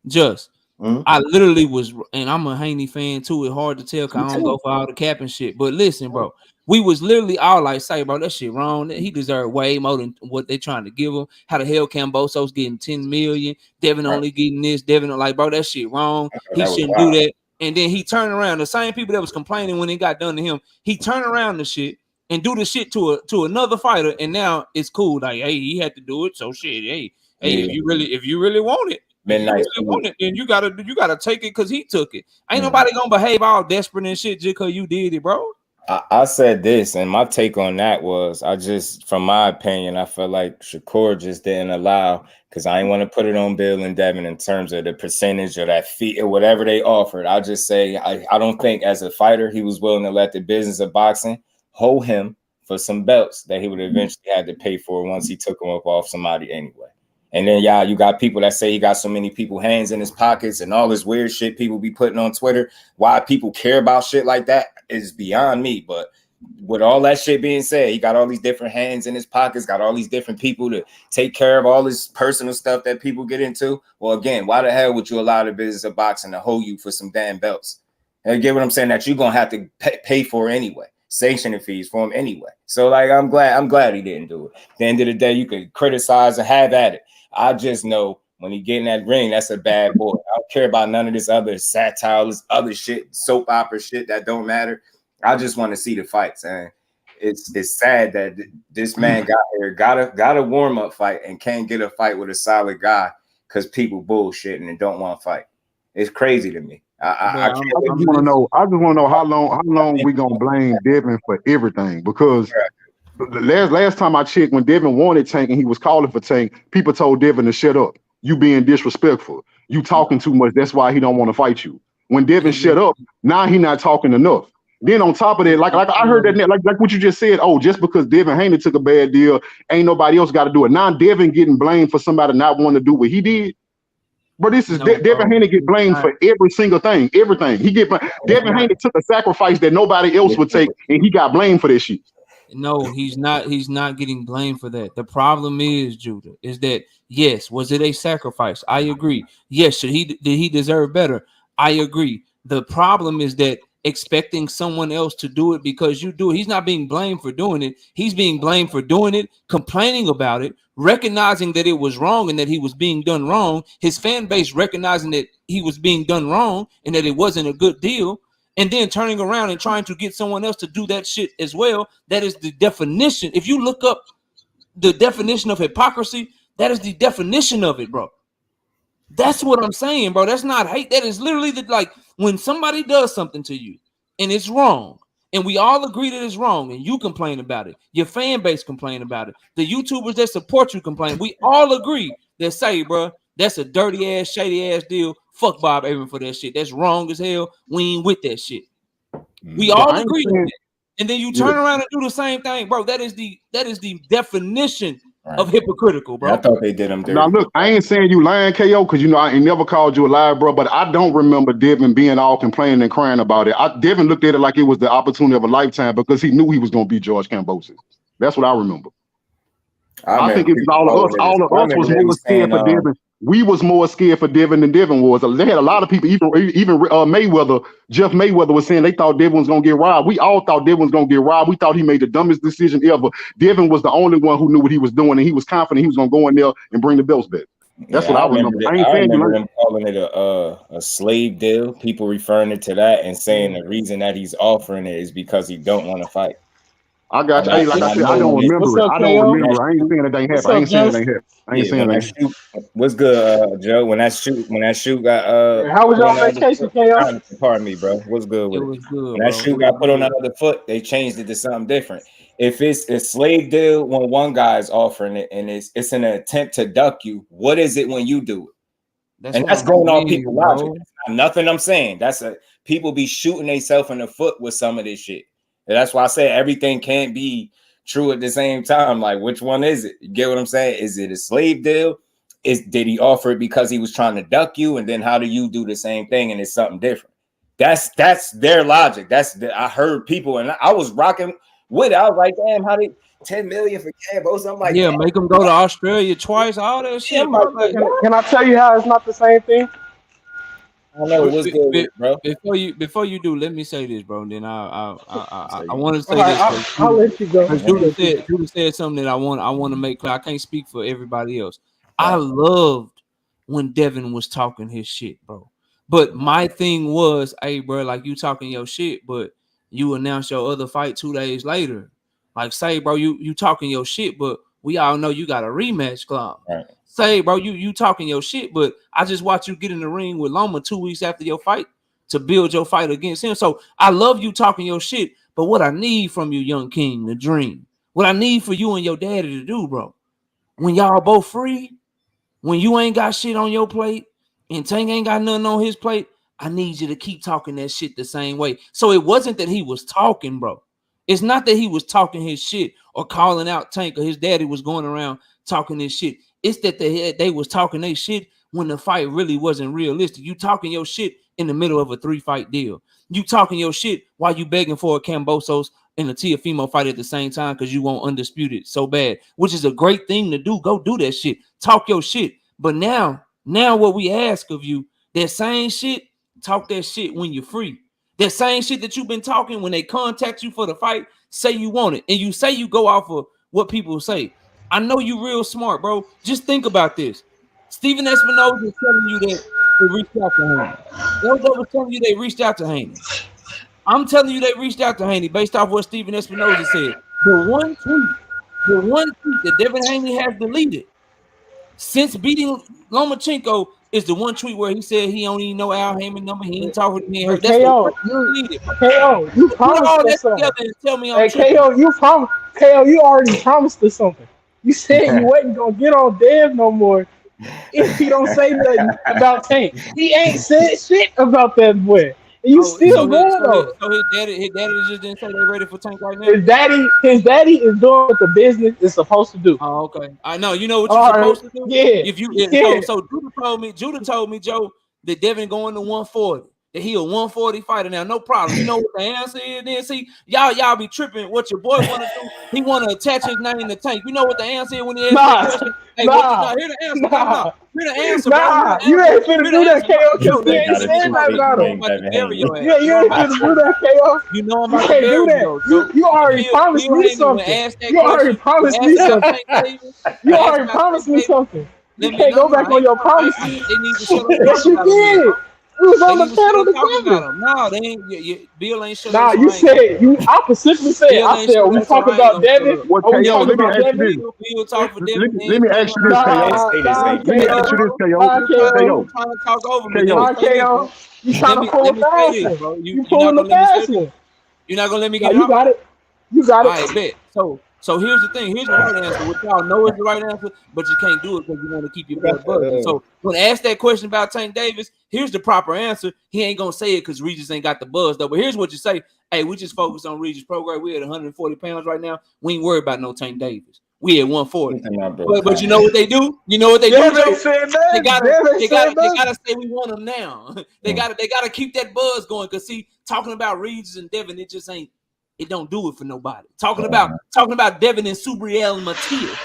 Just. I literally was, and I'm a Haney fan too. It's hard to tell because I don't go for all the cap and shit. But listen, bro, we was literally all like, say, bro, that shit wrong. He deserved way more than what they trying to give him. How the hell Cambosos getting 10 million? Devin only getting this. Devin like, bro, that shit wrong. He shouldn't do that. And then he turned around. The same people that was complaining when it got done to him, he turned around the shit and do the shit to another fighter. And now it's cool. Like, hey, he had to do it. So shit, hey, if you really want it. Then you gotta take it because he took it. Ain't nobody gonna behave all desperate and shit just because you did it, bro. I said this, and my take on that was, from my opinion, I feel like Shakur just didn't allow, because I ain't want to put it on Bill and Devin in terms of the percentage or that fee or whatever they offered. I'll just say I don't think as a fighter he was willing to let the business of boxing hold him for some belts that he would eventually have to pay for once he took them up off somebody anyway. And then, you got people that say he got so many people hands in his pockets and all this weird shit people be putting on Twitter. Why people care about shit like that is beyond me. But with all that shit being said, he got all these different hands in his pockets, got all these different people to take care of all this personal stuff that people get into. Well, again, why the hell would you allow the business of boxing to hold you for some damn belts? And get what I'm saying? That you're going to have to pay for anyway. Sanctioning fees for him anyway. So, like, I'm glad he didn't do it. At the end of the day, you could criticize and have at it. I just know when he get in that ring, that's a bad boy. I don't care about none of this other satire, this other shit, soap opera shit that don't matter. I just want to see the fights, and it's sad that this man got a warm up fight and can't get a fight with a solid guy because people bullshitting and don't want to fight. It's crazy to me. I just want to know how long we gonna blame Devin for everything, because. The last time I checked, when Devin wanted Tank and he was calling for Tank, people told Devin to shut up. You being disrespectful. You talking too much. That's why he don't want to fight you. When Devin shut up, now he not talking enough. Then on top of that, like I heard that, like what you just said. Oh, just because Devin Haney took a bad deal, ain't nobody else got to do it. Now Devin getting blamed for somebody not wanting to do what he did. But this is Devin Haney get blamed for every single thing, everything. Devin Haney took a sacrifice that nobody else would take, and he got blamed for this shit. No, he's not getting blamed for that. The problem is, Judah, is that yes, was it a sacrifice? I agree. Yes, did he deserve better? I agree. The problem is that expecting someone else to do it because you do it. He's not being blamed for doing it. He's being blamed for doing it, complaining about it, recognizing that it was wrong and that he was being done wrong. His fan base recognizing that he was being done wrong and that it wasn't a good deal, and then turning around and trying to get someone else to do that shit as well. That is the definition. If you look up the definition of hypocrisy, that is the definition of it, bro. That's what I'm saying, bro. That's not hate. That is literally like when somebody does something to you and it's wrong, and we all agree that it's wrong, and you complain about it. Your fan base complain about it. The YouTubers that support you complain. We all agree that say, bro, that's a dirty ass, shady ass deal. Fuck Bob Arum for that shit. That's wrong as hell. We ain't with that shit. We all agree with it. And then you turn around and do the same thing, bro. That is the definition of hypocritical, bro. I thought they did them dirty. Now look, I ain't saying you lying, KO, because you know I ain't never called you a liar, bro. But I don't remember Devin being all complaining and crying about it. Devin looked at it like it was the opportunity of a lifetime because he knew he was going to beat George Kambosos. That's what I remember. I think it was all of us. All of us was more scared for Devin. We was more scared for Devin than Devin was. They had a lot of people, even Mayweather, Jeff Mayweather was saying they thought Devin was going to get robbed. We all thought Devin was going to get robbed. We thought he made the dumbest decision ever. Devin was the only one who knew what he was doing, and he was confident he was going to go in there and bring the belts back. That's what I remember. I remember them calling it a slave deal. People referring it to that and saying the reason that he's offering it is because he don't want to fight. I got you. Hey, like I said, I don't remember it. I don't remember. I ain't saying it ain't happen. I ain't saying it ain't happen. I ain't saying it ain't. What's good, Joe? When that shoot got how was y'all vacation, KO? Pardon me, bro. What's good with it? When that shoe got put on the other foot, they changed it to something different. If it's a slave deal when one guy's offering it and it's an attempt to duck you, what is it when you do it? That's going on people's logic. That's not nothing I'm saying. People be shooting themselves in the foot with some of this shit. And that's why I say everything can't be true at the same time. Like, which one is it? You get what I'm saying? Is it a slave deal? Did he offer it because he was trying to duck you? And then how do you do the same thing and it's something different? That's their logic. I heard people and I was rocking with it. I was like, damn, how did 10 million for Campos? I'm like, yeah, make him go to Australia twice, all that shit. Can I tell you how it's not the same thing? I know what's good, bro. Before you do, let me say this, bro. And then I want to say this. I'll let you go. Judah said something that I want to make clear. I can't speak for everybody else. I loved when Devin was talking his shit, bro. But my thing was, hey, bro, like you talking your shit, but you announce your other fight 2 days later. Like, say, bro, you talking your shit, but we all know you got a rematch clause. Right. Say, bro, you talking your shit, but I just watched you get in the ring with Loma 2 weeks after your fight to build your fight against him. So I love you talking your shit, but what I need from you, young king, the dream, what I need for you and your daddy to do, bro, when y'all both free, when you ain't got shit on your plate and Tank ain't got nothing on his plate, I need you to keep talking that shit the same way. So it wasn't that he was talking, bro. It's not that he was talking his shit or calling out Tank or his daddy was going around talking his shit. It's that they was talking their shit when the fight really wasn't realistic. You talking your shit in the middle of a 3-fight deal. You talking your shit while you begging for a Kambosos and a Teofimo fight at the same time because you want undisputed so bad, which is a great thing to do. Go do that shit. Talk your shit. But now what we ask of you, that same shit, talk that shit when you're free. That same shit that you've been talking when they contact you for the fight, say you want it. And you say you go off of what people say. I know you real smart, bro. Just think about this. Steven Espinosa is telling you that they reached out to Haney. Those was telling you they reached out to Haney. I'm telling you they reached out to Haney based off what Steven Espinosa said. The one tweet that Devin Haney has deleted since beating Lomachenko is the one tweet where he said he don't even know Al Heyman number. He ain't talking to me. That's KO, you promised all that together and tell me I'm KO, you already promised us something. You said you wasn't gonna get on Dev no more if he don't say nothing about Tank. He ain't said shit about that boy. And you still going though. So his daddy just didn't say they're ready for Tank right now. His daddy is doing what the business is supposed to do. Oh, okay. I know. You know what you're supposed to do? Yeah. So Judah told me, Joe, that Devin going to 140. that he a 140 fighter now, no problem. You know what the answer is? Then see, y'all be tripping. What your boy want to do? He want to attach his name to Tank. You know what the answer is when he asks that question? Hey, hear the answer. No. Hear the answer, bro. You ain't finna do that, KO, because he ain't saying that about him. Yeah, you ain't finna do that, KO. You know I'm about to bury that. You already promised me something. You already promised me something. You already promised me something. You can't go back on your promises. They need to shut up. Yes, you did. We was on the panel together. No, they ain't. Bill ain't shut up. Nah, you said you. I specifically said. I said we talking about Devin. Well, KO, let me ask you this. Let me ask you this, KO. Let me ask you this, KO. KO. You trying to pull a fast one? You pulling the fast one. You're not gonna let me get it. You got it. You got it. All right, bet. So here's the thing. Here's the right answer. Which y'all know is the right answer, but you can't do it because you want to keep your blood buzzing. So when asked that question about Tank Davis, here's the proper answer. He ain't gonna say it because Regis ain't got the buzz though. But here's what you say: hey, we just focus on Regis program. We at 140 pounds right now. We ain't worried about no Tank Davis. We at 140. But you know what they do? You know what they do? They gotta say we want him now. They gotta keep that buzz going because see, talking about Regis and Devin, it just ain't. It don't do it for nobody. Talking about Devin and Subriel and Matias,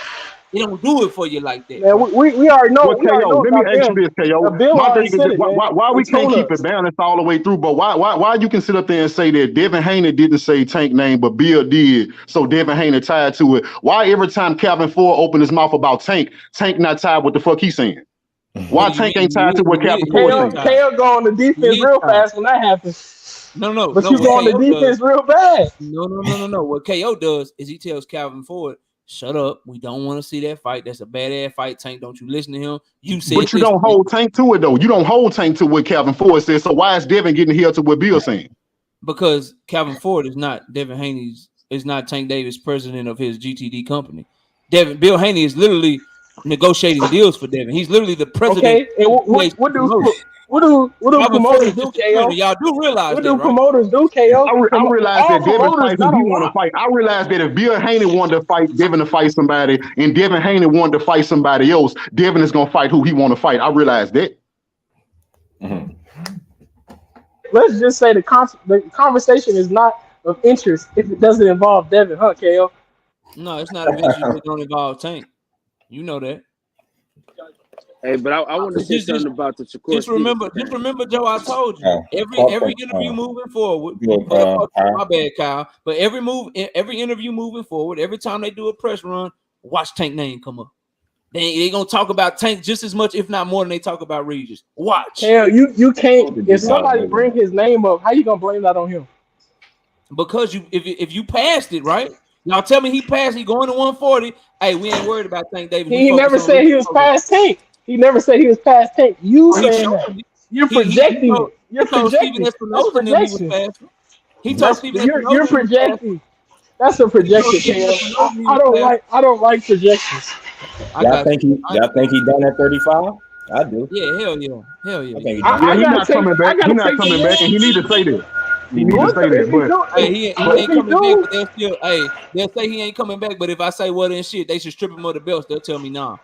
it don't do it for you like that. Man, we already know. Well, KO, let me ask you this, KO. My thing is why we can't keep it balanced all the way through, but why you can sit up there and say that Devin Haney didn't say Tank name, but Bill did, so Devin Haney tied to it. Why every time Calvin Ford opened his mouth about Tank not tied what the fuck he's saying? Why Tank ain't tied to what Calvin Ford saying? KO go on the defense real fast when that happens. No. But you go on the defense real bad. No. What KO does is he tells Calvin Ford, shut up. We don't want to see that fight. That's a bad-ass fight, Tank. Don't you listen to him. You said but you don't hold Tank to it, though. You don't hold Tank to what Calvin Ford says. So why is Devin getting here to what Bill's saying? Because Calvin Ford is not Devin Haney's, is not Tank Davis, president of his GTD company. Bill Haney is literally negotiating deals for Devin. He's literally the president. Okay, and what do promoters do, KO? Y'all do realize what do promoters do, KO? I realize that Devin fights who he want to fight. I realize that if Bill Haney wanted to fight Devin to fight somebody, and Devin Haney wanted to fight somebody else, Devin is gonna fight who he want to fight. I realize that. Mm-hmm. Let's just say the conversation is not of interest if it doesn't involve Devin, huh, KO? No, it's not of interest if it don't involve Tank. You know that. Hey, but I want to say something about the Shakur. Just remember, Joe. I told you every interview moving forward. My bad, Kyle. But every interview moving forward, every time they do a press run, watch Tank name come up. They gonna talk about Tank just as much, if not more, than they talk about Regis. Watch. Yeah, you can't. If somebody bring his name up, how you gonna blame that on him? Because if you passed it, right? Y'all tell me he passed. He going to 140. Hey, we ain't worried about Tank Davis. He never said he was past Tank. He never said he was past Tank. You saying that. You're projecting. You're projecting. He told Steven you're projecting. That's a projection, KO. I don't like projections. Y'all think he done at 35? I do. Yeah, hell yeah. He's not coming back. He's not coming back, and he need to say this. He needs to say that, but he ain't coming back. But they'll still, they'll say he ain't coming back. But if I say what and shit, they should strip him of the belts. They'll tell me nah.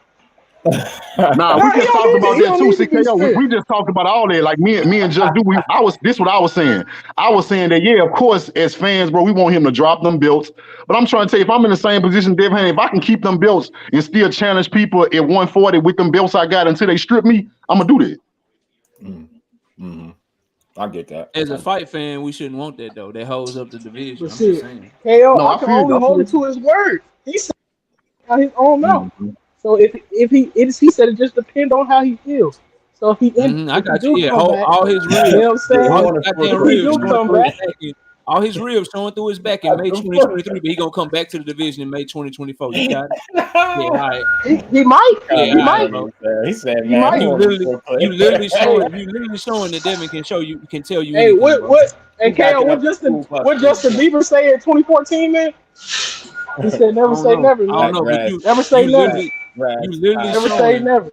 Nah, we just talked about that too, CKO. We just talked about all that. Like me and Just Do. This what I was saying. I was saying that of course, as fans, bro, we want him to drop them belts. But I'm trying to tell you, if I'm in the same position, Devin Haney, if I can keep them belts and still challenge people at 140 with them belts I got until they strip me, I'm gonna do that. Mm-hmm. I get that. As a fight fan, we shouldn't want that though. That holds up the division. I'm just saying. KO, I can only hold it to his word. He said out his own mouth. Mm-hmm. So if he said it just depends on how he feels. So if he I got you. Yeah, all his ribs. You know what I'm saying? All his ribs showing through his back in May 2023, but he gonna come back to the division in May 2024. You got it. Yeah, all right. He might. Yeah, he might. He said, "Man, you literally showing that Devin can show you, can tell you." Hey, anything, what? And KO, what Justin Bieber say in 2014, man? He said, "Never say never." Man. I don't know, but you never say never. You literally never say never.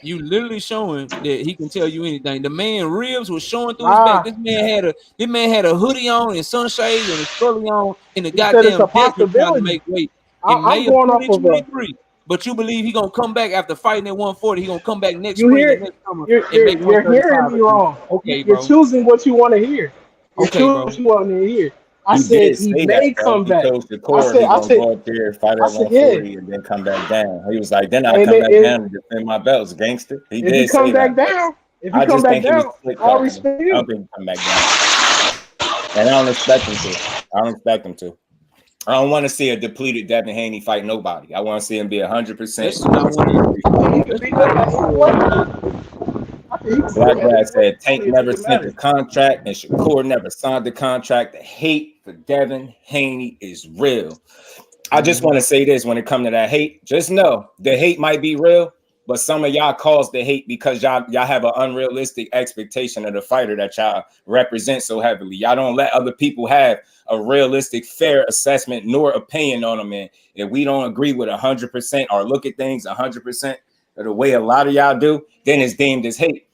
You literally showing that he can tell you anything. The man ribs was showing through his back. This man had a hoodie on and sunshades and a scully on in the goddamn desert trying to make weight. In May of 2023. But you believe he gonna come back after fighting at 140? He gonna come back next You spring hear? and next summer You're and make you're hearing 135 me again? wrong. Okay, You're bro. choosing what you want to hear. You're Okay, choosing bro. what you want to hear. I He said did he say that, may bro. come He back. told Shakur he gonna go up there, fight at Yeah. 140, and then come back down. He was like, then I And come back down and defend my belts, gangster. He if he did say come back that. down, I just think he was all slick talking. respect I you. don't think he come back down. And I don't expect him to. I don't want to see a depleted Devin Haney fight nobody. I want to see him be 100%. Blackgrass said Tank never sent the contract and Shakur never signed the contract. The hate for Devin Haney is real. I just want to say this when it comes to that hate. Just know the hate might be real, but some of y'all cause the hate because y'all have an unrealistic expectation of the fighter that y'all represent so heavily. Y'all don't let other people have a realistic, fair assessment nor opinion on them. And if we don't agree with 100% or look at things 100% of the way a lot of y'all do, then it's deemed as hate.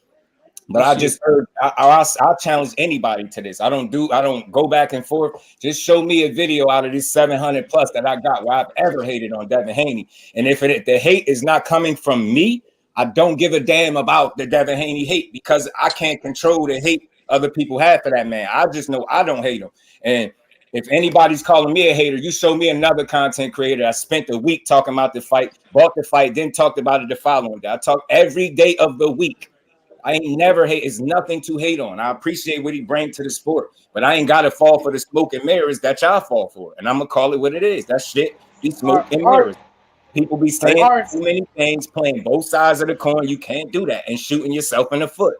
But I just heard I'll challenge anybody to this. I don't go back and forth. Just show me a video out of this 700 plus that I got where I've ever hated on Devin Haney. And if the hate is not coming from me, I don't give a damn about the Devin Haney hate because I can't control the hate other people have for that man. I just know I don't hate him. And if anybody's calling me a hater, you show me another content creator. I spent a week talking about the fight, bought the fight, then talked about it the following day. I talk every day of the week. I ain't never hate. It's nothing to hate on. I appreciate what he brings to the sport, but I ain't got to fall for the smoke and mirrors that y'all fall for. And I'm gonna call it what it is. That shit be smoke and mirrors. People be saying too many things, playing both sides of the coin. You can't do that and shooting yourself in the foot.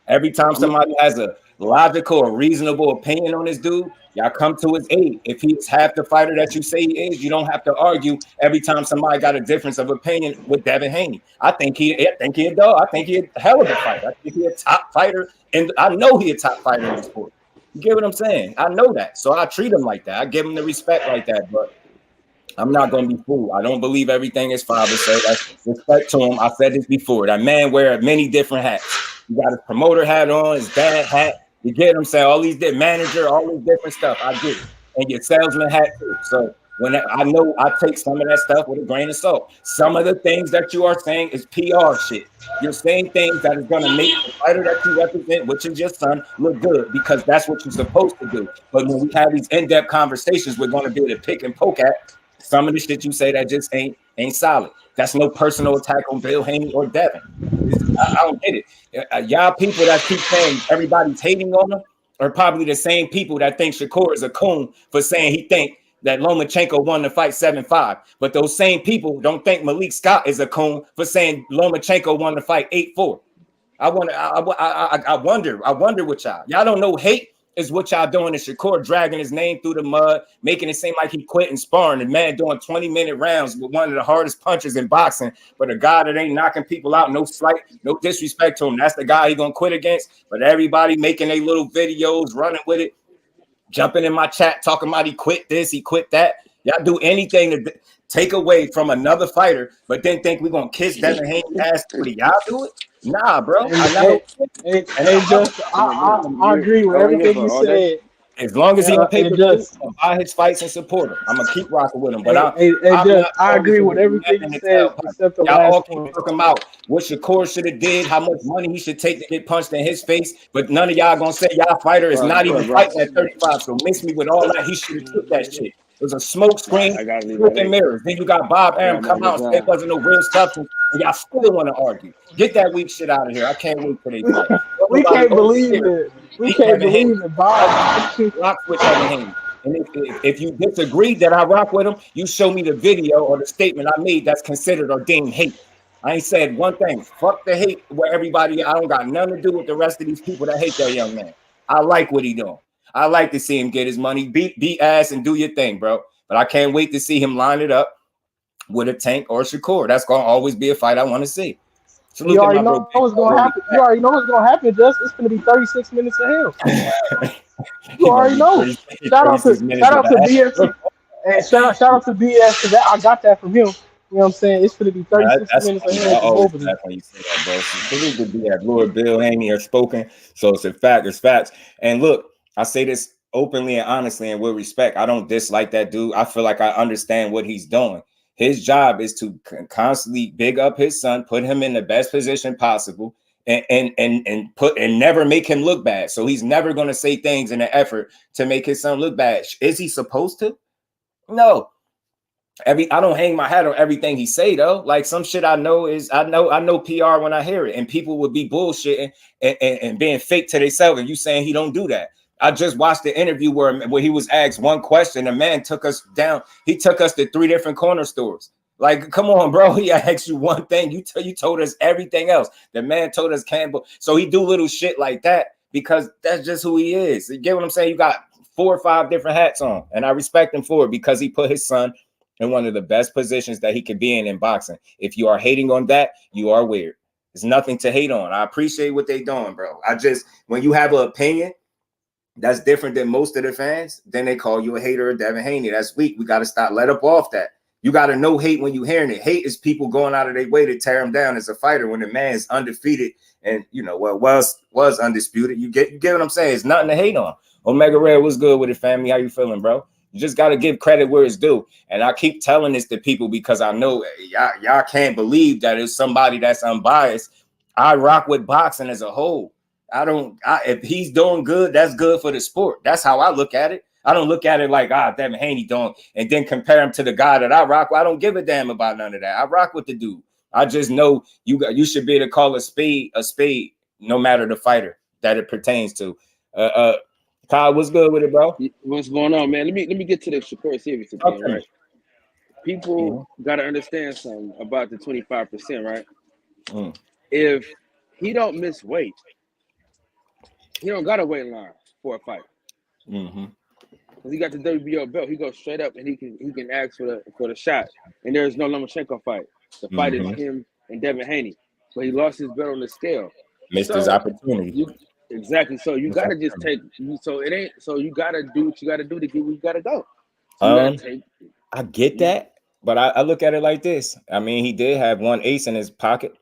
Every time somebody has a logical or reasonable opinion on this dude, y'all come to his aid. If he's half the fighter that you say he is, you don't have to argue every time somebody got a difference of opinion with Devin Haney. I think he a dog. I think he a hell of a fighter. I think he a top fighter, and I know he a top fighter in the sport. You get what I'm saying? I know that, so I treat him like that. I give him the respect like that, but I'm not going to be fooled. I don't believe everything his father said. That's respect to him. I said this before. That man wear many different hats. You got his promoter hat on, his dad hat. You get what I'm saying? All these manager, all this different stuff. I get it. And your salesman hat too. So when I know I take some of that stuff with a grain of salt. Some of the things that you are saying is PR shit. You're saying things that is going to make the fighter that you represent, which is your son, look good because that's what you're supposed to do. But when we have these in-depth conversations, we're going to be able to pick and poke at some of the shit you say that just ain't solid. That's no personal attack on Bill Haney or Devin. I don't get it. Y'all people that keep saying everybody's hating on him are probably the same people that think Shakur is a coon for saying he think that Lomachenko won the fight 7-5. But those same people don't think Malik Scott is a coon for saying Lomachenko won the fight 8-4. I wonder what y'all don't know. Hate is what y'all doing to Shakur, dragging his name through the mud, making it seem like he quit and sparring. The man doing 20-minute rounds with one of the hardest punches in boxing, but a guy that ain't knocking people out, no disrespect to him. That's the guy he gonna quit against. But everybody making their little videos, running with it, jumping in my chat, talking about he quit this, he quit that. Y'all do anything to take away from another fighter, but then think we're gonna kiss Devin Haney's ass. Y'all do it? Nah, bro. I agree with everything you said. As long as he on paper, buy his fights and support him. I'm gonna keep rocking with him. But I agree with everything you said, except the y'all all last keep point. talking about what Shakur should have did, how much money he should take to get punched in his face. But none of y'all gonna say y'all fighter is not even fighting at 35. So miss me with all that. He should have took that shit. It was a smoke screen, smoke and mirrors. Then you got Bob Arum come out and say it wasn't no real substance, and y'all still want to argue. Get that weak shit out of here. I can't wait for they fight. We can't believe it. We can't believe it, Bob. Rock with Devin Haney. And if you disagree that I rock with him, you show me the video or the statement I made that's considered or deemed hate. I ain't said one thing. Fuck the hate where everybody, I don't got nothing to do with the rest of these people that hate that young man. I like what he doing. I like to see him get his money, beat ass, and do your thing, bro. But I can't wait to see him line it up with a Tank or Shakur. That's gonna always be a fight I want to see. Salute you already know what's gonna happen. You already know what's gonna happen. Just it's gonna be 36 minutes of hell. You already know. Shout out to BS. And shout out to BS because I got that from him. You know what I'm saying? It's going to be 36 minutes ahead. When you say that, bro. Salute to be at Lord Bill Haney has spoken. So it's a fact. It's facts. And look, I say this openly and honestly and with respect. I don't dislike that dude. I feel like I understand what he's doing. His job is to constantly big up his son, put him in the best position possible, and never make him look bad. So he's never going to say things in an effort to make his son look bad. Is he supposed to? No. I don't hang my hat on everything he say though. Like some shit I know PR when I hear it, and people would be bullshitting and being fake to themselves. And you saying he don't do that. I just watched the interview where he was asked one question. The man took us down. He took us to 3 different corner stores. Like, come on, bro. He asked you one thing. You told us everything else. The man told us Campbell. So he do little shit like that because that's just who he is. You get what I'm saying? You got 4 or 5 different hats on, and I respect him for it because he put his son in one of the best positions that he could be in boxing. If you are hating on that, you are weird. There's nothing to hate on. I appreciate what they doing, bro. When you have an opinion that's different than most of the fans, then they call you a hater or Devin Haney. That's weak. We got to let up off that. You got to know hate when you hearing it. Hate is people going out of their way to tear him down as a fighter when the man is undefeated and, was undisputed. You get what I'm saying? It's nothing to hate on. Omega Red, what's good with it, family? How you feeling, bro? You just got to give credit where it's due. And I keep telling this to people because I know y'all can't believe that it's somebody that's unbiased. I rock with boxing as a whole. If he's doing good, that's good for the sport. That's how I look at it. I don't look at it like, Devin Haney doing, and then compare him to the guy that I rock with. I don't give a damn about none of that. I rock with the dude. I just know you should be able to call a spade, no matter the fighter that it pertains to. Kyle, what's good with it, bro? What's going on, man? Let me get to the Shakur series again, okay. Right? People got to understand something about the 25%, right? If he don't miss weight, he don't got to wait in line for a fight. Because he got the WBO belt, he goes straight up and he can ask for the shot. And there's no Lomachenko fight. The fight is him and Devin Haney, but he lost his belt on the scale. Missed his opportunity. Exactly. So you gotta just take. So it ain't. So you gotta do what you gotta do to get where you gotta go. So you gotta I get that, but I look at it like this. I mean, he did have one ace in his pocket.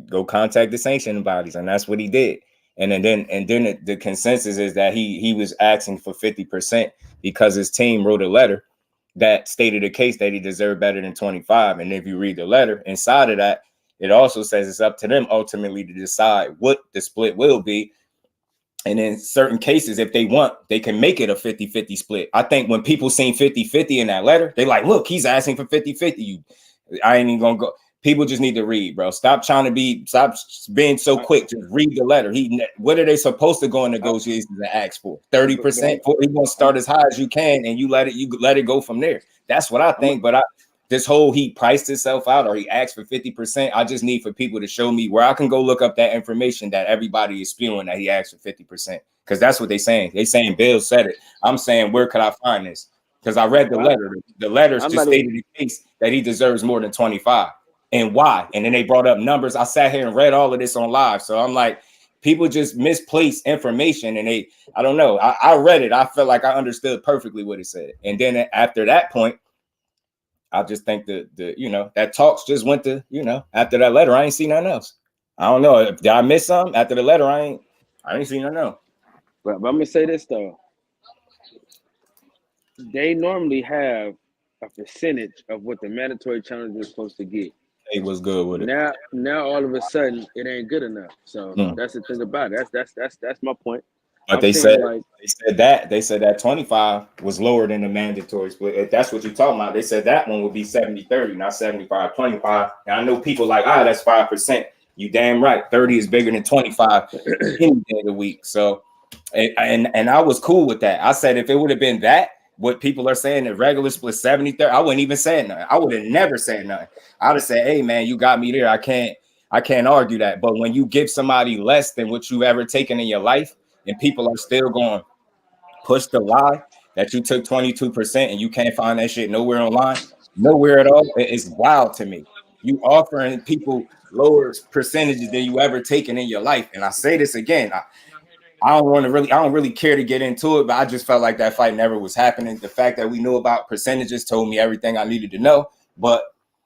Go contact the sanctioning bodies, and that's what he did. And then the consensus is that he was asking for 50% because his team wrote a letter that stated a case that he deserved better than 25. And if you read the letter inside of that, it also says it's up to them ultimately to decide what the split will be. And in certain cases, if they want, they can make it a 50-50 split. I think when people seen 50-50 in that letter, they like, look, he's asking for 50-50. I ain't even gonna go. People just need to read, bro. Stop being so quick. Just read the letter. What are they supposed to go in negotiations and ask for? 30%. He wants to start as high as you can, and you let it go from there. That's what I think. But this whole he priced himself out or he asked for 50%. I just need for people to show me where I can go look up that information that everybody is spewing that he asked for 50%. Because that's what they're saying. They saying Bill said it. I'm saying, where could I find this? Because I read the letter. The letters just stated the case that he deserves more than 25. And why? And then they brought up numbers. I sat here and read all of this on live. So I'm like, people just misplace information. And I don't know. I read it. I felt like I understood perfectly what it said. And then after that point, I just think that talks just went to, after that letter, I ain't seen nothing else. I don't know. Did I miss something? After the letter, I ain't seen nothing else. But I'm going to say this, though. They normally have a percentage of what the mandatory challenge is supposed to get. It was good with it. Now all of a sudden, it ain't good enough. So that's the thing about it. That's my point. But they said that 25 was lower than the mandatory split. If that's what you're talking about, they said that one would be 70-30, not 75-25. And I know people like, that's 5%. You damn right. 30 is bigger than 25 any day of the week. So, and I was cool with that. I said if it would have been that, what people are saying, the regular split 70-30, I wouldn't even say nothing. I would have never said nothing. I'd have said, hey man, you got me there. I can't argue that. But when you give somebody less than what you've ever taken in your life, and people are still going to push the lie that you took 22% and you can't find that shit nowhere online, nowhere at all, it's wild to me. You offering people lower percentages than you ever taken in your life. And I say this again, I don't really care to get into it, but I just felt like that fight never was happening. The fact that we knew about percentages told me everything I needed to know, but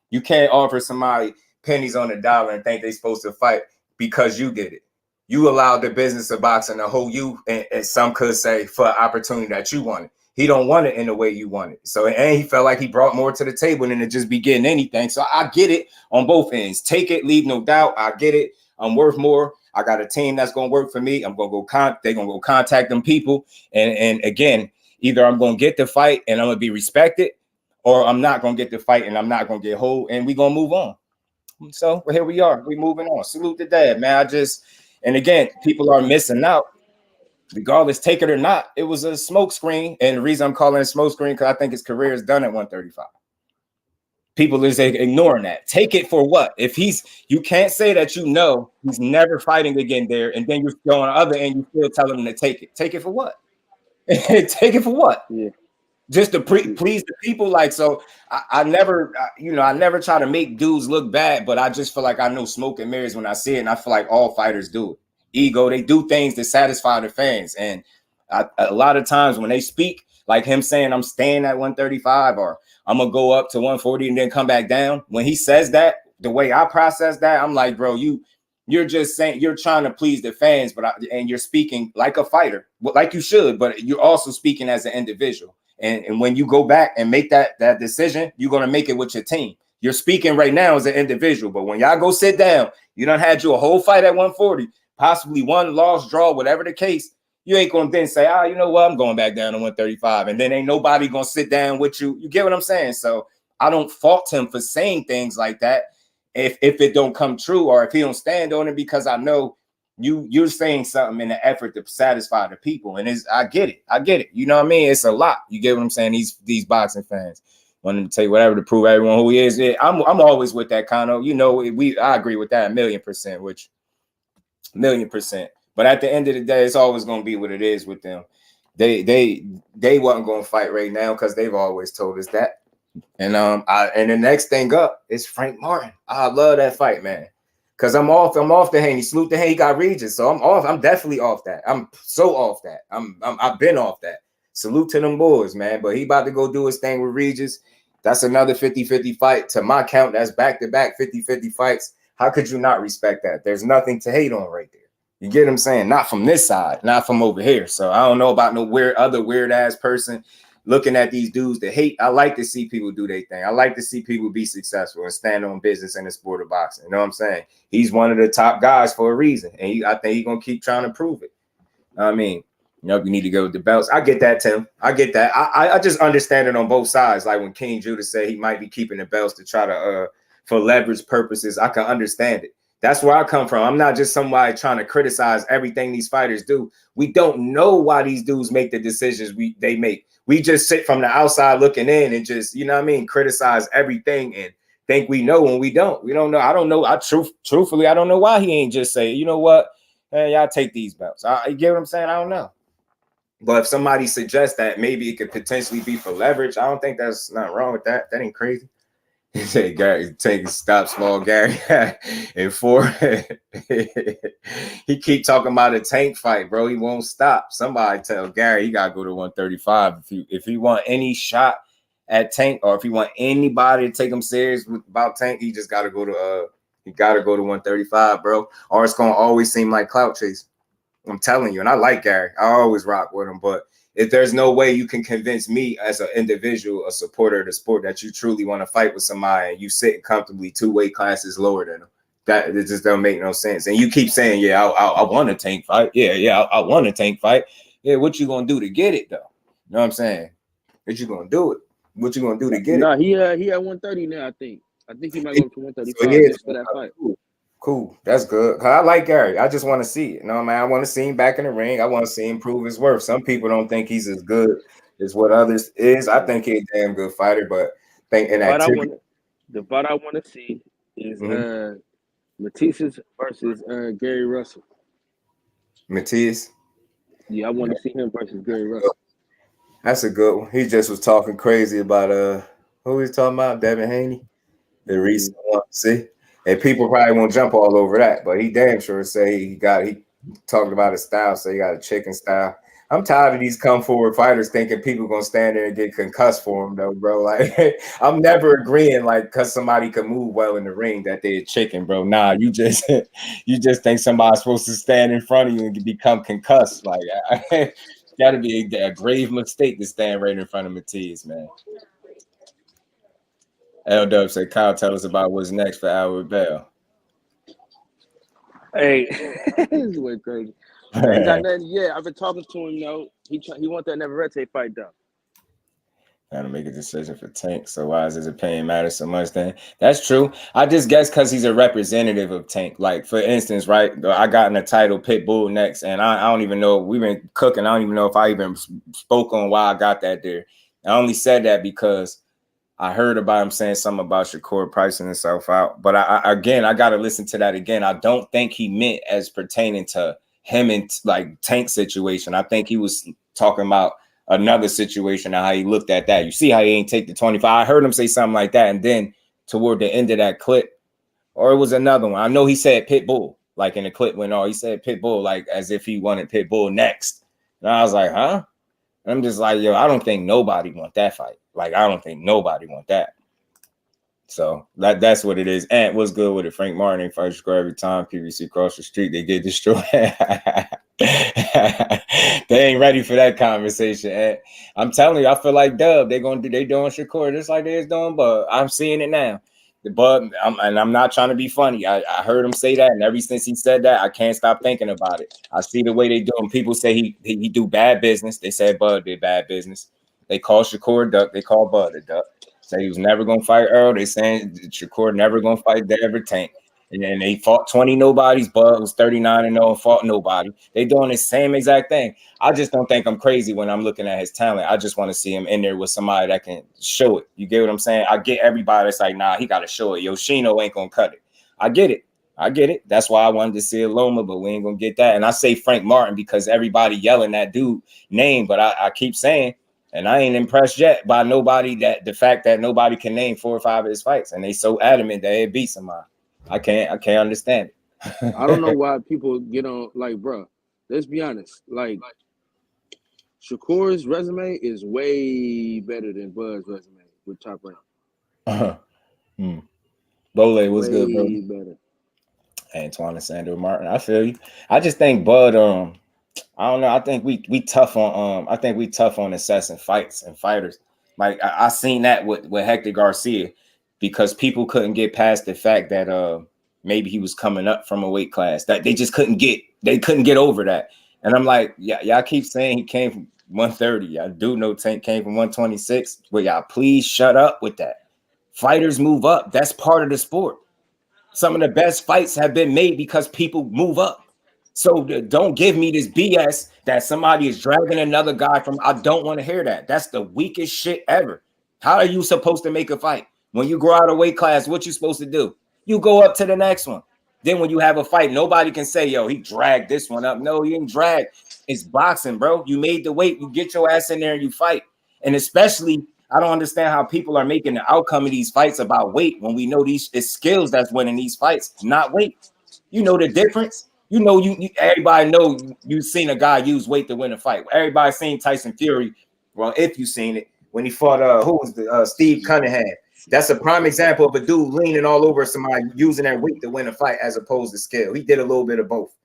you can't offer somebody pennies on the dollar and think they're supposed to fight because you did it. You allowed the business of boxing to hold you, and some could say for an opportunity that you wanted. he don't want it in the way you want it. So, and he felt like he brought more to the table than to just be getting anything. So I get it on both ends. Take it, leave no doubt. I get it. I'm worth more. I got a team that's going to work for me. I'm going to go they're going to go contact them people. And again, either I'm going to get the fight and I'm going to be respected, or I'm not going to get the fight and I'm not going to get hold, and we're going to move on. So here we are. We're moving on. Salute the dad, man. And again, people are missing out. Regardless, take it or not, it was a smoke screen. And the reason I'm calling it a smoke screen, because I think his career is done at 135. People is ignoring that. Take it for what? If you can't say that he's never fighting again there, and then you're on the other end, you still telling him to take it. Take it for what? Take it for what? Yeah. Just to please the people. Like, so I never try to make dudes look bad, but I just feel like I know smoke and mirrors when I see it, and I feel like all fighters do it. Ego, they do things to satisfy the fans, and a lot of times when they speak, like him saying I'm staying at 135 or I'm gonna go up to 140 and then come back down, when he says that, the way I process that, I'm like, bro, you're just saying you're trying to please the fans, and you're speaking like a fighter, like you should, but you're also speaking as an individual. And when you go back and make that decision, you're gonna make it with your team. You're speaking right now as an individual, but when y'all go sit down, you done had you a whole fight at 140. Possibly one loss, draw, whatever the case, you ain't going to then say, you know what, I'm going back down to 135. And then ain't nobody going to sit down with you. You get what I'm saying? So I don't fault him for saying things like that if it don't come true, or if he don't stand on it, because I know you're saying something in an effort to satisfy the people. And I get it. You know what I mean? It's a lot. You get what I'm saying? These boxing fans want him to take whatever to prove everyone who he is. I'm always with that kind of, I agree with that 1,000,000%, which 1,000,000%. But at the end of the day, it's always going to be what it is with them. They wasn't going to fight right now because they've always told us that. And and the next thing up is Frank Martin. I love that fight, man. Because I'm off the Haney. Salute the Haney got Regis. So I'm off. I'm definitely off that. I'm so off that. I've been off that. Salute to them boys, man. But he about to go do his thing with Regis. That's another 50-50 fight. To my count, that's back-to-back 50-50 fights. How could you not respect that? There's nothing to hate on right there. You get what I'm saying? Not from this side, not from over here. So I don't know about no weird ass person looking at these dudes that hate. I like to see people do their thing. I like to see people be successful and stand on business in the sport of boxing. You know what I'm saying? He's one of the top guys for a reason. And I think he's going to keep trying to prove it. I mean, you need to go with the belts. I get that, Tim. I get that. I just understand it on both sides. Like when King Judah said he might be keeping the belts to try to for leverage purposes, I can understand it. That's where I come from. I'm not just somebody trying to criticize everything these fighters do. We don't know why these dudes make the decisions they make. We just sit from the outside looking in and just, criticize everything and think we know when we don't. We don't know. I don't know. Truthfully, I don't know why he ain't just say, you know what, hey, y'all take these belts. You get what I'm saying? I don't know. But if somebody suggests that maybe it could potentially be for leverage, I don't think that's not wrong with that. That ain't crazy. He said, Gary, take stop small Gary and 4. He keep talking about a Tank fight, bro. He won't stop. Somebody tell Gary he gotta go to 135 if he want any shot at Tank, or if he want anybody to take him serious about Tank. He just gotta go to 135, bro. Or it's gonna always seem like clout chase. I'm telling you, and I like Gary. I always rock with him, but if there's no way you can convince me as an individual, a supporter of the sport, that you truly want to fight with somebody and you sitting comfortably 2 weight classes lower than them, that it just don't make no sense. And you keep saying, yeah, I want a Tank fight. Yeah, I want a Tank fight. Yeah, what you gonna do to get it though? You know what I'm saying? What you gonna do it? What you gonna do to get it? No, he at 130 now. I think he might go up to 135 just for that fight. Cool. That's good. I like Gary. I just want to see it. You know what I mean? I want to see him back in the ring. I want to see him prove his worth. Some people don't think he's as good as what others is. I think he's a damn good fighter, but the fight I want to see is Matisse versus Gary Russell. Matisse? Yeah, I want to see him versus Gary Russell. That's a good one. He just was talking crazy about who he's talking about, Devin Haney, the recent one. See? And people probably won't jump all over that, but he damn sure say he talked about his style, so he got a chicken style. I'm tired of these come forward fighters thinking people gonna stand there and get concussed for him though, bro. Like I'm never agreeing like because somebody can move well in the ring that they're a chicken, bro. Nah, you just think somebody's supposed to stand in front of you and become concussed. Like got to be a grave mistake to stand right in front of Matias, man. L-Dub said, Kyle, tell us about what's next for Albert Bell. Hey, this went crazy. I ain't got nothing yet. I've been talking to him, though. He want that Navarrete fight done. Trying to make a decision for Tank. So why does his opinion matter so much then? That's true. I just guess because he's a representative of Tank. Like, for instance, right, I got in the title Pitbull next, and I don't even know. We've been cooking. I don't even know if I even spoke on why I got that there. I only said that because I heard about him saying something about Shakur pricing himself out. But I got to listen to that again. I don't think he meant as pertaining to him and like Tank situation. I think he was talking about another situation and how he looked at that. You see how he ain't take the 25. I heard him say something like that. And then toward the end of that clip, or it was another one. I know he said Pitbull, like in the clip went on. He said Pitbull, like as if he wanted Pitbull next. And I was like, huh? And I'm just like, yo, I don't think nobody want that fight. Like, I don't think nobody want that. So that's what it is. And what's good with it? Frank Martin ain't fight score every time. PVC cross the street, they get destroyed. They ain't ready for that conversation. And I'm telling you, I feel like Dub. They doing Shakur just like they was doing, but I'm seeing it now. I'm not trying to be funny. I heard him say that, and ever since he said that, I can't stop thinking about it. I see the way they do him. People say he do bad business. They said Bud did bad business. They call Shakur Duck. They call Bud a duck. Say he was never gonna fight Earl. They saying Shakur never gonna fight Dever Tank. And then they fought 20 nobodies. Bud was 39-0 and fought nobody. They doing the same exact thing. I just don't think I'm crazy when I'm looking at his talent. I just want to see him in there with somebody that can show it. You get what I'm saying? I get everybody that's like, nah, he got to show it. Yoshino ain't going to cut it. I get it. That's why I wanted to see Loma, but we ain't going to get that. And I say Frank Martin because everybody yelling that dude name, but I keep saying, and I ain't impressed yet by nobody the fact that nobody can name 4 or 5 of his fights. And they so adamant that it beat somebody. I can't understand it. I don't know why people get on, like, bro, let's be honest. Like, Shakur's resume is way better than Bud's resume with Top Rank. Bole, what's good, bro? Way better. Antoine and Sandro Martin. I feel you. I just think Bud, I don't know. I think we tough on assessing fights and fighters. Like I seen that with Hector Garcia. Because people couldn't get past the fact that maybe he was coming up from a weight class that they just couldn't get over that. And I'm like, yeah, y'all keep saying he came from 130. I do know Tank came from 126. But y'all please shut up with that. Fighters move up. That's part of the sport. Some of the best fights have been made because people move up. So don't give me this BS that somebody is dragging another guy from. I don't want to hear that. That's the weakest shit ever. How are you supposed to make a fight? When you grow out of weight class, what you supposed to do? You go up to the next one. Then when you have a fight, nobody can say, yo, he dragged this one up. No, you didn't drag. It's boxing, bro. You made the weight. You get your ass in there and you fight. And especially, I don't understand how people are making the outcome of these fights about weight when we know it's skills that's winning these fights, not weight. You know the difference. You know, everybody know you've seen a guy use weight to win a fight. Everybody seen Tyson Fury. Well, if you've seen it, when he fought who was the Steve Cunningham. That's a prime example of a dude leaning all over somebody using that weight to win a fight as opposed to skill. He did a little bit of both.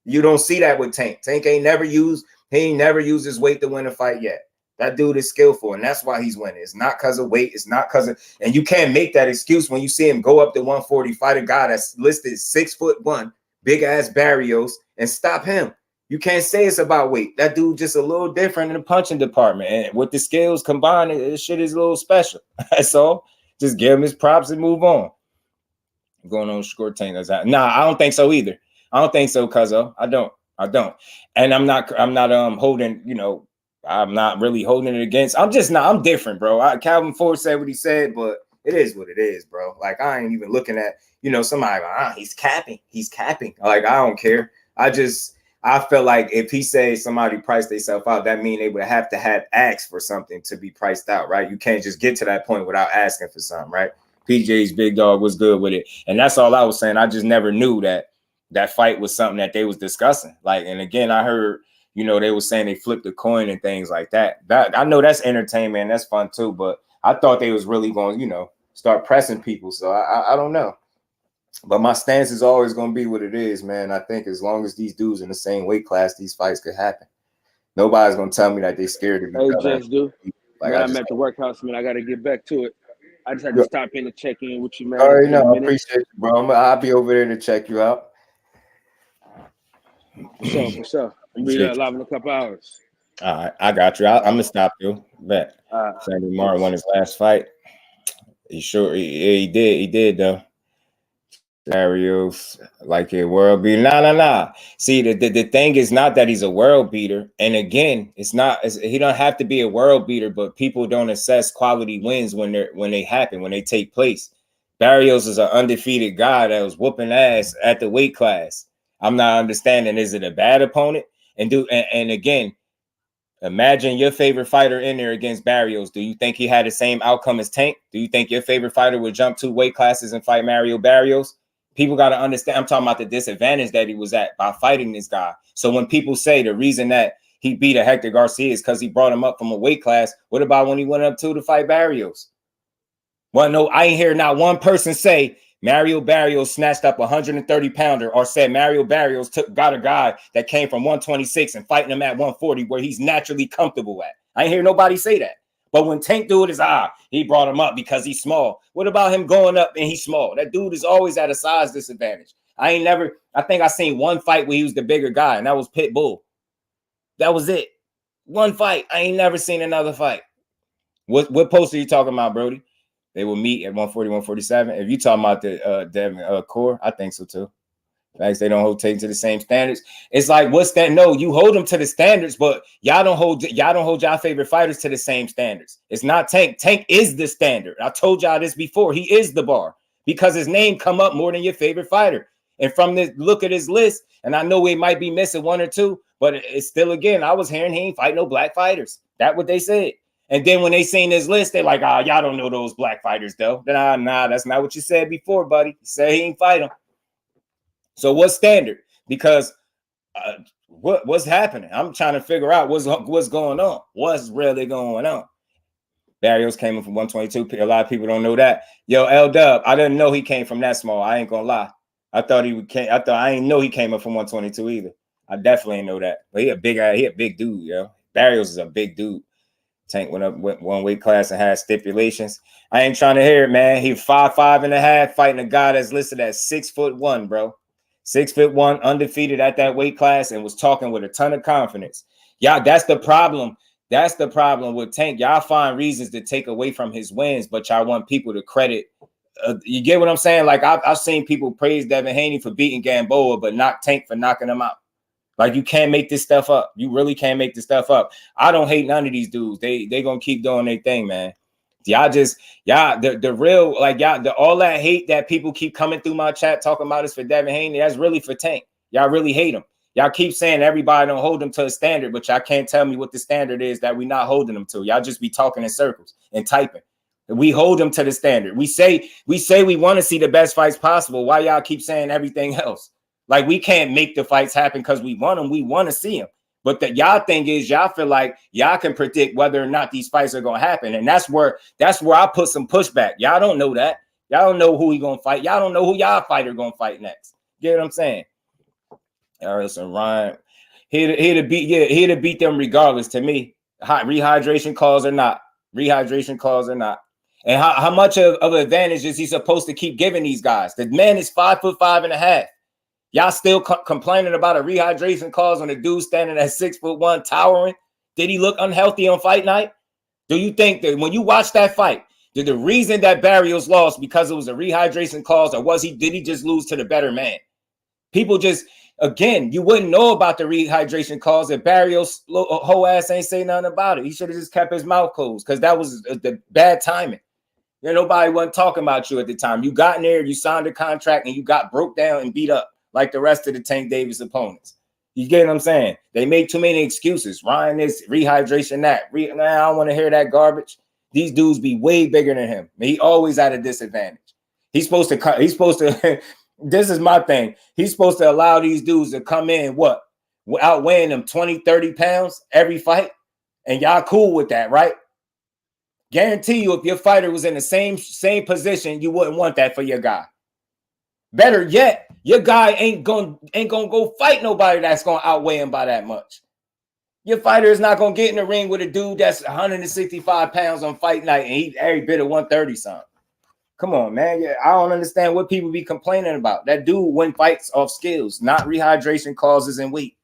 You don't see that with Tank. Tank ain't never used his weight to win a fight yet. That dude is skillful, and that's why he's winning. It's not because of weight. It's not because of, and you can't make that excuse when you see him go up to 140, fight a guy that's listed 6'1", big ass Barrios, and stop him. You can't say it's about weight. That dude just a little different in the punching department, and with the skills combined, this shit is a little special. That's all. Just give him his props and move on. Going on Shakur Tank. Nah, I don't think so either. I don't think so, cuzzo. I don't. And I'm not holding, I'm not really holding it against. I'm different, bro. Calvin Ford said what he said, but it is what it is, bro. Like, I ain't even looking at, somebody like, he's capping. Like, I don't care. I feel like if he says somebody priced themselves out, that means they would have to have asked for something to be priced out, right? You can't just get to that point without asking for something, right? PJ's big dog was good with it. And that's all I was saying. I just never knew that fight was something that they was discussing. Like, and again, I heard, they were saying they flipped the coin and things like that. I know that's entertainment. That's fun too. But I thought they was really going, start pressing people. So I don't know. But my stance is always going to be what it is, man. I think as long as these dudes in the same weight class, these fights could happen. Nobody's gonna tell me that they scared of each other. Just do. Like man, I'm at the workhouse, man. I gotta get back to it. I just had to stop in and check in with you, man. All right, no, I appreciate you, bro. I'll be over there to check you out. For sure. I'll be there live in a couple hours. All right, I got you. I'm gonna stop you. Bet. Sandy Martin won his last fight. He sure he did. He did though. Barrios like a world beater. Nah. See, the thing is not that he's a world beater. And again, he don't have to be a world beater, but people don't assess quality wins when they happen, when they take place. Barrios is an undefeated guy that was whooping ass at the weight class. I'm not understanding. Is it a bad opponent? And again, imagine your favorite fighter in there against Barrios. Do you think he had the same outcome as Tank? Do you think your favorite fighter would jump 2 weight classes and fight Mario Barrios? People got to understand. I'm talking about the disadvantage that he was at by fighting this guy. So when people say the reason that he beat a Hector Garcia is because he brought him up from a weight class, what about when he went up to fight Barrios? Well, no, I ain't hear not one person say Mario Barrios snatched up a 130-pounder or said Mario Barrios got a guy that came from 126 and fighting him at 140 where he's naturally comfortable at. I ain't hear nobody say that. But when Tank do it, he brought him up because he's small. What about him going up and he's small? That dude is always at a size disadvantage. I think I seen one fight where he was the bigger guy, and that was Pitbull. That was it. One fight. I ain't never seen another fight. What post are you talking about, Brody? They will meet at 140, 147. If you talking about the Devin Core, I think so too. Like they don't hold Tank to the same standards. It's like, what's that? No, you hold them to the standards, but y'all don't hold y'all favorite fighters to the same standards. It's not Tank. Tank is the standard. I told y'all this before. He is the bar because his name come up more than your favorite fighter. And from this look at his list, and I know we might be missing 1 or 2, but it's still, again, I was hearing he ain't fight no black fighters. That's what they said. And then when they seen this list, they're like, y'all don't know those black fighters though. Nah, that's not what you said before, buddy. You said he ain't fight them. So what's standard? Because what's happening? I'm trying to figure out what's going on. What's really going on? Barrios came in from 122. A lot of people don't know that. Yo, L-Dub, I didn't know he came from that small. I ain't gonna lie. I ain't know he came up from 122 either. I definitely ain't know that. But he a big dude, yo. Barrios is a big dude. Tank went 1 weight class and had stipulations. I ain't trying to hear it, man. He 5'5.5", fighting a guy that's listed at 6'1", bro. 6'1", undefeated at that weight class, and was talking with a ton of confidence. Y'all, that's the problem. That's the problem with Tank. Y'all find reasons to take away from his wins, but y'all want people to credit. You get what I'm saying? Like I've seen people praise Devin Haney for beating Gamboa, but not Tank for knocking him out. Like you can't make this stuff up. You really can't make this stuff up. I don't hate none of these dudes. They gonna keep doing their thing, man. The real, like y'all, all that hate that people keep coming through my chat talking about is for Devin Haney. That's really for Tank. Y'all really hate him. Y'all keep saying everybody don't hold him to a standard, but y'all can't tell me what the standard is that we not holding them to. Y'all just be talking in circles and typing. We hold them to the standard. We say we want to see the best fights possible. Why y'all keep saying everything else? Like we can't make the fights happen because we want them. We want to see them. But the y'all thing is y'all feel like y'all can predict whether or not these fights are gonna happen, and that's where I put some pushback. Y'all don't know that. Y'all don't know who he gonna fight. Y'all don't know who y'all fighter gonna fight next. Get what I'm saying? All right, so Ryan, he to beat them regardless. To me, rehydration calls or not, and how much of an advantage is he supposed to keep giving these guys? The man is 5'5.5". Y'all still complaining about a rehydration cause on a dude standing at 6'1", towering? Did he look unhealthy on fight night? Do you think that when you watch that fight, did the reason that Barrios lost because it was a rehydration cause, or did he just lose to the better man? People just, again, you wouldn't know about the rehydration cause if Barrios' whole ass ain't say nothing about it. He should have just kept his mouth closed because that was the bad timing. You know, nobody wasn't talking about you at the time. You got in there, you signed a contract, and you got broke down and beat up like the rest of the Tank Davis opponents. You get what I'm saying? They make too many excuses. Ryan this, rehydration that. I don't want to hear that garbage. These dudes be way bigger than him. He always at a disadvantage. He's supposed to, this is my thing. He's supposed to allow these dudes to come in, outweighing them 20, 30 pounds every fight. And y'all cool with that, right? Guarantee you, if your fighter was in the same position, you wouldn't want that for your guy. Better yet, your guy ain't gonna go fight nobody that's gonna outweigh him by that much. Your fighter is not gonna get in the ring with a dude that's 165 pounds on fight night and he every bit of 130 something. Come on, man. Yeah, I don't understand what people be complaining about. That dude win fights off skills, not rehydration clauses and weight.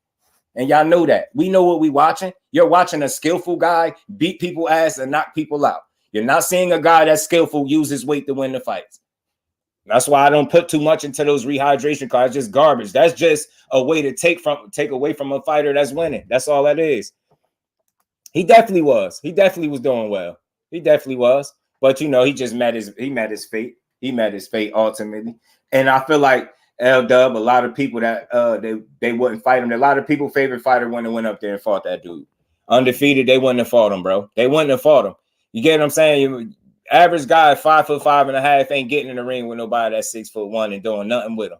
And y'all know that. We know what we watching. You're watching a skillful guy beat people ass and knock people out. You're not seeing a guy that's skillful use his weight to win the fights. That's why I don't put too much into those rehydration cards. Just garbage. That's just a way to take away from a fighter that's winning. That's all that is. He definitely was. He definitely was doing well. He definitely was. But you know, he met his fate. He met his fate ultimately. And I feel like L-Dub, a lot of people that they wouldn't fight him. A lot of people favorite fighter when they went up there and fought that dude. Undefeated, they wouldn't have fought him, bro. They wouldn't have fought him. You get what I'm saying? Average guy 5'5.5" ain't getting in the ring with nobody that's 6'1" and doing nothing with him.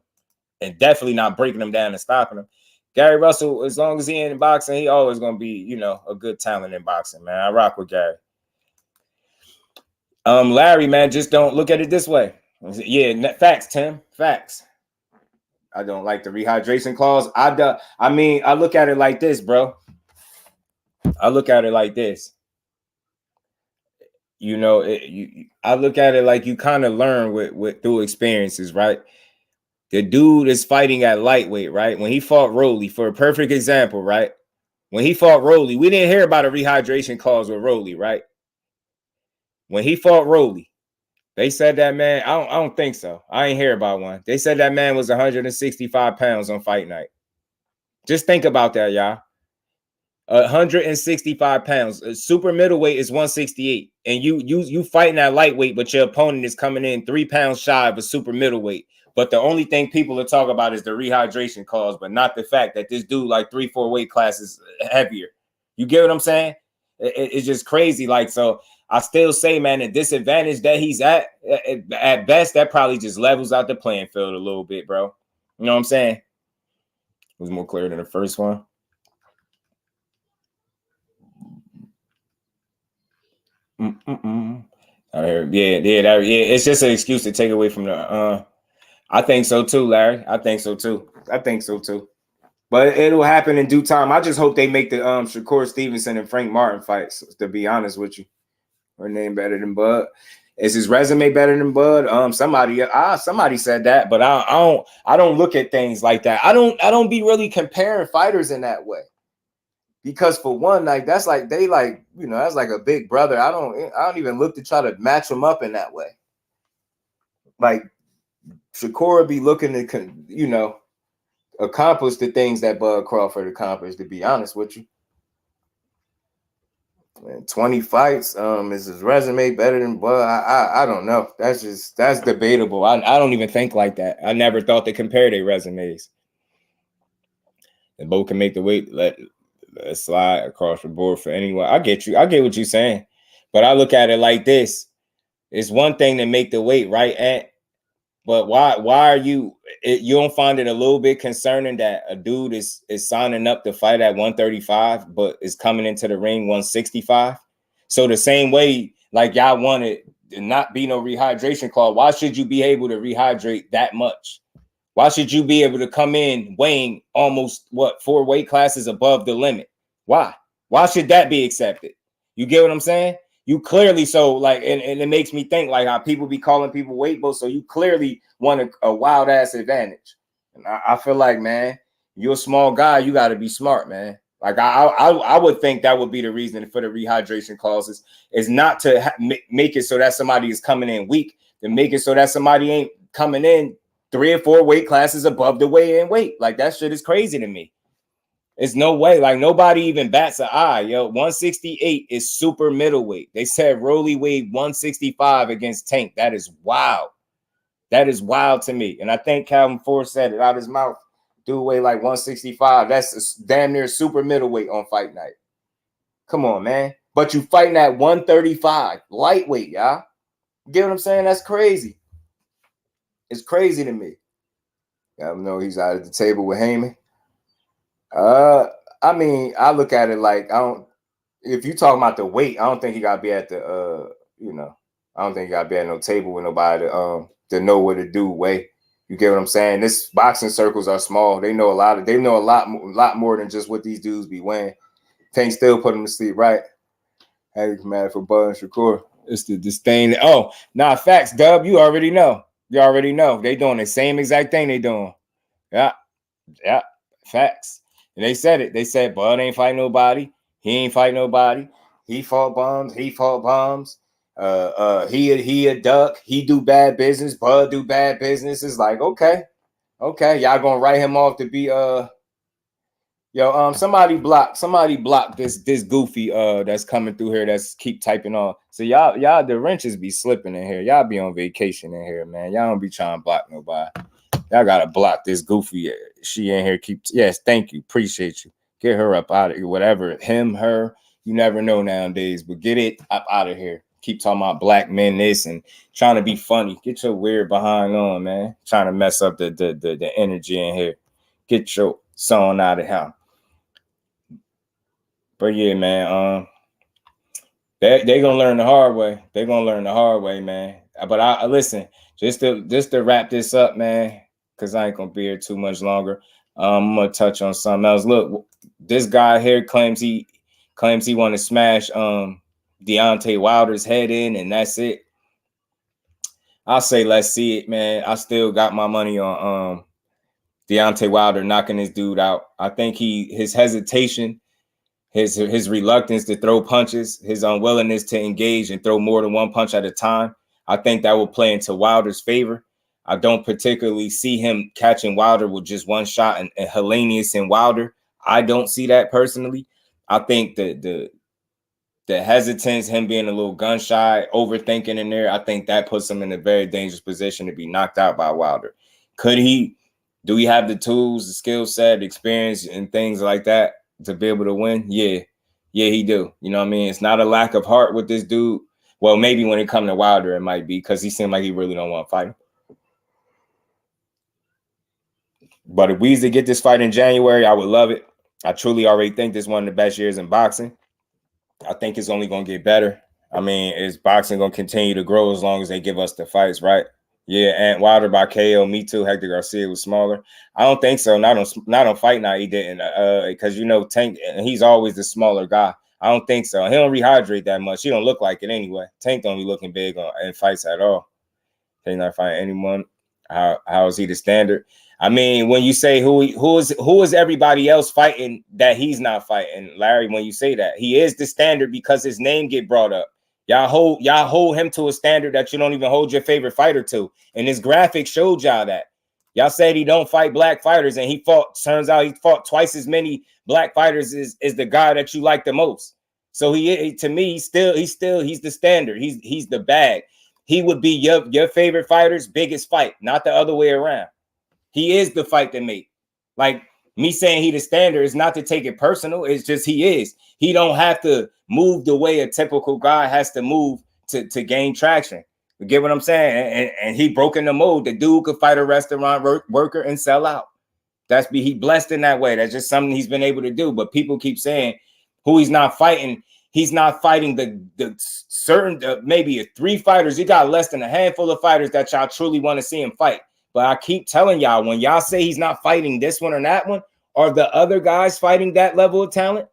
And definitely not breaking them down and stopping them. Gary Russell, as long as he in boxing, he always gonna be, you know, a good talent in boxing, man. I rock with Gary. Larry, man, just don't look at it this way. Yeah, facts, Tim. Facts. I don't like the rehydration clause. I mean, I look at it like this, bro. I look at it like this. You know, I look at it like you kind of learn with through experiences, right? The dude is fighting at lightweight, right? When he fought Rolly, for a perfect example, right? When he fought Rolly, we didn't hear about a rehydration clause with Rolly, right? When he fought Rolly, they said that man, I don't think so. I ain't hear about one. They said that man was 165 pounds on fight night. Just think about that, y'all. 165 pounds. Super middleweight is 168. And you fighting that lightweight, but your opponent is coming in 3 pounds shy of a super middleweight. But the only thing people are talking about is the rehydration clause, but not the fact that this dude like 3-4 weight classes heavier. You get what I'm saying? It's just crazy. Like, so I still say, man, the disadvantage that he's at best, that probably just levels out the playing field a little bit, bro. You know what I'm saying? It was more clear than the first one. It's just an excuse to take away from the. I think so too, Larry. I think so too. But it'll happen in due time. I just hope they make the Shakur Stevenson and Frank Martin fights. To be honest with you, her name better than Bud. Is his resume better than Bud? Somebody said that, but I don't look at things like that. I don't be really comparing fighters in that way. Because for one, like that's like they like, you know, that's like a big brother. I don't even look to try to match them up in that way. Like Shakur be looking to, you know, accomplish the things that Bud Crawford accomplished, to be honest with you. And 20 fights, is his resume better than Bud? I don't know. That's debatable. I don't even think like that. I never thought to compare their resumes. And both can make the weight let slide across the board for anyone. I get you. I get what you're saying. But I look at it like this. It's one thing to make the weight, right, Ant? But why are you don't find it a little bit concerning that a dude is signing up to fight at 135 but is coming into the ring 165? So the same way like y'all wanted to not be no rehydration clause, why should you be able to rehydrate that much? Why should you be able to come in weighing almost 4 weight classes above the limit? Why should that be accepted? You get what I'm saying? You clearly, so like, and it makes me think like how people be calling people weight bulls. So you clearly want a wild ass advantage. And I feel like, man, you're a small guy. You got to be smart, man. Like I would think that would be the reason for the rehydration clauses is not to make it so that somebody is coming in weak, to make it so that somebody ain't coming in 3 or 4 weight classes above the weigh-in weight. Like that shit is crazy to me. It's no way. Like nobody even bats an eye. Yo, 168 is super middleweight. They said Rolly weighed 165 against Tank. That is wild. That is wild to me. And I think Calvin Ford said it out of his mouth. Dude weigh like 165. That's damn near super middleweight on fight night. Come on, man. But you fighting at 135 lightweight, y'all. You get what I'm saying? That's crazy. It's crazy to me. I know he's out at the table with Heyman. I mean, I look at it like if you talking about the weight, I don't think he gotta be at the I don't think he gotta be at no table with nobody to know what to do weigh. You get what I'm saying? This boxing circles are small. They know a lot more than just what these dudes be weighing. Tank still put him to sleep, right? Hey, mad for Bud and Shakur. It's this thing. Oh, nah, facts, Dub. You already know. You already know. They doing the same exact thing they doing. Yeah, facts. And they said it. They said Bud ain't fight nobody. He ain't fight nobody. He fought bombs. He fought bombs. He a duck. He do bad business. Bud do bad business. It's like, okay. Y'all gonna write him off to be somebody block this goofy that's coming through here that's keep typing on. So y'all the wrenches be slipping in here. Y'all be on vacation in here, man. Y'all don't be trying to block nobody. Y'all gotta block this goofy. She in here yes, thank you, appreciate you. Get her up out of here. Whatever, him, her, you never know nowadays. But get it up out of here. Keep talking about black men this and trying to be funny. Get your weird behind on, man. Trying to mess up the energy in here. Get your song out of here. But yeah, man, they gonna learn the hard way. They're gonna learn the hard way, man. But I listen, just to wrap this up, man, because I ain't gonna be here too much longer. I'm gonna touch on something else. Look, this guy here claims he want to smash Deontay Wilder's head in, and that's it. I'll say let's see it, man. I still got my money on Deontay Wilder knocking this dude out. I think his hesitation, his reluctance to throw punches, his unwillingness to engage and throw more than one punch at a time, I think that will play into Wilder's favor. I don't particularly see him catching Wilder with just one shot and Helenius and Wilder. I don't see that personally. I think the hesitance, him being a little gun shy, overthinking in there, I think that puts him in a very dangerous position to be knocked out by Wilder. Do we have the tools, the skill set, experience, and things like that to be able to win? Yeah, he do. You know what I mean? It's not a lack of heart with this dude. Well, maybe when it comes to Wilder, it might be because he seemed like he really don't want to fight him. But if we used to get this fight in January, I would love it. I truly already think this is one of the best years in boxing. I think it's only going to get better. I mean, is boxing going to continue to grow as long as they give us the fights, right? Yeah, and Wilder by KO, me too. Hector Garcia was smaller. I don't think so. Not on Fight Night, he didn't. Because Tank, he's always the smaller guy. I don't think so. He don't rehydrate that much. He don't look like it anyway. Tank don't be looking big in fights at all. He's not fighting anyone. How is he the standard? I mean, when you say who is everybody else fighting that he's not fighting, Larry, when you say that, he is the standard because his name get brought up. Y'all hold him to a standard that you don't even hold your favorite fighter to. And his graphic showed y'all that. Y'all said he don't fight black fighters, and turns out he fought twice as many black fighters as the guy that you like the most. So to me, he's the standard. He's the bag. He would be your favorite fighter's biggest fight, not the other way around. He is the fight that made. Like me saying he the standard is not to take it personal. It's just he is. He don't have to move the way a typical guy has to move to gain traction. You get what I'm saying? And he broke in the mold. The dude could fight a restaurant worker and sell out. He blessed in that way. That's just something he's been able to do. But people keep saying who he's not fighting. He's not fighting the certain maybe 3 fighters. He got less than a handful of fighters that y'all truly want to see him fight. But I keep telling y'all, when y'all say he's not fighting this one or that one, are the other guys fighting that level of talent?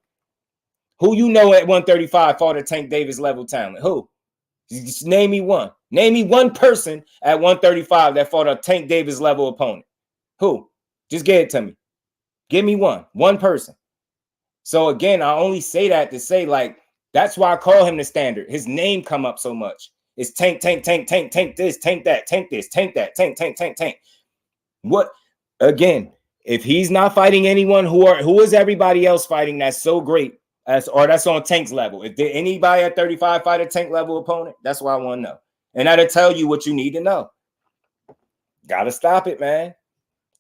Who you know at 135 fought a Tank Davis level talent? Who? Just name me one. Name me one person at 135 that fought a Tank Davis level opponent. Who? Just get it to me. Give me one person. So again, I only say that to say, like, that's why I call him the standard. His name come up so much. It's tank this, tank that, tank this, tank that, tank. What again? If he's not fighting anyone, who is everybody else fighting that's so great that's on Tank's level? If did anybody at 35 fight a Tank level opponent, that's what I want to know. And that'll tell you what you need to know. Gotta stop it, man.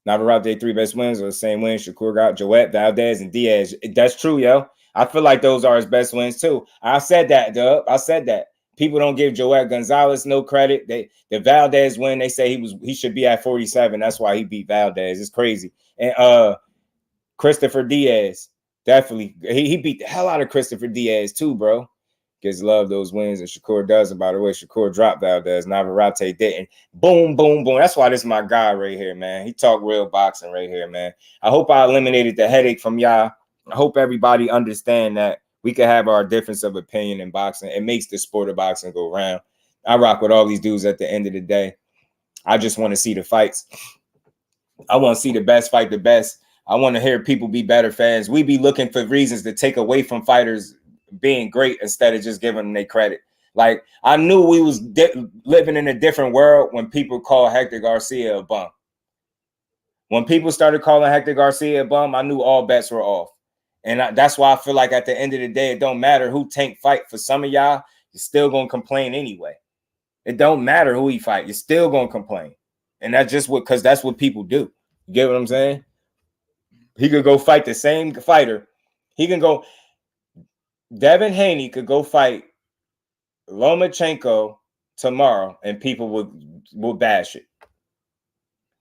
Navarrete 3 best wins or the same wins. Shakur got Joet, Valdez, and Diaz. That's true, yo. I feel like those are his best wins too. I said that, Dub. I said that. People don't give Joet Gonzalez no credit. The Valdez win, they say he should be at 47. That's why he beat Valdez. It's crazy. And Christopher Diaz, definitely. He beat the hell out of Christopher Diaz too, bro. Gets love those wins, and Shakur does. And by the way, Shakur dropped Valdez. Navarrete didn't. Boom, boom, boom. That's why this is my guy right here, man. He talk real boxing right here, man. I hope I eliminated the headache from y'all. I hope everybody understand that we can have our difference of opinion in boxing. It makes the sport of boxing go round. I rock with all these dudes at the end of the day. I just want to see the fights. I want to see the best fight the best. I want to hear people be better fans. We be looking for reasons to take away from fighters being great instead of just giving them their credit. Like, I knew we was living in a different world when people called Hector Garcia a bum. When people started calling Hector Garcia a bum, I knew all bets were off. And that's why I feel like at the end of the day, it don't matter who Tank fight. For some of y'all, you're still going to complain anyway. It don't matter who he fight. You're still going to complain. And that's just because that's what people do. You get what I'm saying? He could go fight the same fighter. He can go. Devin Haney could go fight Lomachenko tomorrow and people will bash it.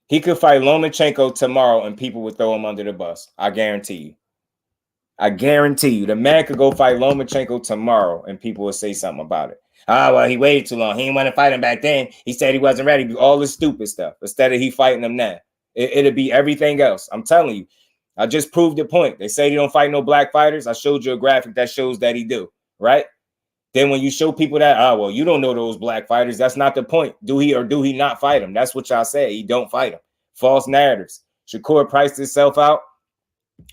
He could fight Lomachenko tomorrow and people would throw him under the bus. I guarantee you. I guarantee you. The man could go fight Lomachenko tomorrow and people will say something about it. Ah, well, he waited too long. He didn't want to fight him back then. He said he wasn't ready. All this stupid stuff. Instead of he fighting him now. It'll be everything else. I'm telling you. I just proved the point. They say he don't fight no black fighters. I showed you a graphic that shows that he do. Right? Then when you show people that, well, you don't know those black fighters. That's not the point. Do he or do he not fight him? That's what y'all say. He don't fight him. False narratives. Shakur priced himself out.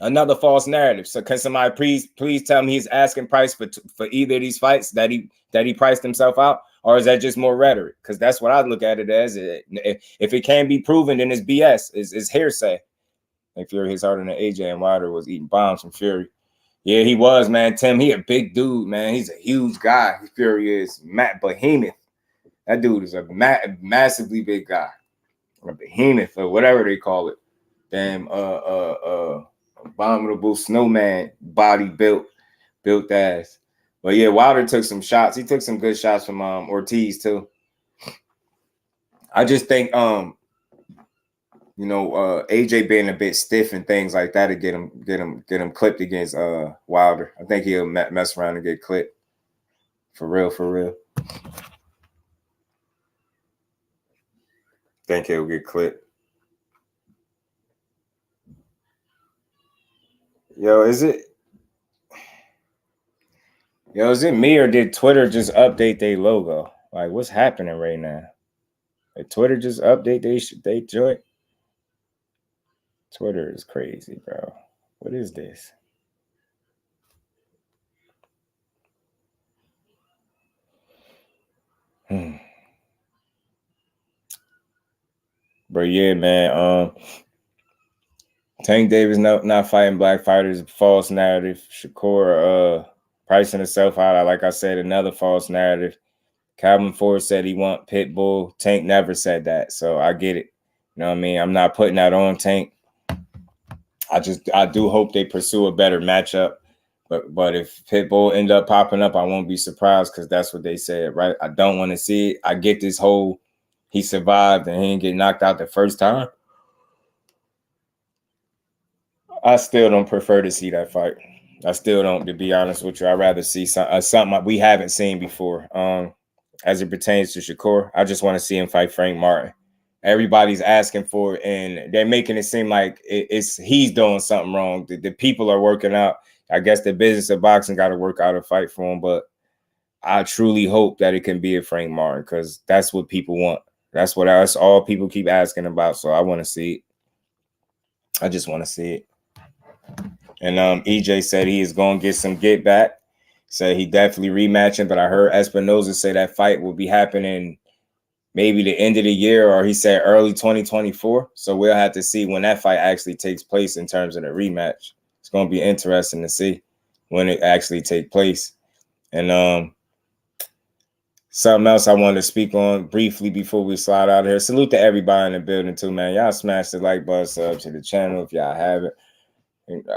Another false narrative. So can somebody please tell me his asking price for either of these fights that he priced himself out, or is that just more rhetoric? Because that's what I look at it as. If it can't be proven, then it's BS. It's hearsay. And Fury hits harder than AJ, and Wilder was eating bombs from Fury. Yeah, he was, man. Tim, he a big dude, man. He's a huge guy. Fury is behemoth. That dude is a massively big guy. A behemoth or whatever they call it. Damn, abominable snowman body built ass. But yeah, Wilder took some shots. He took some good shots from Ortiz too. I just think AJ being a bit stiff and things like that to get him clipped against Wilder. I think he'll mess around and get clipped. For real. Think he'll get clipped. Yo, is it me or did Twitter just update their logo? Like, what's happening right now? Did Twitter just update they joint? Twitter is crazy, bro. What is this? But yeah, man. Tank Davis not fighting black fighters. False narrative. Shakur pricing himself out. Like I said, another false narrative. Calvin Ford said he want Pitbull. Tank never said that, so I get it. You know what I mean? I'm not putting that on Tank. I do hope they pursue a better matchup. But if Pitbull end up popping up, I won't be surprised because that's what they said, right? I don't want to see it. I get this whole he survived and he didn't get knocked out the first time. I still don't prefer to see that fight. I still don't, to be honest with you. I'd rather see something we haven't seen before. As it pertains to Shakur, I just want to see him fight Frank Martin. Everybody's asking for it, and they're making it seem like he's doing something wrong. The people are working out. I guess the business of boxing got to work out a fight for him, but I truly hope that it can be a Frank Martin because that's what people want. That's all people keep asking about. So I want to see it. I just want to see it. And EJ said he is going to get some get back. Said he definitely rematching, but I heard Espinoza say that fight will be happening maybe the end of the year, or he said early 2024. So we'll have to see when that fight actually takes place in terms of the rematch. It's going to be interesting to see when it actually takes place. And something else I wanted to speak on briefly before we slide out of here. Salute to everybody in the building too, man. Y'all smash the like button, sub to the channel if y'all haven't.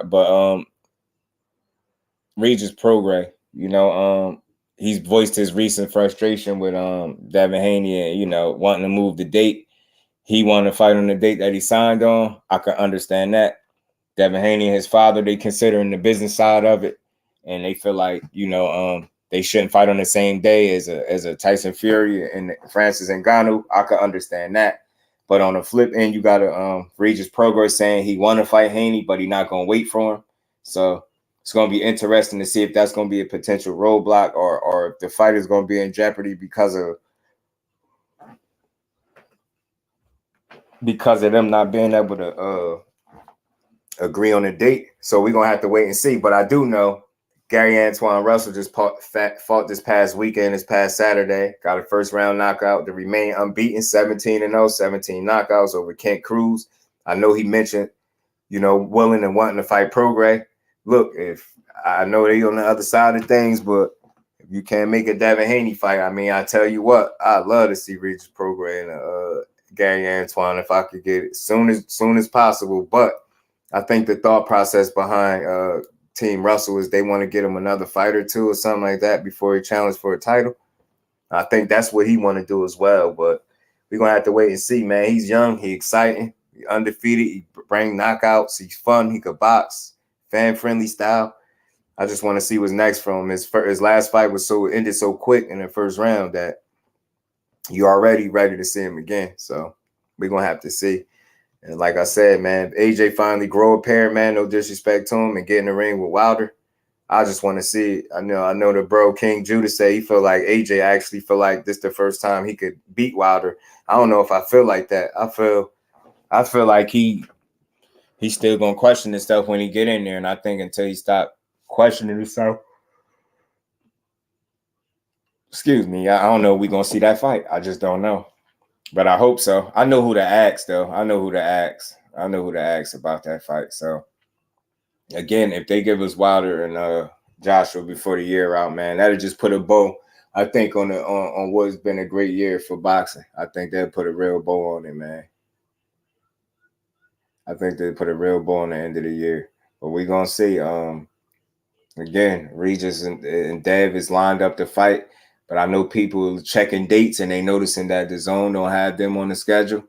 But Regis Prograis, he's voiced his recent frustration with Devin Haney and wanting to move the date. He wanted to fight on the date that he signed on. I can understand that. Devin Haney and his father, they considering the business side of it, and they feel like they shouldn't fight on the same day as a Tyson Fury and Francis Ngannou. I can understand that. But on the flip end, you got Regis Prograis saying he want to fight Haney, but he's not gonna wait for him. So it's going to be interesting to see if that's going to be a potential roadblock or if the fight is going to be in jeopardy because of them not being able to agree on a date. So we're going to have to wait and see. But I do know Gary Antoine Russell just fought this past weekend, this past Saturday, got a first round knockout to remain unbeaten, 17-0, 17 knockouts over Kent Cruz. I know he mentioned, willing and wanting to fight Prograis. Look, if I know they on the other side of things, but if you can't make a Devin Haney fight, I mean, I tell you what, I'd love to see Regis Prograis and Gary Antoine if I could get it soon as possible. But I think the thought process behind Team Russell is they want to get him another fight or two or something like that before he challenges for a title. I think that's what he want to do as well. But we're gonna have to wait and see, man. He's young, he's exciting, he's undefeated, he bring knockouts, he's fun, he could box, fan-friendly style. I just want to see what's next from him. His last fight was ended so quick in the first round that you're already ready to see him again. So we're gonna have to see. And like I said, man, AJ finally grow a pair, man, no disrespect to him, and get in the ring with Wilder. I just want to see it. I know the bro King Judah say he feel like AJ actually feel like this the first time he could beat Wilder. I don't know if I feel like that. I feel like he's still gonna question himself when he get in there, and I think until he stop questioning himself, excuse me, I don't know if we're gonna see that fight. I just don't know. But I hope so. I know who to ask, though. I know who to ask about that fight. So, again, if they give us Wilder and Joshua before the year out, man, that'll just put a bow, I think, on what's been a great year for boxing. I think they'll put a real bow on it, man. I think they'll put a real bow on the end of the year. But we're going to see. Again, Regis and Dev is lined up to fight. But I know people checking dates and they noticing that the zone don't have them on the schedule.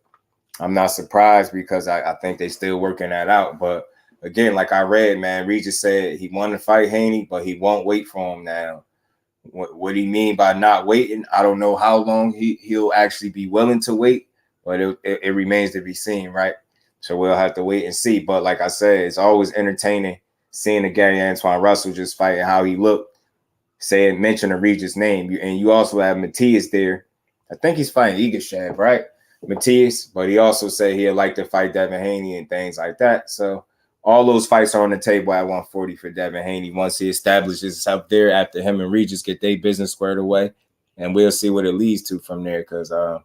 I'm not surprised because I think they still working that out. But again, like I read, man, Regis said he wanted to fight Haney, but he won't wait for him now. What he mean by not waiting, I don't know how long he'll actually be willing to wait, but it remains to be seen, right? So we'll have to wait and see. But like I said, it's always entertaining seeing the Gary Antoine Russell just fighting how he looked. Mention a Regis name, and you also have Matias there. I think he's fighting Igashev, right? Matias, but he also said he'd like to fight Devin Haney and things like that. So all those fights are on the table at 140 for Devin Haney once he establishes himself there after him and Regis get their business squared away, and we'll see what it leads to from there. Because, like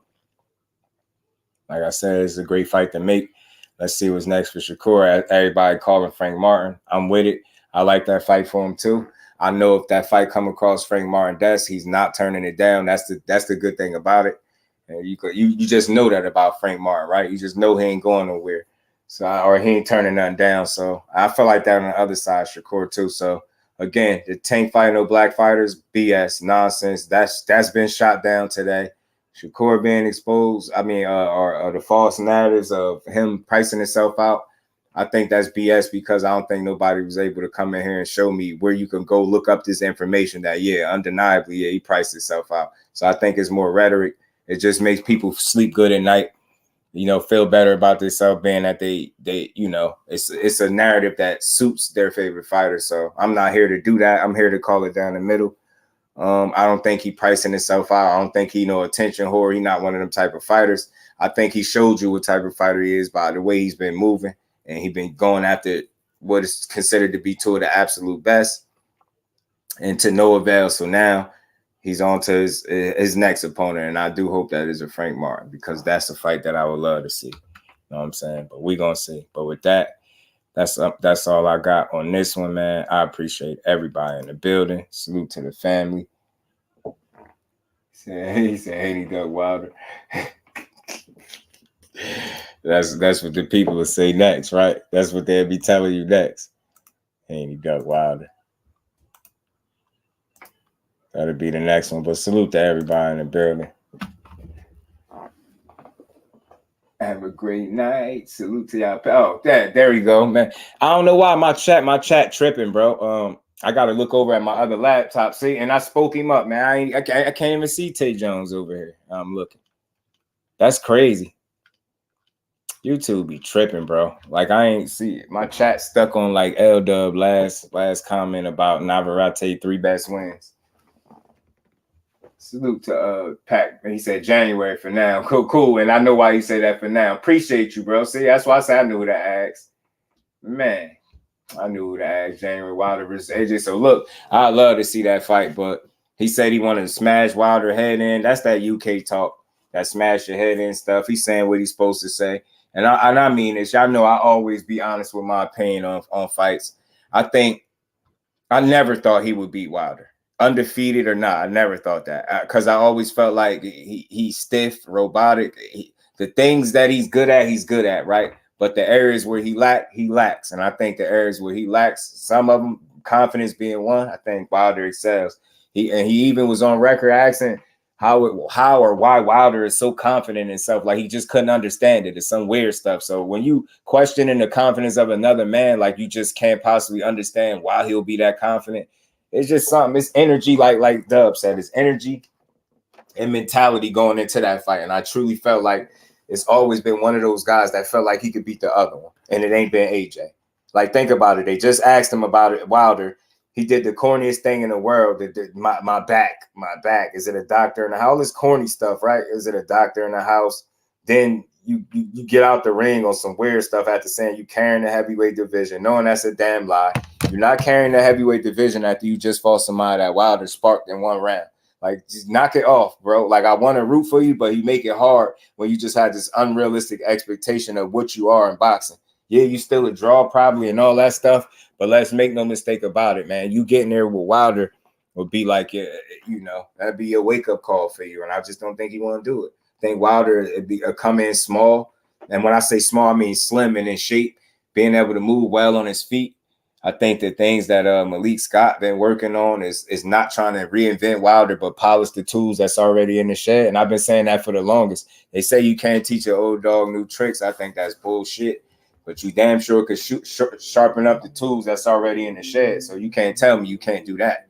I said, it's a great fight to make. Let's see what's next for Shakur. Everybody calling Frank Martin. I'm with it. I like that fight for him too. I know if that fight come across Frank Martin's desk, he's not turning it down. That's the good thing about it. And you just know that about Frank Martin, right? You just know he ain't going nowhere. So or he ain't turning nothing down. So I feel like that on the other side, Shakur too. So again, the Tank fight no black fighters, BS, nonsense. That's been shot down today. Shakur being exposed, or the false narratives of him pricing himself out. I think that's BS because I don't think nobody was able to come in here and show me where you can go look up this information that, undeniably, he priced himself out. So I think it's more rhetoric. It just makes people sleep good at night, feel better about themselves being that they it's a narrative that suits their favorite fighter. So I'm not here to do that. I'm here to call it down the middle. I don't think he pricing himself out. I don't think he attention whore. He's not one of them type of fighters. I think he showed you what type of fighter he is by the way he's been moving. And he's been going after what is considered to be two of the absolute best and to no avail. So now he's on to his next opponent. And I do hope that is a Frank Martin because that's a fight that I would love to see. You know what I'm saying? But we're going to see. But with that, that's all I got on this one, man. I appreciate everybody in the building. Salute to the family. He said, Haney Doug Wilder. That's what the people will say next, right? That's what they'll be telling you next. Haney Doug Wilder. That'll be the next one. But salute to everybody in the building. Have a great night. Salute to y'all. Oh, there you go, man. I don't know why my chat tripping, bro. I got to look over at my other laptop. See, and I spoke him up, man. I can't even see Tay Jones over here. I'm looking. That's crazy. YouTube be tripping, bro. Like I ain't see my chat stuck on like L-Dub last comment about Navarrete 3 best wins. Salute to Pac. He said January for now. Cool. And I know why he said that for now. Appreciate you, bro. See, that's why I said I knew who to ask. Man, I knew who to ask. January Wilder versus AJ. So look, I'd love to see that fight, but he said he wanted to smash Wilder head in. That's that UK talk. That smash your head in stuff. He's saying what he's supposed to say. And I mean this. Y'all know I always be honest with my opinion on fights. I never thought he would beat Wilder. Undefeated or not, I never thought that. Because I always felt like he's stiff, robotic. The things that he's good at, right? But the areas where he lacks. And I think the areas where he lacks, some of them, confidence being one, I think Wilder excels. He even was on record asking how or why Wilder is so confident in himself. Like he just couldn't understand it. It's some weird stuff. So when you questioning the confidence of another man, like you just can't possibly understand why he'll be that confident. It's just something. It's energy, like Dub said. It's energy and mentality going into that fight. And I truly felt like it's always been one of those guys that felt like he could beat the other one. And it ain't been AJ. Like, think about it. They just asked him about it. Wilder. He did the corniest thing in the world. My back. Is it a doctor in the house? All this corny stuff, right? Is it a doctor in the house? Then you get out the ring on some weird stuff after saying you carrying the heavyweight division, knowing that's a damn lie. You're not carrying the heavyweight division after you just fought somebody that Wilder sparked in one round. Like, just knock it off, bro. Like, I want to root for you, but you make it hard when you just have this unrealistic expectation of what you are in boxing. Yeah, you still a draw probably and all that stuff, but let's make no mistake about it, man. You getting there with Wilder would be like, that'd be a wake-up call for you, and I just don't think he want to do it. I think Wilder would come in small, and when I say small, I mean slim and in shape, being able to move well on his feet. I think the things that Malik Scott been working on is not trying to reinvent Wilder, but polish the tools that's already in the shed. And I've been saying that for the longest. They say you can't teach an old dog new tricks. I think that's bullshit. But you damn sure could sharpen up the tools that's already in the shed. So you can't tell me you can't do that.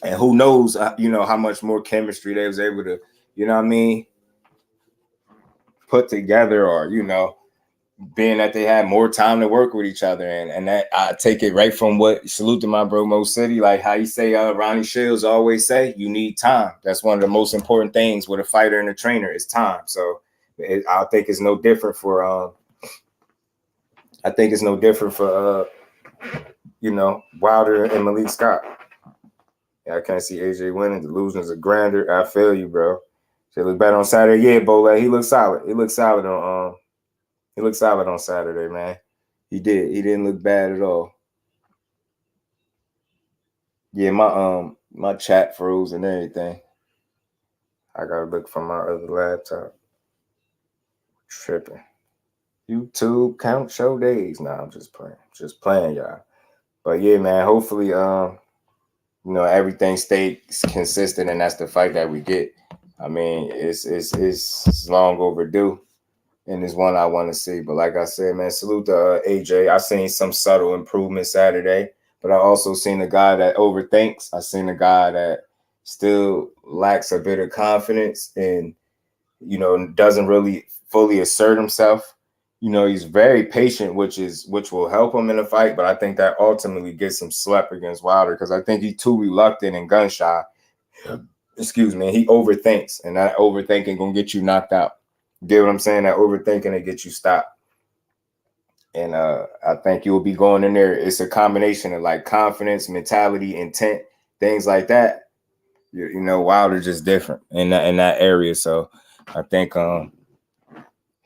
And who knows, how much more chemistry they was able to, put together or, being that they had more time to work with each other. And that I take it right from what, salute to my bro Mo City, like how you say Ronnie Shields always say, you need time. That's one of the most important things with a fighter and a trainer is time. So I think it's no different for Wilder and Malik Scott. Yeah, I can't see AJ winning. The losing's a grander. I feel you, bro. Should look better on Saturday. Yeah, Bola, he looked solid. He looked solid on Saturday, man. He did. He didn't look bad at all. Yeah, my chat froze and everything. I gotta look from my other laptop. Tripping. YouTube count show days. Nah, I'm just playing, y'all. But yeah, man, hopefully everything stays consistent and that's the fight that we get. I mean, it's long overdue. And it's one I want to see. But like I said, man, salute to AJ. I seen some subtle improvement Saturday, but I also seen a guy that overthinks. I seen a guy that still lacks a bit of confidence and, doesn't really fully assert himself. He's very patient, which will help him in a fight. But I think that ultimately gets him slept against Wilder because I think he's too reluctant and gun shy. Excuse me. He overthinks, and that overthinking gonna get you knocked out. Get what I'm saying? That overthinking to get you stopped. And I think you'll be going in there. It's a combination of like confidence, mentality, intent, things like that. Wilder's just different in that area. So I think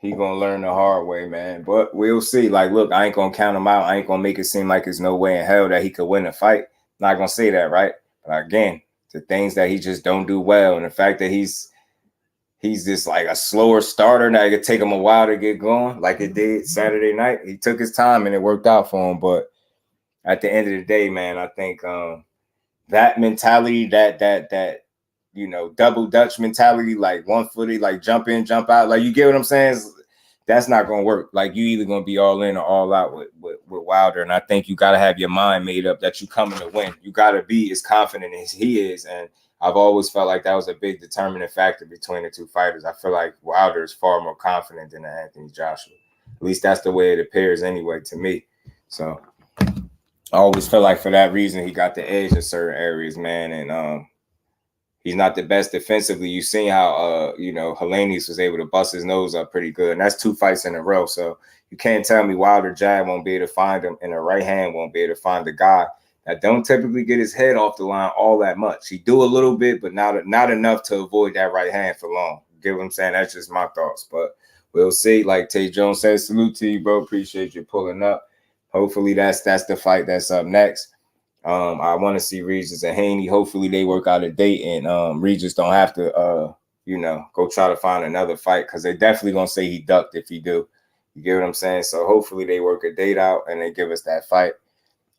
he gonna learn the hard way, man. But we'll see. Like, look, I ain't gonna count him out. I ain't gonna make it seem like there's no way in hell that he could win a fight. Not gonna say that, right? But again, the things that he just don't do well, and the fact that he's just like a slower starter. Now it could take him a while to get going, like it did Saturday night. He took his time and it worked out for him. But at the end of the day, man, I think that mentality, that double Dutch mentality, like one-footed, like jump in, jump out, like you get what I'm saying? That's not gonna work. Like you either gonna be all in or all out with Wilder. And I think you gotta have your mind made up that you coming to win. You gotta be as confident as he is. And I've always felt like that was a big determining factor between the two fighters. I feel like Wilder is far more confident than Anthony Joshua. At least that's the way it appears anyway to me. So I always feel like for that reason he got the edge in certain areas, man. And he's not the best defensively. You've seen how Helenius was able to bust his nose up pretty good, and that's 2 fights in a row. So you can't tell me Wilder jab won't be able to find him, and the right hand won't be able to find the guy that don't typically get his head off the line all that much. He do a little bit, but not enough to avoid that right hand for long. Get what I'm saying? That's just my thoughts, but we'll see. Like Tay Jones says, salute to you, bro. Appreciate you pulling up. Hopefully that's the fight that's up next. I want to see Regis and Haney. Hopefully they work out a date and Regis don't have to go try to find another fight, because they definitely gonna say he ducked if he do. You get what I'm saying? So hopefully they work a date out and they give us that fight.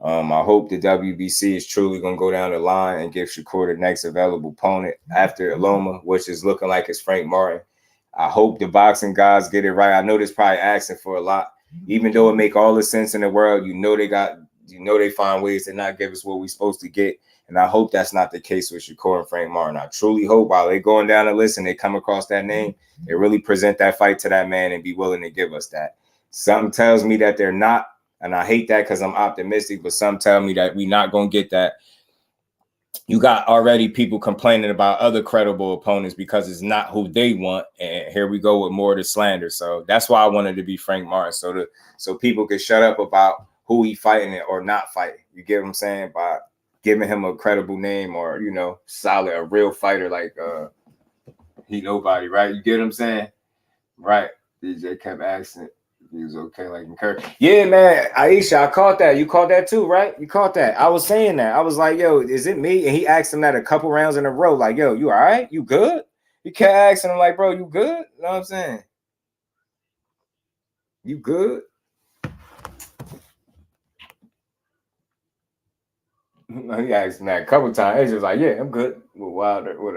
I hope the WBC is truly going to go down the line and give Shakur the next available opponent after Loma, which is looking like it's Frank Martin. I hope the boxing guys get it right. I know this probably asking for a lot, even though it make all the sense in the world. They find ways to not give us what we're supposed to get. And I hope that's not the case with Shakur and Frank Martin. I truly hope while they're going down the list and they come across that name, they really present that fight to that man and be willing to give us that. Something tells me that they're not. And I hate that because I'm optimistic, but some tell me that we're not going to get that. You got already people complaining about other credible opponents because it's not who they want. And here we go with more of the slander. So that's why I wanted to be Frank Martin, so people could shut up about who he fighting or not fighting. You get what I'm saying? By giving him a credible name or, solid, a real fighter like he nobody, right? You get what I'm saying? Right. DJ kept asking. He was okay, like Kirk. Yeah, man. Aisha, I caught that. You caught that too, right? You caught that. I was saying that. I was like, yo, is it me? And he asked him that a couple rounds in a row. Like, yo, you all right? You good? You kept asking him, like, bro, you good? You know what I'm saying? You good? He asked him that a couple times. He's just like, yeah, I'm good. With Wilder, with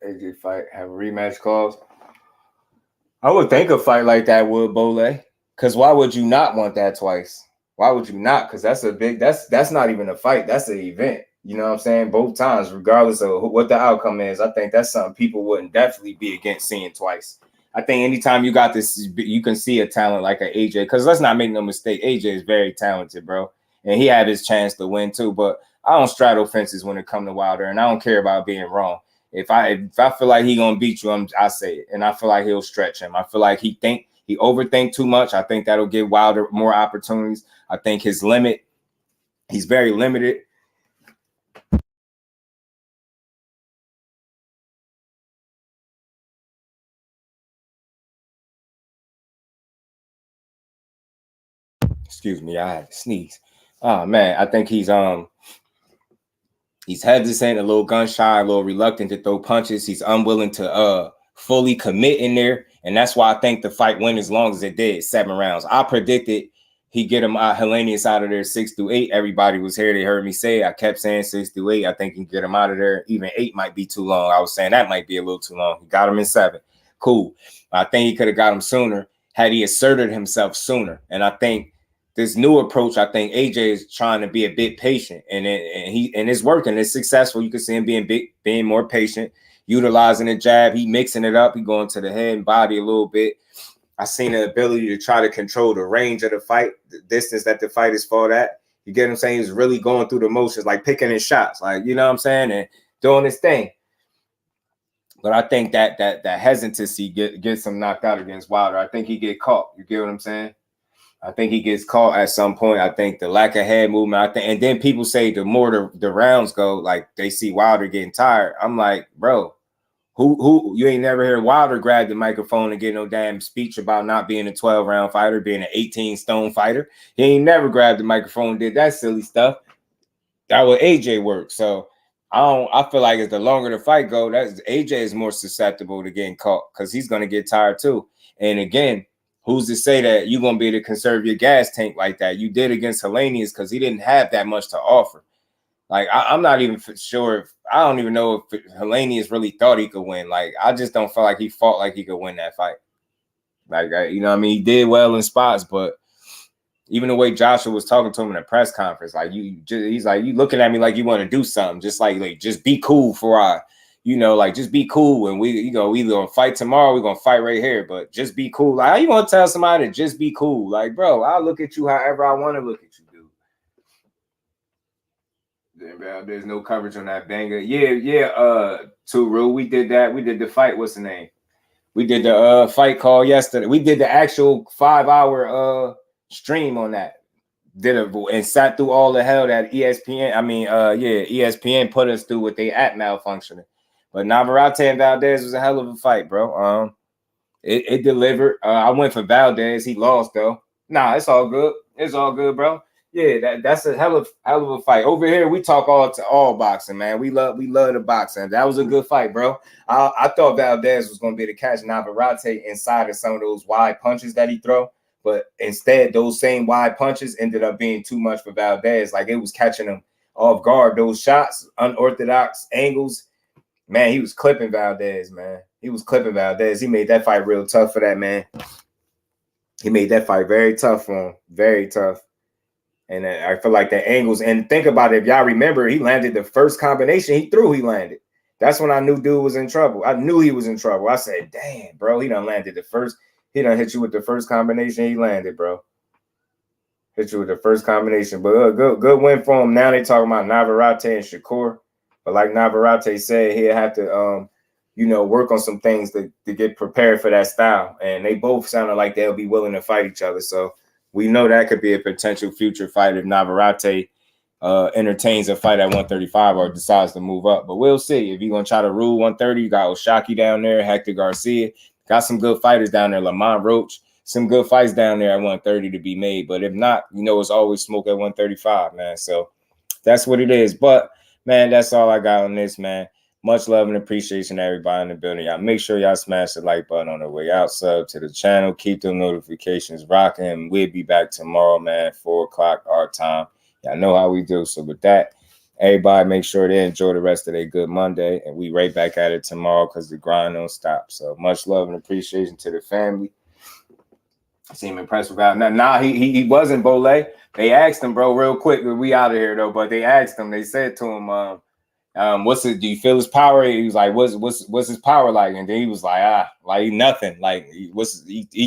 AJ fight, have a rematch clause. I would think a fight like that would, Bole. Because why would you not want that twice? Why would you not? Because that's not even a fight. That's an event. You know what I'm saying? Both times, regardless of what the outcome is, I think that's something people wouldn't definitely be against seeing twice. I think anytime you got this, you can see a talent like an AJ. Because let's not make no mistake, AJ is very talented, bro. And he had his chance to win too. But I don't straddle fences when it comes to Wilder, and I don't care about being wrong. If I feel like he gonna beat you, I say it. And I feel like he'll stretch him. I feel like he overthink too much. I think that'll give Wilder more opportunities. I think he's very limited. Excuse me, I had to sneeze. Oh man, I think he's hesitant, a little gun shy, a little reluctant to throw punches. He's unwilling to fully commit in there. And that's why I think the fight went as long as it did, 7 rounds. I predicted he get him Helenius out of there 6 through 8. Everybody was here. They heard me say it. I kept saying 6 through 8. I think he can get him out of there. Even 8 might be too long. I was saying that might be a little too long. He got him in 7. Cool. I think he could have got him sooner had he asserted himself sooner. And I think this new approach, I think AJ is trying to be a bit patient, and it's working. It's successful. You can see him being more patient, utilizing the jab. He mixing it up. He going to the head and body a little bit. I seen the ability to try to control the range of the fight, the distance that the fight is fought at. You get what I'm saying? He's really going through the motions, like picking his shots, like, you know what I'm saying, and doing his thing. But I think that hesitancy gets him knocked out against Wilder. I think he get caught. You get what I'm saying? I think he gets caught at some point. I think the lack of head movement, and then people say the more the rounds go, like they see Wilder getting tired. I'm like, bro, who you ain't never heard Wilder grab the microphone and get no damn speech about not being a 12-round fighter, being an 18-stone fighter. He ain't never grabbed the microphone and did that silly stuff. That was AJ work. So I feel like as the longer the fight go, that's AJ is more susceptible to getting caught because he's gonna get tired too. And again, who's to say that you're going to be able to conserve your gas tank like that? You did against Helenius because he didn't have that much to offer. Like, I'm not even sure I don't even know if Helenius really thought he could win. Like, I just don't feel like he fought like he could win that fight. Like, you know what I mean? He did well in spots, but even the way Joshua was talking to him in a press conference, like, he's like, you looking at me like you want to do something. Just like just be cool for like just be cool. And we either gonna fight tomorrow, we're gonna fight right here, but just be cool. Like, how you gonna tell somebody to just be cool? Like, bro, I'll look at you however I want to look at you, dude. There's no coverage on that banger. Yeah. Turu, we did that. We did the fight. What's the name? We did the fight call yesterday. We did the actual 5-hour stream on that. And sat through all the hell that ESPN put us through with their app malfunctioning. But Navarrete and Valdez was a hell of a fight, bro. It delivered. I went for Valdez. He lost though. Nah, it's all good. It's all good, bro. Yeah, that's a hell of a fight. Over here, we talk all boxing, man. We love the boxing. That was a good fight, bro. I thought Valdez was gonna be able to catch Navarrete inside of some of those wide punches that he throw. But instead, those same wide punches ended up being too much for Valdez. Like, it was catching him off guard. Those shots, unorthodox angles, man, he was clipping Valdez, man. He was clipping Valdez. He made that fight real tough for that, man. He made that fight very tough for him. Very tough. And I feel like the angles, and think about it, if y'all remember, he landed the first combination he threw, he landed. That's when I knew dude was in trouble. I knew he was in trouble. I said, damn, bro, he done landed the first. He done hit you with the first combination he landed, bro. Hit you with the first combination. But good win for him. Now they talking about Navarrete and Shakur. But like Navarrete said, he'll have to work on some things to get prepared for that style. And they both sounded like they'll be willing to fight each other. So we know that could be a potential future fight if Navarrete entertains a fight at 135 or decides to move up. But we'll see. If you're going to try to rule 130, you got Oshaki down there, Hector Garcia. Got some good fighters down there, Lamont Roach. Some good fights down there at 130 to be made. But if not, it's always smoke at 135, man. So that's what it is. But, man, that's all I got on this, man. Much love and appreciation to everybody in the building. Y'all make sure y'all smash the like button on the way out. Sub to the channel. Keep the notifications rocking. We'll be back tomorrow, man, 4 o'clock our time. Y'all know how we do. So with that, everybody make sure they enjoy the rest of their good Monday. And we right back at it tomorrow because the grind don't stop. So much love and appreciation to the family. Seem impressed with that. Nah, he wasn't Bole. They asked him, bro, real quick. We out of here, though. But they asked him. They said to him, do you feel his power? He was like, what's his power like? And then he was like, nothing. Like, he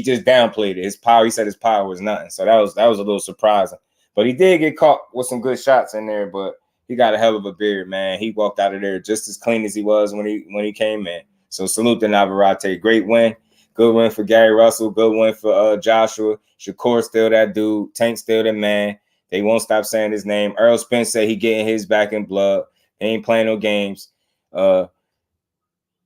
just downplayed it. His power, he said his power was nothing. So that was a little surprising. But he did get caught with some good shots in there, but he got a hell of a beard, man. He walked out of there just as clean as he was when he came in. So salute to Navarrete. Great win. Good win for Gary Russell. Good win for Joshua. Shakur still that dude. Tank still the man. They won't stop saying his name. Earl Spence said he getting his back in blood. He ain't playing no games.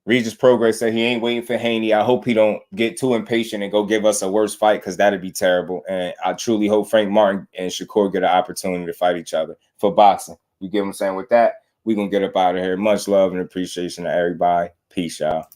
Regis Progress said he ain't waiting for Haney. I hope he don't get too impatient and go give us a worse fight because that'd be terrible. And I truly hope Frank Martin and Shakur get an opportunity to fight each other for boxing. You get what I'm saying? With that, we're going to get up out of here. Much love and appreciation to everybody. Peace, y'all.